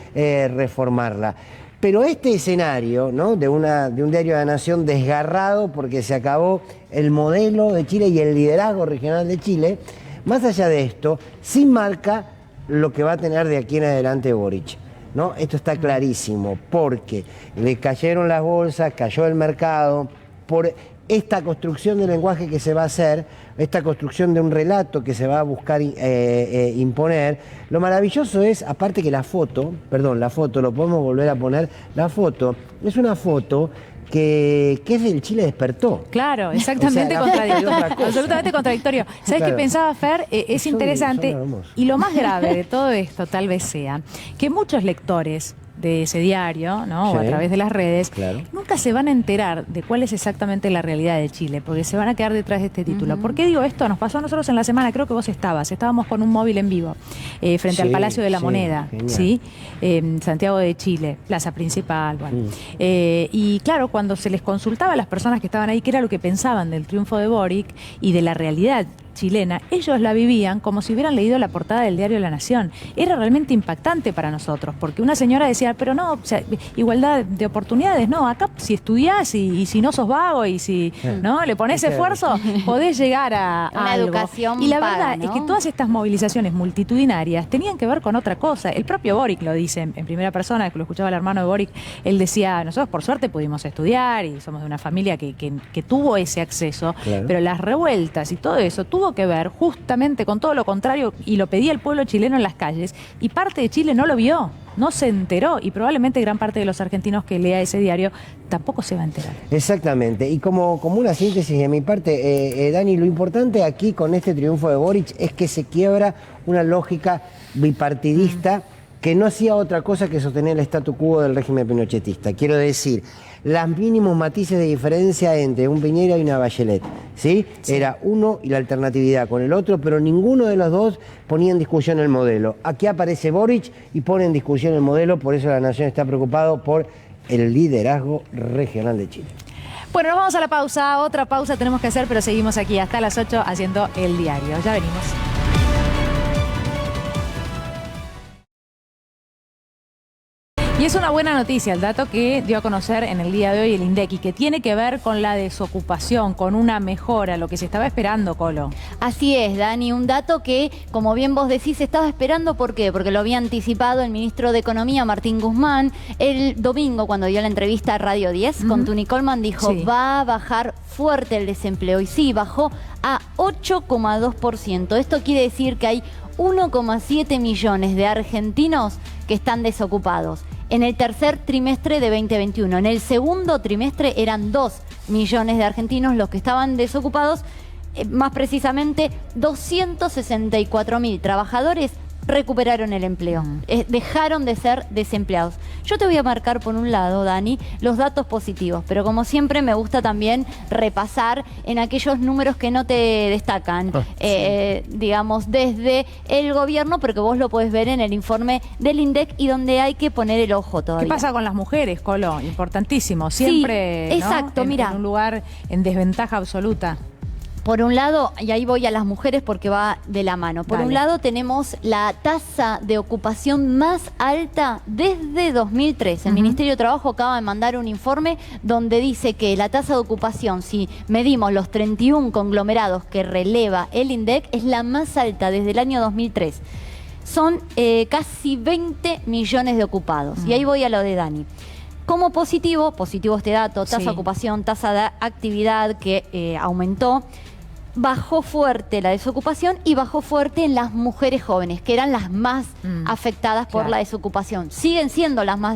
reformarla. Pero este escenario, ¿no?, de un diario de la Nación desgarrado porque se acabó el modelo de Chile y el liderazgo regional de Chile, más allá de esto, sí marca lo que va a tener de aquí en adelante Boric, ¿no? Esto está clarísimo, porque le cayeron las bolsas, cayó el mercado, por esta construcción de lenguaje que se va a hacer, esta construcción de un relato que se va a buscar imponer. Lo maravilloso es, aparte que la foto, lo podemos volver a poner, la foto, es una foto que es del Chile despertó. Claro, exactamente, o sea, contradictorio. Absolutamente contradictorio. ¿Sabes qué pensaba, Fer? Es interesante, y lo más grave de todo esto tal vez sea que muchos lectores de ese diario, ¿no?, o a través de las redes, nunca se van a enterar de cuál es exactamente la realidad de Chile, porque se van a quedar detrás de este título. ¿Por qué digo esto? Nos pasó a nosotros en la semana, creo que vos estábamos con un móvil en vivo, frente al Palacio de la Moneda, ¿sí? Santiago de Chile, plaza principal, bueno. Y claro, cuando se les consultaba a las personas que estaban ahí qué era lo que pensaban del triunfo de Boric y de la realidad chilena, ellos la vivían como si hubieran leído la portada del diario La Nación. Era realmente impactante para nosotros, porque una señora decía, pero no, o sea, igualdad de oportunidades, no, acá si estudiás y si no sos vago y si no le pones esfuerzo, podés llegar a una algo. educación Y la paga, verdad ¿no? es que todas estas movilizaciones multitudinarias tenían que ver con otra cosa. El propio Boric lo dice en primera persona, que lo escuchaba el hermano de Boric, él decía, nosotros por suerte pudimos estudiar y somos de una familia que tuvo ese acceso, pero las revueltas y todo eso tuvo que ver justamente con todo lo contrario, y lo pedía el pueblo chileno en las calles, y parte de Chile no lo vio, no se enteró, y probablemente gran parte de los argentinos que lea ese diario tampoco se va a enterar. Exactamente, y como una síntesis de mi parte, Dani, lo importante aquí con este triunfo de Boric es que se quiebra una lógica bipartidista que no hacía otra cosa que sostener el statu quo del régimen pinochetista. Quiero decir, los mínimos matices de diferencia entre un Piñera y una Bachelet, ¿sí? Era uno y la alternatividad con el otro, pero ninguno de los dos ponía en discusión el modelo. Aquí aparece Boric y pone en discusión el modelo, por eso la Nación está preocupado por el liderazgo regional de Chile. Bueno, nos vamos a la pausa, otra pausa tenemos que hacer, pero seguimos aquí hasta las 8 haciendo el diario. Ya venimos. Y es una buena noticia el dato que dio a conocer en el día de hoy el INDEC y que tiene que ver con la desocupación, con una mejora, lo que se estaba esperando, Colo. Así es, Dani, un dato que, como bien vos decís, se estaba esperando. ¿Por qué? Porque lo había anticipado el ministro de Economía, Martín Guzmán, el domingo cuando dio la entrevista a Radio 10 con Tuni Coleman, dijo, va a bajar fuerte el desempleo. Y sí, bajó a 8,2%. Esto quiere decir que hay 1,7 millones de argentinos que están desocupados en el tercer trimestre de 2021. En el segundo trimestre eran 2 millones de argentinos los que estaban desocupados. Más precisamente, 264.000 trabajadores recuperaron el empleo, dejaron de ser desempleados. Yo te voy a marcar por un lado, Dani, los datos positivos, pero como siempre me gusta también repasar en aquellos números que no te destacan, digamos, desde el gobierno, porque vos lo podés ver en el informe del INDEC y donde hay que poner el ojo todavía. ¿Qué pasa con las mujeres, Colo? Importantísimo, siempre, sí, exacto, ¿no? mira, en un lugar en desventaja absoluta. Por un lado, y ahí voy a las mujeres porque va de la mano. Por un lado tenemos la tasa de ocupación más alta desde 2003. El Ministerio de Trabajo acaba de mandar un informe donde dice que la tasa de ocupación, si medimos los 31 conglomerados que releva el INDEC, es la más alta desde el año 2003. Son casi 20 millones de ocupados. Y ahí voy a lo de Dani. Como positivo este dato, tasa de ocupación, tasa de actividad que aumentó. Bajó fuerte la desocupación y bajó fuerte en las mujeres jóvenes, que eran las más afectadas por la desocupación. Siguen siendo las más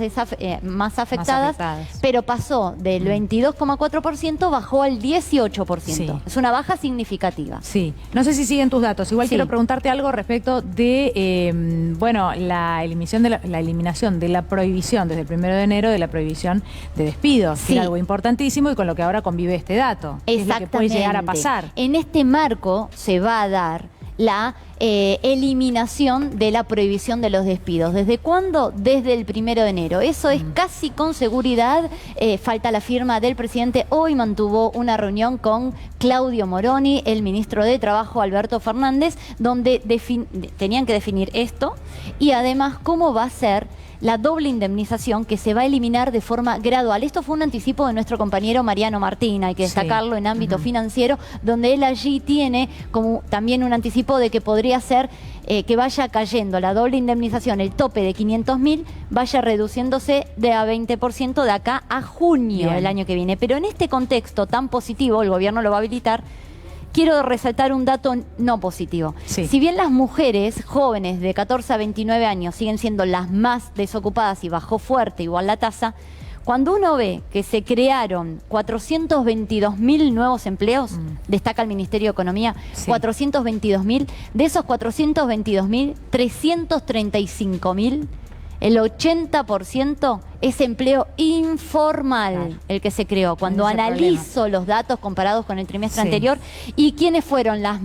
afectadas, pero pasó del 22,4%, bajó al 18%. Sí. Es una baja significativa. Sí. No sé si siguen tus datos. Igual quiero preguntarte algo respecto de, bueno, la eliminación de la prohibición desde el 1 de enero de la prohibición de despidos. Que era algo importantísimo y con lo que ahora convive este dato. Exactamente. Es lo que puede llegar a pasar. En este marco se va a dar la eliminación de la prohibición de los despidos. ¿Desde cuándo? Desde el 1 de enero. Eso es casi con seguridad. Falta la firma del presidente. Hoy mantuvo una reunión con Claudio Moroni, el ministro de Trabajo, Alberto Fernández, donde tenían que definir esto y además cómo va a ser la doble indemnización que se va a eliminar de forma gradual. Esto fue un anticipo de nuestro compañero Mariano Martín, hay que destacarlo, en ámbito financiero, donde él allí tiene como también un anticipo de que podría ser que vaya cayendo la doble indemnización, el tope de 500.000, vaya reduciéndose de a 20% de acá a junio del año que viene. Pero en este contexto tan positivo, el gobierno lo va a habilitar. Quiero resaltar un dato no positivo. Si bien las mujeres jóvenes de 14 a 29 años siguen siendo las más desocupadas y bajó fuerte igual la tasa, cuando uno ve que se crearon 422.000 nuevos empleos, destaca el Ministerio de Economía, 422.000, de esos 422.000, 335.000, el 80% es empleo informal el que se creó. Cuando analizo los datos comparados con el trimestre anterior, ¿y quiénes fueron las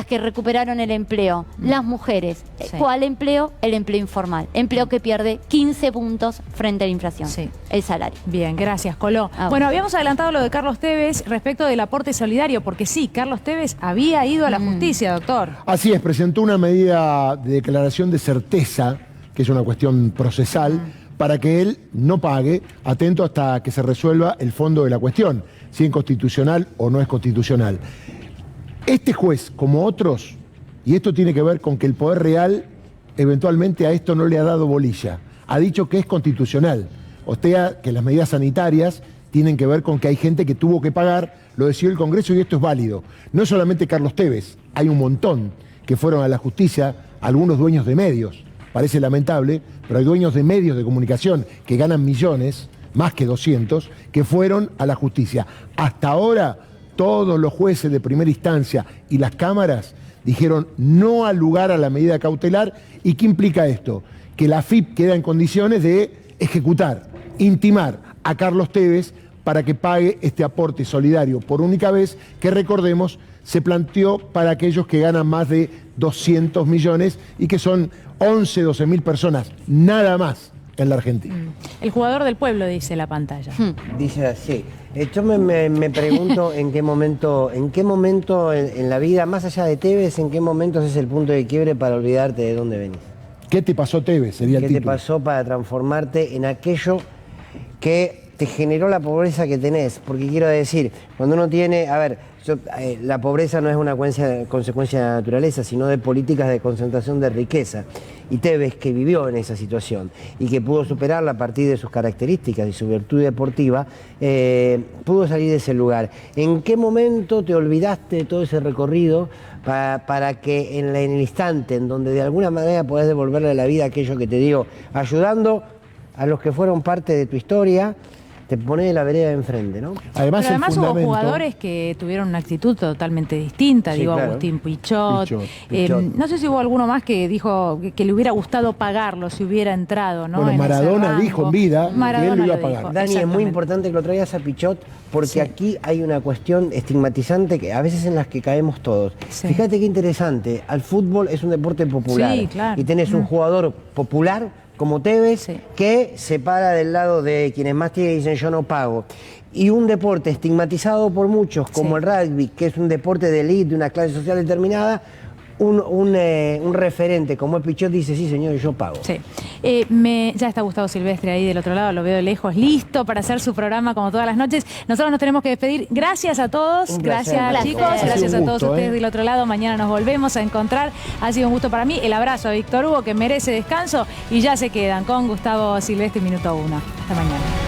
que recuperaron el empleo? Las mujeres. ¿Cuál empleo? El empleo informal. Empleo que pierde 15 puntos frente a la inflación. El salario. Bien, gracias, Colo. Bueno, habíamos adelantado lo de Carlos Tevez respecto del aporte solidario, porque sí, Carlos Tevez había ido a la justicia, doctor. Así es, presentó una medida de declaración de certeza, que es una cuestión procesal, para que él no pague, atento hasta que se resuelva el fondo de la cuestión, si es constitucional o no es constitucional. Este juez, como otros, y esto tiene que ver con que el Poder Real eventualmente a esto no le ha dado bolilla, ha dicho que es constitucional, o sea, que las medidas sanitarias tienen que ver con que hay gente que tuvo que pagar, lo decidió el Congreso y esto es válido. No es solamente Carlos Tevez, hay un montón que fueron a la justicia, algunos dueños de medios. Parece lamentable, pero hay dueños de medios de comunicación que ganan millones, más que 200, que fueron a la justicia. Hasta ahora, todos los jueces de primera instancia y las cámaras dijeron no al lugar a la medida cautelar. ¿Y qué implica esto? Que la AFIP queda en condiciones de ejecutar, intimar a Carlos Tevez para que pague este aporte solidario por única vez, que recordemos, se planteó para aquellos que ganan más de 200 millones y que son 12.000 personas, nada más en la Argentina. El jugador del pueblo, dice la pantalla. Dice así. Yo me pregunto en qué momento en la vida, más allá de Tevez, en qué momentos es el punto de quiebre para olvidarte de dónde venís. ¿Qué te pasó, Tevez? Sería el ¿Qué título. te pasó para transformarte en aquello que te generó la pobreza que tenés? Porque quiero decir, cuando uno tiene, a ver, la pobreza no es una consecuencia de la naturaleza, sino de políticas de concentración de riqueza. Y Tevez, que vivió en esa situación y que pudo superarla a partir de sus características y su virtud deportiva, pudo salir de ese lugar. ¿En qué momento te olvidaste de todo ese recorrido para que en el instante en donde de alguna manera podés devolverle a la vida aquello que te dio, ayudando a los que fueron parte de tu historia, te pones de la vereda de enfrente, ¿no? Además hubo jugadores que tuvieron una actitud totalmente distinta, Sí, digo, claro. Agustín Pichot. Pichot. No sé si hubo alguno más que dijo que le hubiera gustado pagarlo si hubiera entrado, ¿no? Bueno, en ese Maradona rango. dijo en vida que él lo iba a pagar. Dani, es muy importante que lo traigas a Pichot porque aquí hay una cuestión estigmatizante que a veces en las que caemos todos. Sí. Fíjate qué interesante, al fútbol es un deporte popular. Sí, claro. Y tenés un jugador popular como Tevez, que se para del lado de quienes más tienen y dicen yo no pago. Y un deporte estigmatizado por muchos, como el rugby, que es un deporte de élite, de una clase social determinada, un referente como el Pichot dice, sí señor, yo pago. Sí. Ya está Gustavo Silvestre ahí del otro lado, lo veo de lejos, listo para hacer su programa como todas las noches. Nosotros nos tenemos que despedir. Gracias a todos, Un placer. gracias chicos, Ha sido gracias un a todos gusto, ustedes del otro lado. Mañana nos volvemos a encontrar. Ha sido un gusto para mí. El abrazo a Víctor Hugo, que merece descanso, y ya se quedan con Gustavo Silvestre, Minuto 1. Hasta mañana.